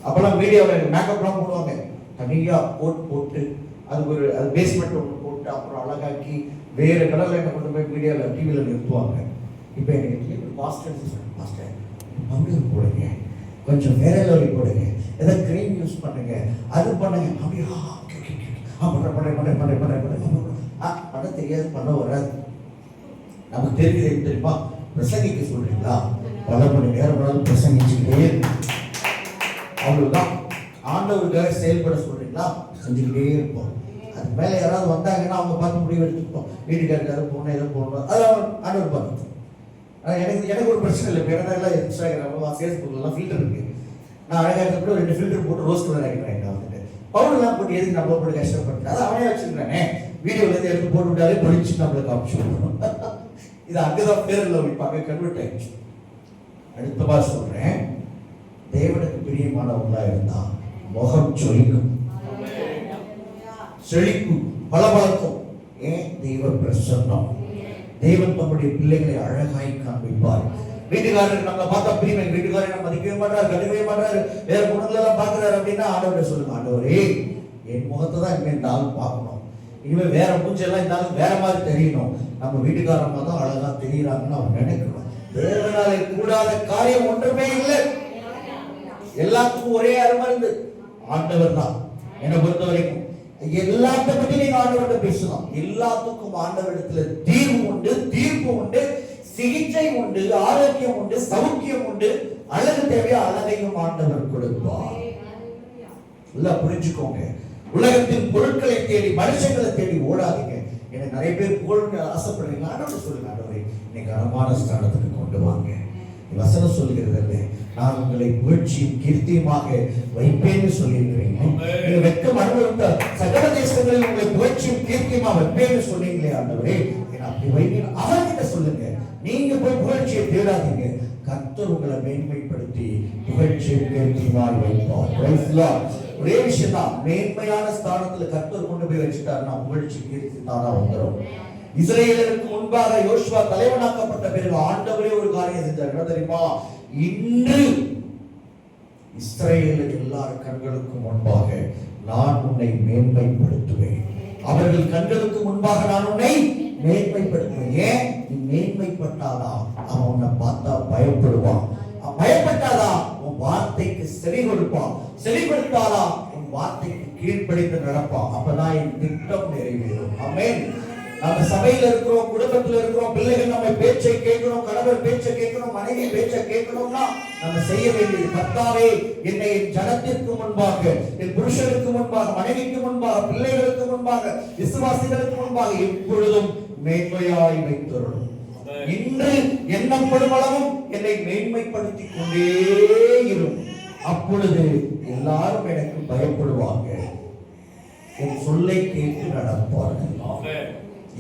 அப்பெல்லாம் மீடியாவில் மேக்கப்லாம் போடுவாங்க. தனியாக போட்டு அது பேஸ்மெண்ட் ஒன்று போட்டு அப்புறம் அழகாக்கி வேறு கலரில் என்ன கொண்டு போய் மீடியாவில் டிவியில் நிறுத்துவாங்க. இப்போ எனக்கு மாஸ்டர் பவுடர் போடுங்க, கொஞ்சம் வேற லெவலில் போடுங்க, ஏதாவது க்ரீம் யூஸ் பண்ணுங்க, அது பண்ணுங்க. அப்படியே பண்ண தெரியாது, பண்ண வராது. நமக்கு தெரியுது தெரியுமா? பிரசங்கிக்க சொல்றீங்களா? பல மணி நேரம் பிரசங்கிச்சுக்கிட்டே அவ்வளவுதான். ஆண்டவருக்காக செயல்பட சொல்றீங்களா? செஞ்சுக்கிட்டே இருப்போம். அது மேல யாராவது வந்தாங்கன்னா அவங்க பார்த்து முடிவு எடுத்துப்போம். வீட்டுக்காரருக்காக போகணும், எதுவும் போகணும், அது ஆண்டவர் பார்த்து. எனக்கு ஒரு பிரச்சனை இல்லை. வேற எல்லாம் இன்ஸ்டாகிராம் ஃபேஸ்புக்லாம் ஃபில்டர் இருக்கு. நான் அழகாக கூட 2 ஃபில்டர் போட்டு ரோஸ் கலர் ஆகிக்கிறேன். நான் வந்துட்டு பவுடர்லாம் போட்டு எதுக்கு நம்ம போட்டு கஷ்டப்பட்டு அதை அவனே வச்சுருக்கானே. வீடியோல இருந்து எடுத்து போட்டு விட்டாலே பொழிச்சு நம்மளை காமிச்சு விடணும். இது அங்கதான் பேரில் வைப்பாங்க, கன்வெர்ட் ஆயிடுச்சு. அடுத்தவா சொல்றேன், தேவனுக்கு பிரியமானவங்களா இருந்தா முகம் சொலிக்கும், செழிக்கும், பலபலக்கும். ஏன்? தெய்வ பிரசன்னம். தேவன் தம்முடைய பிள்ளைகளை அழகாய் காண்பிப்பார். வீட்டுக்காரருக்கு நம்ம பார்த்தா பிரிமை, வீட்டுக்காரரை நம்ம மதிக்கவே மாட்டாரு, கண்டுக்கவே மாட்டாரு, வேற குணங்களெல்லாம் பார்க்கிறாரு அப்படின்னா ஆண்டவரை சொல்லுங்க, ஆண்டவரே என் முகத்தை தான் இனிமேல் இந்த ஆள் பார்க்கணும், இனிமேல் வேற மூஞ்செல்லாம் இந்த ஆள் வேற மாதிரி தெரியணும், நம்ம வீட்டுக்காரமா தான் அழகா தெரியுறாங்கன்னு அவர் நினைக்கணும். தேவனாலே கூடாத காரியம் ஒன்றுமே இல்லை. எல்லாத்துக்கும் ஒரே அருமருந்து ஆண்டவர் தான். என்னை பொறுத்த வரைக்கும் எல்லாத்த பத்தி நீங்க ஆண்டவர்கிட்ட பேசலாம். எல்லாத்துக்கும் ஆண்டவரிடத்துல தீர்வு உண்டு, தீர்ப்பு உண்டு, சிகிச்சை உண்டு, ஆரோக்கியம் உண்டு, சௌக்கியம் உண்டு. அழகு தேவையா அழகையும் ஆண்டவர் கொடுப்பார். இல்ல புரிஞ்சுக்கோங்க. உலகத்தின் பொருட்களை தேடி மனுஷங்களை தேடி ஓடாதீங்க. எனக்கு நிறைய பேர் புகழ் ஆசைப்படுறீங்க. ஆண்டவர் சொல்லுங்க, ஆண்டவரே இன்னைக்கு கனமான ஸ்தானத்துக்கு கொண்டு வாங்க. வசனம் சொல்லுகிறது, நான் உங்களை புகழ்ச்சியும் கீர்த்தியுமாக வைப்பேன்னு சொல்லியிருக்கிறீங்க. நீங்க வெட்கம் அனுபவித்த சகல தேசங்களில் உங்களை புகழ்ச்சியும் கீர்த்தியுமா வைப்பேன்னு சொன்னீங்களே ஆண்டவரே, அப்படி வைப்பீங்க. அவர்கிட்ட சொல்லுங்க, நீங்க போய் புகழ்ச்சியை தேடாதீங்க. கர்த்தர் உங்களை மேன்மைப்படுத்தி புகழ்ச்சியும் கீர்த்தியுமாய் வைப்பார். ஒரே விஷயம் தான், மேன்மையான ஸ்தானத்துல கர்த்தர் கொண்டு போய் வச்சுட்டாருன்னா புகழ்ச்சி கீர்த்தி தானா வந்துடும். இஸ்ரேலருக்கு முன்பாக யோசுவா தலைவனாக்கப்பட்ட பிறகு ஆண்டவரே ஒரு காரியம் செஞ்சார். என்ன தெரியுமா? இன்று இஸ்ரேல் எல்லார் கண்களுக்கும் முன்பாக நான் உன்னை மேன்மைப்படுத்துவேன். அவர்கள் கண்களுக்கு முன்பாக நான் உன்னை மேன்மைப்படுத்துவேன். ஏன்? நீ மேன்மைப்பட்டாதான் அவன் உன்னை பார்த்தா பயப்படுவான். பயப்பட்டாதான் உன் வார்த்தைக்கு செவி கொடுப்பான். செவி கொடுத்தாதான் உன் வார்த்தைக்கு கீழ்ப்படிந்து நடப்பான். அப்பதான் என் திட்டம் நிறைவேறும். ஆமென். நம்ம சபையில இருக்கிறோம், குடும்பத்துல இருக்கிறோம், பிள்ளைகள் நம்ம பேச்சை கேட்கணும், கணவர் பேச்சை கேட்கணும், மனைவி பேச்சை கேட்கணும்னா நம்ம செய்ய வேண்டியது, கர்த்தாவே என்னை என் ஜனத்திற்கு முன்பாக, என் புருஷனுக்கு முன்பாக, மனைவிக்கு முன்பாக, பிள்ளைகளுக்கு முன்பாக, விசுவாசிகளுக்கு முன்பாக எப்பொழுதும் மேன்மையாய் வைத்தருளும். இன்று எண்ணப்படும் அளவும் என்னை மேன்மைப்படுத்திக் கொண்டே இருக்கும். அப்பொழுது எல்லாரும் எனக்கு பயப்படுவாங்க, என் சொல்லை கேட்டு நடப்பார்கள்.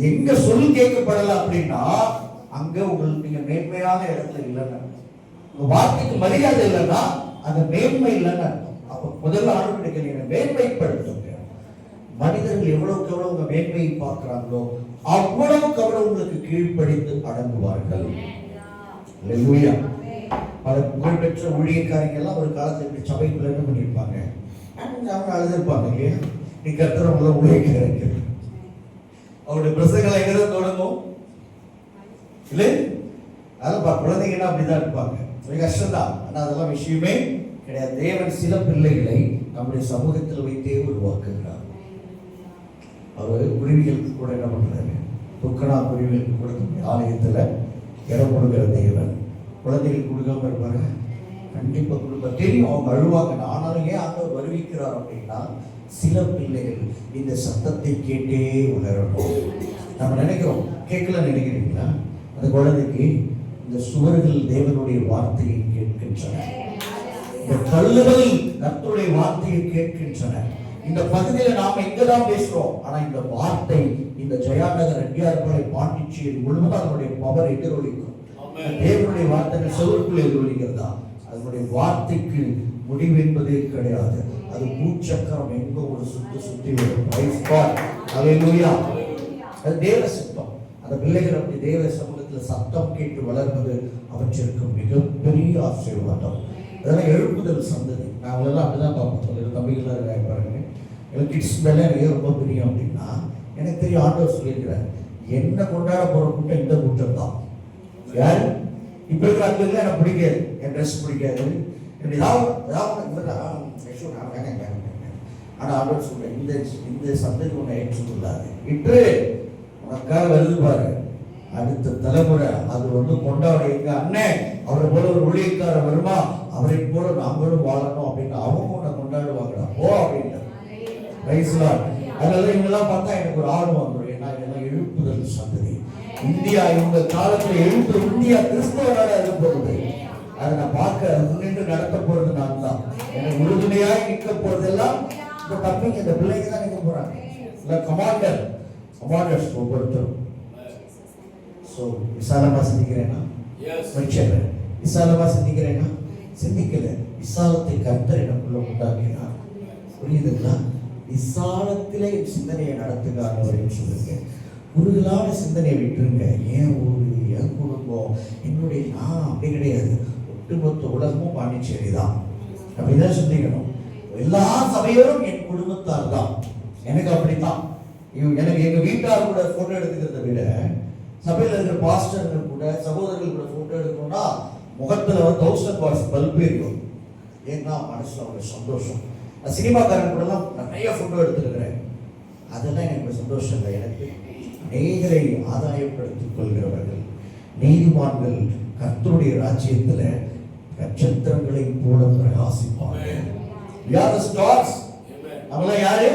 எங்க சொல் கேட்கப்படல அப்படின்னா அங்க உங்களுக்கு நீங்க மேன்மையான இடத்துல இல்லைன்னு, உங்க வார்த்தைக்கு மரியாதை இல்லைன்னா அந்த மேன்மை இல்லைன்னு அர்த்தம். அப்ப முதல்ல ஆண்டு நீங்க மேன்மைப்படுத்துங்க. மனிதர்கள் எவ்வளவுக்கு எவ்வளவு உங்க மேன்மையை பார்க்கிறாங்களோ அவ்வளவுக்கு அவ்வளவு உங்களுக்கு கீழ்ப்படிந்து அடங்குவார்கள். அல்லேலூயா. பல புகழ்பெற்ற ஊழியக்காரங்க எல்லாம் ஒரு காலத்துல இப்படி சபைக்குள்ள என்ன பண்ணிருப்பாங்க, அவங்க அழுதுருப்பாங்க இல்லையா, நீ கர்த்தர் உங்களை ஊழியக்காரங்க. அவருடைய பிரசங்களை எங்கதான் தொடங்கும் இல்லை, அதான் குழந்தைங்கன்னா அப்படிதான் இருப்பாங்க. கஷ்டம்தான், ஆனா அதெல்லாம் விஷயமே கிடையாது. தேவன் சில பிள்ளைகளை நம்முடைய சமூகத்தில் வைத்தே உருவாக்குகிறார். அவர் குருவிகளுக்கு கூட என்ன பண்றாரு, துக்கனா குருவிகளுக்கு கூட ஆலயத்துல இடம் கொடுக்கிற தேவன். குழந்தைகள் கொடுக்காம இருப்பாரு, கண்டிப்பா கொடுப்பார். தெரியும் அவங்க அழுவாங்க, ஆனாலும் ஏன் ஆண்டவர் வருவிக்கிறார் அப்படின்னா சில பிள்ளைகள் இந்த சத்தத்தை கேட்டே உணரணும். நம்ம நினைக்கிறோம், கேட்கல நினைக்கிறீங்களா? அந்த குழந்தைக்கு இந்த சுவர்கள் தேவனுடைய வார்த்தையை கேட்கின்றன, இந்த கல்லுகள் கர்த்தருடைய வார்த்தையை கேட்கின்றன. இந்த பகுதியில நாம இங்கதான் பேசுறோம், ஆனா இந்த வார்த்தை இந்த ஜெயாநகர் ரெட்டியார்பாளைய பாண்டிச்சேரி முழுவதும் அதனுடைய பவர் எதிரொலிக்கும். தேவனுடைய வார்த்தைகள் செவருக்குள் எதிரொலிக்கிறதா? அதனுடைய வார்த்தைக்கு முடிவு என்பதே கிடையாது. அது பூச்சக்கரம் எங்க ஒரு சுத்தி வரும். பிரைஸ் காட், ஹல்லேலூயா. அது தேவ சித்தம். அந்த பிள்ளைகள் அப்படி தேவ சமூகத்தில் சத்தம் கேட்டு வளர்வது அவற்றிற்கு மிகப்பெரிய ஆசீர்வாதம். அதெல்லாம் எழுப்புதல் சந்ததி. நான் அவங்களெல்லாம் அப்படிதான் பார்ப்போம். சொல்லிட்டு தம்பிகளாக இருக்காங்க பாருங்க, எனக்கு கிட்ஸ் மேலே எனக்கு ரொம்ப பிரியம் அப்படின்னா எனக்கு தெரியும். ஆண்டவர் சொல்லியிருக்கிறார், என்ன கொண்டாட போற கூட்டம் இந்த கூட்டம் தான். யாரு இப்ப இருக்கிற அன்புல எனக்கு பிடிக்காது, என் ட்ரெஸ் பிடிக்காது, ஆனா ஆண்டவர் சொல்ற இந்த சந்ததி உன்னை ஏற்றுக்கொள்ளாது. இன்று உனக்காக வருது பாரு அடுத்த தலைமுறை, அது கொண்டாட எங்க அண்ணன் அவரை போல ஒரு ஊழியக்கார வருமா, அவரை போல நாங்களும் வாழணும் அப்படின்னு அவங்க உன்னை கொண்டாடுவாங்கடா ஓ அப்படின்னு. அதனால இவங்கெல்லாம் பார்த்தா எனக்கு ஒரு ஆர்வம் வந்துடும். ஏன்னா இதெல்லாம் எழுப்புதல் சந்ததி. இந்தியா இந்த காலத்துல எழுப்பு இந்தியா கிறிஸ்தவ நாடா இருக்க போகுது. அதை நான் பார்க்க முன்னின்று நடத்த போறது நான் தான். எனக்கு உறுதுணையாய் நிற்க போறதெல்லாம் இந்த தம்பிங்க, இந்த பிள்ளைங்க தான் நிற்க போறாங்க. இல்ல கமாண்டர்ஸ் ஒவ்வொருத்தரும். ஸோ விசாலமா சிந்திக்கிறேன்னா மனுஷன் விசாலமா சிந்திக்கிறேன்னா சிந்திக்கல. விசாலத்தை கர்த்தர் எனக்குள்ள உண்டாக்கினார். புரியுதுங்களா? விசாலத்திலே சிந்தனையை நடத்துகிறார் சொல்லுங்க. குறுகலான சிந்தனையை விட்டுருங்க. ஏன் ஊரு, என் குடும்பம், என்னுடைய நான் அப்படி கிடையாது. ஒட்டுமொத்த உலகமும் பாண்டிச்சேரி தான். அப்படிதான் சிந்திக்கணும். எல்லா சபையோரும் என் குடும்பத்தார் தான். எனக்கு அப்படித்தான். எனக்கு எங்க வீட்டார் கூட போட்டோ எடுத்துக்கிறத விட சபையில் இருக்கிற பாஸ்டர்கள் கூட சகோதரர்கள் கூட போட்டோ எடுக்கணும்னா முகத்துல 1000 வாட்ஸ் பல்பு இருக்கும். ஏன்னா மனசுல அவங்க சந்தோஷம். நான் சினிமாக்காரன் கூட எல்லாம் நிறைய போட்டோ எடுத்துருக்கிறேன். அதெல்லாம் எனக்கு சந்தோஷம் இல்லை. எனக்கு அநேகரை ஆதாயப்படுத்திக் கொள்கிறவர்கள் நீதிமான்கள் கர்த்தருடைய ராஜ்யத்துல நட்சத்திரங்களை போல பிரகாசிப்பார்கள். ஸ்டார்ஸ். நம்மளாம் யாரு?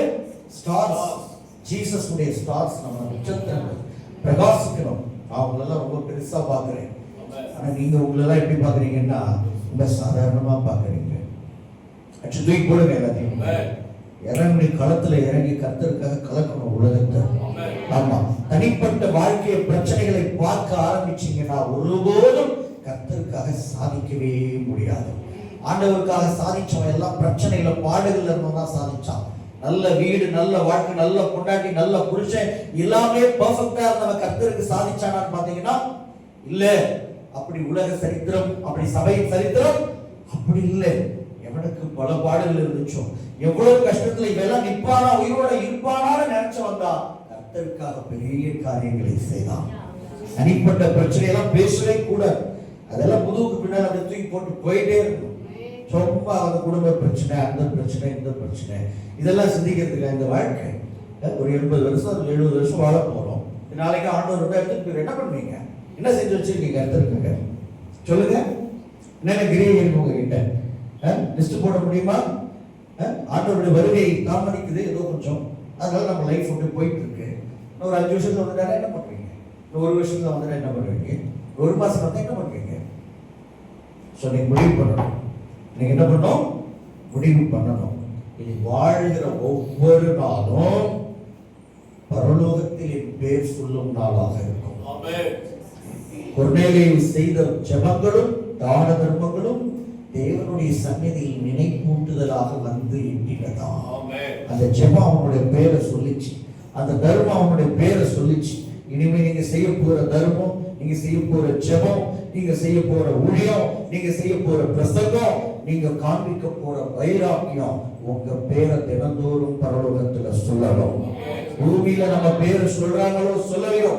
ஸ்டார்ஸ். ஜீசஸ் உடைய ஸ்டார்ஸ். நம்ம நட்சத்திரங்கள் பிரகாசிக்கணும். அவங்களெல்லாம் ரொம்ப பெருசா பாக்குறேன். ஆனா நீங்க உங்களெல்லாம் எப்படி பாக்குறீங்கன்னா ரொம்ப சாதாரணமா பாக்குறீங்க. தூக்கி போடுங்க எல்லாத்தையும். இறங்கி களத்துல இறங்கி கர்த்தருக்காக கலக்கணும் உலகத்தை. ஆமா, தனிப்பட்ட வாழ்க்கைய பிரச்சனைகளை பார்க்க ஆரம்பிச்சீங்கன்னா ஒருபோதும் கர்த்தருக்காக சாதிக்கவே முடியாது. ஆண்டவருக்காக சாதிச்சவன் எல்லாம் பிரச்சனையில பாடுகள் இருந்தவன் சாதிச்சான். நல்ல வீடு, நல்ல வாழ்க்கை, நல்ல பொண்டாட்டி, நல்ல புருஷன் எல்லாமே பெர்ஃபெக்ட்டா இருந்தவன் கர்த்தருக்கு சாதிச்சானான்னு பாத்தீங்கன்னா இல்ல. அப்படி உலக சரித்திரம், அப்படி சபையின் சரித்திரம் அப்படி இல்லை. எவனுக்கு பல பாடுகள் இருந்துச்சோ, எவ்வளவு கஷ்டத்துல இவெல்லாம் நிப்பானா, உயிரோட இருப்பானான்னு நினைச்சவன் தான் கர்த்தருக்காக பெரிய காரியங்களை செய்தான். தனிப்பட்ட பிரச்சனையெல்லாம் பேசவே கூடாது. அதெல்லாம் முதுகுக்கு பின்னால் அதை தூக்கி போட்டு போயிட்டே இருக்கும். ரொம்ப அந்த குடும்ப பிரச்சனை, அந்த பிரச்சனை, இந்த பிரச்சனை, இதெல்லாம் சிந்திக்கிறதுக்கு இந்த வாழ்க்கை ஒரு 80 வருஷம் 70 வருஷம் வாழ போறோம். நாளைக்கு ஆண்டவர் வந்து எடுத்துட்டு போய் என்ன பண்ணுவீங்க? என்ன செஞ்சு வச்சிருக்கீங்க கர்த்தருக்காக? சொல்லுங்க. என்னென்ன கிரியை இருக்கு உங்ககிட்ட? லிஸ்ட் போட முடியுமா? ஆண்டவருடைய வருகை தாமதிக்குது ஏதோ கொஞ்சம், அதனால நம்ம லைஃப் விட்டு போயிட்டு இருக்கு. இன்னும் ஒரு 5 வருஷத்துல வந்துட்டா என்ன பண்ணுவீங்க? இன்னும் 1 வருஷத்துல வந்துட்டா என்ன பண்ணுவீங்க? 1 மாசம் வந்தா என்ன பண்ணுவீங்க? ஸோ நீங்க முடிவு பண்ணணும். நீங்க என்ன பண்ணணும்? முடிவு பண்ணணும். இனி வாழ்கிற ஒவ்வொரு நாளும் பரலோகத்தில் என் பேர் சொல்லும் நாளாக இருக்கும். கொர்நேலியு செய்த ஜெபங்களும் தான தர்மங்களும் தேவனுடைய சந்நிதியில் நினைப்பூட்டுதலாக வந்து எட்டினதா. அந்த ஜெபம் அவனுடைய பேரை சொல்லிச்சு, அந்த தர்மம் அவனுடைய பேரை சொல்லிச்சு. இனிமே நீங்க செய்ய போற தர்மம், நீங்க செய்ய போற ஜெபம், நீங்க செய்ய போற ஊழியம், நீங்க செய்ய போற பிரசங்கம், நீங்க காண்பிக்க போற வைராக்கியம் உங்க பேரை தினந்தோறும் பரலோகத்துல சொல்லணும். பூமியில நம்ம பேரை சொல்றாங்களோ சொல்லலையோ,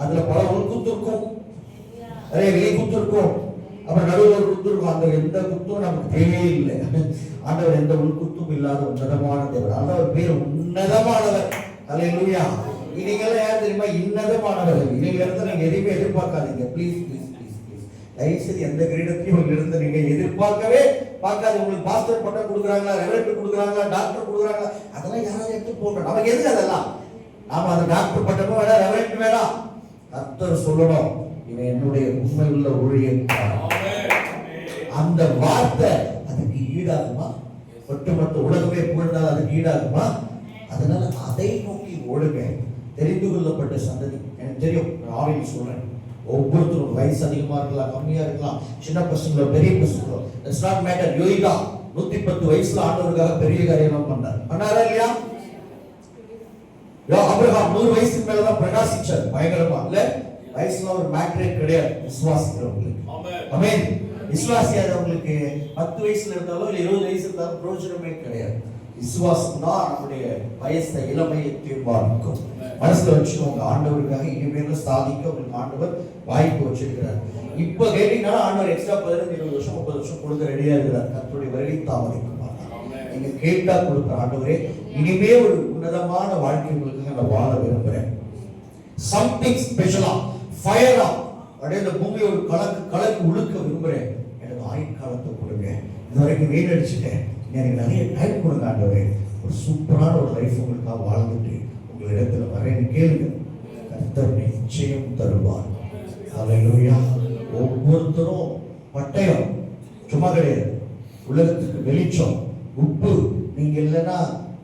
அதுல பல உள்குத்து இருக்கும், நிறைய வெளி குத்து இருக்கும், அப்புறம் நடுவில் ஒரு குத்து இருக்கும். அந்த எந்த குத்தும் நமக்கு தேவையே இல்லை. ஆண்டவர் எந்த உள்குத்தும் இல்லாத உன்னதமான தேவர். ஆண்டவர் பேர் உன்னதமானவர். அல்லேலூயா. நீங்கெல்லாம் யார் தெரியுமா? இன்னதமானவர்கள். இவங்க இருந்து நீங்க எதையுமே எதிர்பார்க்காதீங்க. ப்ளீஸ் ப்ளீஸ் ப்ளீஸ் ப்ளீஸ் தயவுசெய்து எந்த கிரீடத்தையும் உங்க இருந்து நீங்க எதிர்பார்க்கவே பார்க்காது. உங்களுக்கு பாஸ்டர் பட்டம் கொடுக்குறாங்களா, ரெவரண்ட் கொடுக்குறாங்களா, டாக்டர் கொடுக்குறாங்களா, அதெல்லாம் யாராவது எடுத்து போட்டோம். நமக்கு எதுக்கு அதெல்லாம்? நாம அந்த டாக்டர் பட்டமும் வேணாம், ரெவரண்ட் வேணாம். கர்த்தர் சொல்லணும், இவன் என்னுடைய உண்மை உள்ள ஊழியக்காரன். அந்த வார்த்தை அதுக்கு ஈடாகுமா? ஒட்டுமொத்த உலகமே புகழ்ந்தால் அதுக்கு ஈடாகுமா? அதனால அதை நோக்கி ஓடுங்க. தெரிந்து கொள்ளப்பட்ட சந்ததி. எனக்கு தெரியும், ஆவியில் சொல்றேன், ஒவ்வொருத்தரும் வயசு அதிகமா இருக்கலாம், கம்மியா இருக்கலாம், சின்ன பசங்களோ பெரிய பசங்களோ, இட்ஸ் நாட் மேட்டர். யோகிதா 110 வயசுல ஆண்டவருக்காக பெரிய காரியம் பண்ணாரா இல்லையா? ஆபிரகாம் 100 வயசுக்கு மேலதான் பிரகாசிச்சார் பயங்கரமா. இல்ல, வயசுல ஒரு மேட்டரே கிடையாது விசுவாசிக்கிறவங்களுக்கு. ஆமென். விசுவாசியாதவங்களுக்கு 10 வயசுல இருந்தாலும் இல்ல 20 வயசு இருந்தாலும் பிரயோஜனமே கிடையாது. விசுவாசம் தான் நம்முடைய வயசை இளமையை தீர்மானிக்கும். மனசுல வச்சுக்கோங்க, ஆண்டவருக்காக இனிமேல சாதிக்க உங்களுக்கு ஆண்டவர் வாய்ப்பு வச்சிருக்கிறார். இப்ப கேட்டீங்கன்னா ஆண்டவர் எக்ஸ்ட்ரா 15 20 வருஷம் 30 வருஷம் கொடுக்க ரெடியா இருக்கிறார். கர்த்தருடைய வருகை தாமதிக்க மாட்டார். நீங்க கேட்டா கொடுக்குற ஆண்டவரே, இனிமே ஒரு உன்னதமான வாழ்க்கை உங்களுக்கு நான் வாழ விரும்புறேன். சம்திங் ஸ்பெஷலா ஃபயரா அப்படியே இந்த பூமியை ஒரு கலக்கு உழுக்க விரும்புறேன். எனக்கு ஆயுட்காலத்தை கொடுங்க. இதுவரைக்கும் வெயில் அடிச்சுட்டேன், எனக்கு நிறைய டைம் கொடுங்க ஆண்டவரே. ஒரு சூப்பரான ஒரு லைஃப் உங்களுக்காக வாழ்ந்துட்டு உங்கள் இடத்துல வரேன்னு கேளுங்க. கர்த்தர் நிச்சயம் தருவார். அல்லேலூயா. ஒவ்வொருத்தரும் பட்டயம் சும்மா கிடையாது, உலகத்துக்கு வெளிச்சம், உப்பு. நீங்க இல்லைன்னா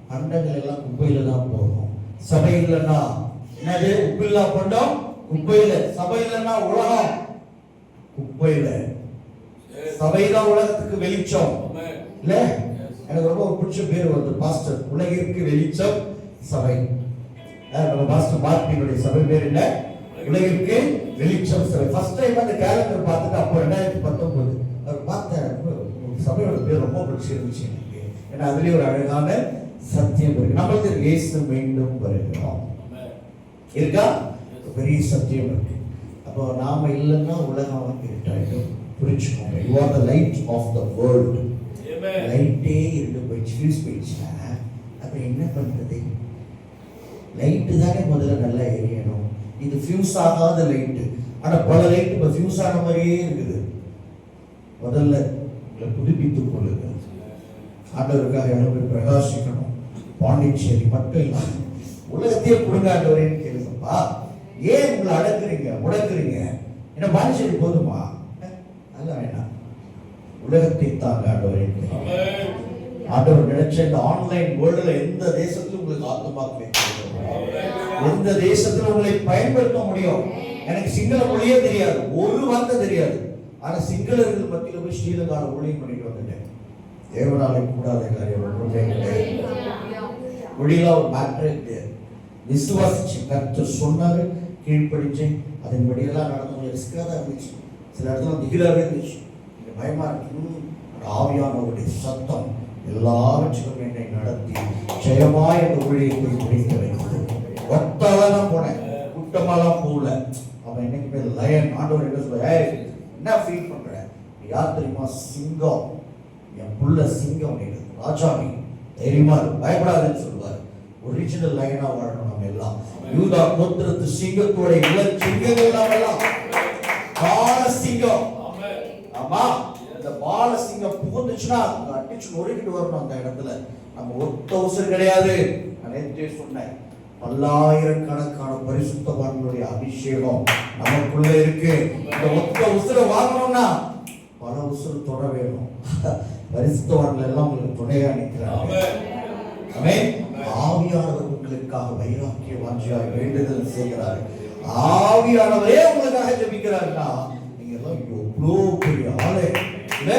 பண்டங்கள் எல்லாம் குப்பையில தான் போகும். சபை இல்லைன்னா என்னது? உப்பு இல்லா பண்டம் குப்பையில. சபை இல்லைன்னா உலகம் குப்பையில. சபைதான் உலகத்துக்கு வெளிச்சம். இல்ல, எனக்கு ரொம்ப பிடிச்ச பேர் வந்து பாஸ்டர், உலகிற்கு வெளிச்சம் சபை. நம்ம பாஸ்டர் மார்ட்டினுடைய சபை பேர் என்ன? உலகிற்கு வெளிச்சம் சபை. ஃபர்ஸ்ட் டைம் அந்த கேலண்டர் பார்த்துட்டு அப்போ 2019 அவர் பார்த்தேன். சபையோட பேர் ரொம்ப பிடிச்சிருந்துச்சு எனக்கு. ஏன்னா அதுலயே ஒரு அழகான சத்தியம் இருக்கு. நம்மளுக்கு இயேசு மீண்டும் வருகிறோம் இருக்கா, பெரிய சத்தியம் இருக்கு. அப்போ நாம இல்லைன்னா உலகம் இருட்டாயிடும். புரிச்சுக்கோங்க. You are the light of the world. லைட்டே இருந்து போயிடுச்சு, ஃபியூஸ் போயிடுச்சுன்னா அப்ப என்ன பண்றது? லைட்டு தானே முதல்ல நல்லா எரியணும். இது ஃபியூஸ் ஆகாத லைட்டு. ஆனா பல லைட் இப்ப ஃபியூஸ் ஆன மாதிரியே இருக்குது. முதல்ல உங்களை புதுப்பித்துக் கொள்ளுங்க. ஆண்டவருக்காக எனக்கு பிரகாசிக்கணும். பாண்டிச்சேரி மட்டும் இல்லாம உலகத்தையே கொடுங்க ஆண்டவரேன்னு கேளுங்கப்பா. ஏன் உங்களை அடக்குறீங்க முடக்குறீங்க? என்ன பாண்டிச்சேரி போதுமா? அதெல்லாம் வேணாம், உலகத்தை தாங்க ஆண்டவரே. ஆண்டவர் நினைச்ச இந்த ஆன்லைன் வேர்ல்டுல எந்த தேசத்திலும் உங்களுக்கு ஆத்மாக்களை, எந்த தேசத்துல உங்களை பயன்படுத்த முடியும். எனக்கு சிங்கள மொழியே தெரியாது, ஒரு வார்த்தை தெரியாது. ஆனா சிங்களர்கள் மத்தியில போய் ஸ்ரீலங்கால ஊழியம் பண்ணிட்டு வந்துட்டேன். தேவனாலே கூடாத காரியம் ஒன்றுமே கிடையாது. மொழியில ஒரு மேட்டரே கிடையாது. விசுவாசிச்சு கர்த்தர் சொன்னாரு, கீழ்ப்படிச்சு அதன்படியெல்லாம் நடந்து ரிஸ்கா தான் இருந்துச்சு. சில இடத்துல திகிலாவே இருந்துச்சு, பயமா இருக்கு. ஆவியானவருடைய சத்தம் எல்லாவற்றிலும் என்னை நடத்தி ஜெயமாய் அந்த ஊழியத்தை முடிக்க வைத்தது. ஃபீல் பண்றேன். யார் தெரியுமா? சிங்கம். என் புள்ள சிங்கம், நீ ராஜா, நீ தைரியமா பயப்படாதுன்னு சொல்லுவார். ஒரிஜினல் லைனா வாழணும் நம்ம எல்லாம். யூதா கோத்திரத்து சிங்கத்தோட இளம் சிங்கங்கள் நாம் எல்லாம். பாலசிங்கம். ஆமா, இந்த பாலசிங்கம் புகுந்துச்சுன்னா அடிச்சு நொறுக்கிட்டு வரணும் அந்த இடத்துல. நம்ம ஒத்த உசுறு கிடையாது. நான் நேற்றே சொன்னேன், பல்லாயிரக்கணக்கான பரிசுத்தவான்களுடைய அபிஷேகம் நமக்குள்ள இருக்கு. இந்த ஒத்த உசுரை வாங்கணும்னா பல உசுறு தொட வேணும். பரிசுத்தவான்கள் எல்லாம் உங்களுக்கு துணையா நிற்கிறாங்க. ஆமென். ஆவியானவர் உங்களுக்காக வைராக்கிய வாஞ்சியாய் வேண்டுதல் செய்கிறார். ஆவியானவரே உங்களுக்காக ஜெபிக்கிறார்னா நீங்க எல்லாம் எவ்வளோ பெரிய ஆளு இல்லை?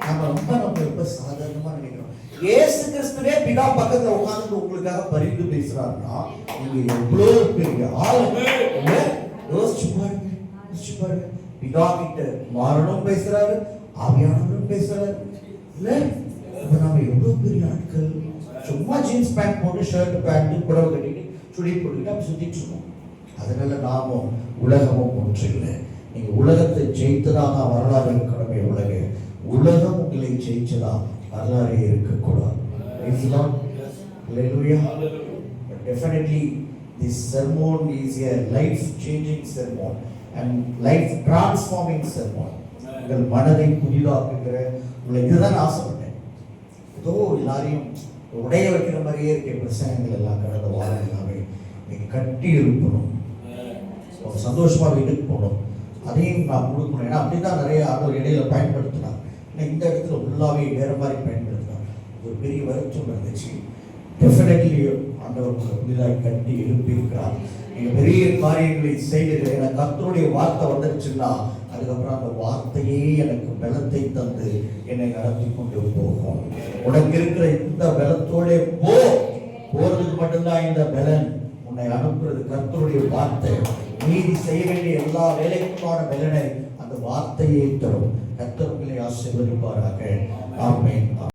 நம்ம ரொம்ப சாதாரணமா நினைக்கிறோம். இயேசு கிறிஸ்துவே பிதா பக்கத்துல உட்கார்ந்து உங்களுக்காக பரிந்து பேசுறாருன்னா நீங்க எவ்வளவு பெரிய ஆளு இல்லை? யோசிச்சு பாருங்க. பிதா கிட்ட மாறனும் பேசுறாரு, ஆவியானவரும் பேசுறாரு இல்ல? அப்ப நாம எவ்வளவு பெரிய ஆட்கள். சும்மா ஜீன்ஸ் பேண்ட் போட்டு ஷர்ட் பேண்ட் புடவை கட்டிட்டு சுடி போட்டுக்கிட்டு அப்படி சுத்திட்டு இருக்கோம். அதனால நாமும் உலகமும் ஒன்று இல்லை. நீங்க உலகத்தை ஜெயித்ததாக வரலாறு இருக்கணுமே உலக. உலகம் உங்களை ஜெயிச்சதா வரலாறு இருக்கக்கூடாது. Definitely this sermon is a life changing sermon and life transforming sermon. உங்கள் மனதை புதிதாக்குகிற உங்களை இதுதான் ஆசைப்பட்டேன். ஏதோ எல்லாரையும் உடைய வைக்கிற மாதிரியே இருக்க பிரசங்கங்கள் எல்லாம் கடந்த வாரம் எல்லாமே நீங்க கட்டி எழுப்பணும். சந்தோஷமா வீட்டுக்கு போகணும். அதையும் நான் கொடுக்கணும். ஏன்னா அப்படிதான் நிறைய ஆட்கள் இடையில பயன்படுத்தினாங்க. இந்த இடத்துல உள்ளாவே வேற மாதிரி பயன்படுத்தினாங்க. ஒரு பெரிய வருத்தம் இருந்துச்சு. டெஃபினெட்லி ஆண்டவர் புதிதாக கட்டி எழுப்பியிருக்கிறார். நீங்க பெரிய காரியங்களை செய்கிறீர்கள். ஏன்னா கர்த்தருடைய வார்த்தை வந்துருச்சுன்னா அதுக்கப்புறம் அந்த வார்த்தையே எனக்கு பலத்தை தந்து என்னை நடத்தி கொண்டு போகும். உனக்கு இருக்கிற இந்த பலத்தோட போறதுக்கு மட்டும்தான் இந்த பலன். உன்னை அனுப்புறது கர்த்தருடைய வார்த்தை. நீதி செய்ய வேண்டிய எல்லா வேலைக்குமான பலனை அந்த வார்த்தையை தரும். கர்த்தர் உங்களை ஆசீர்வதிப்பாராக. ஆமென்.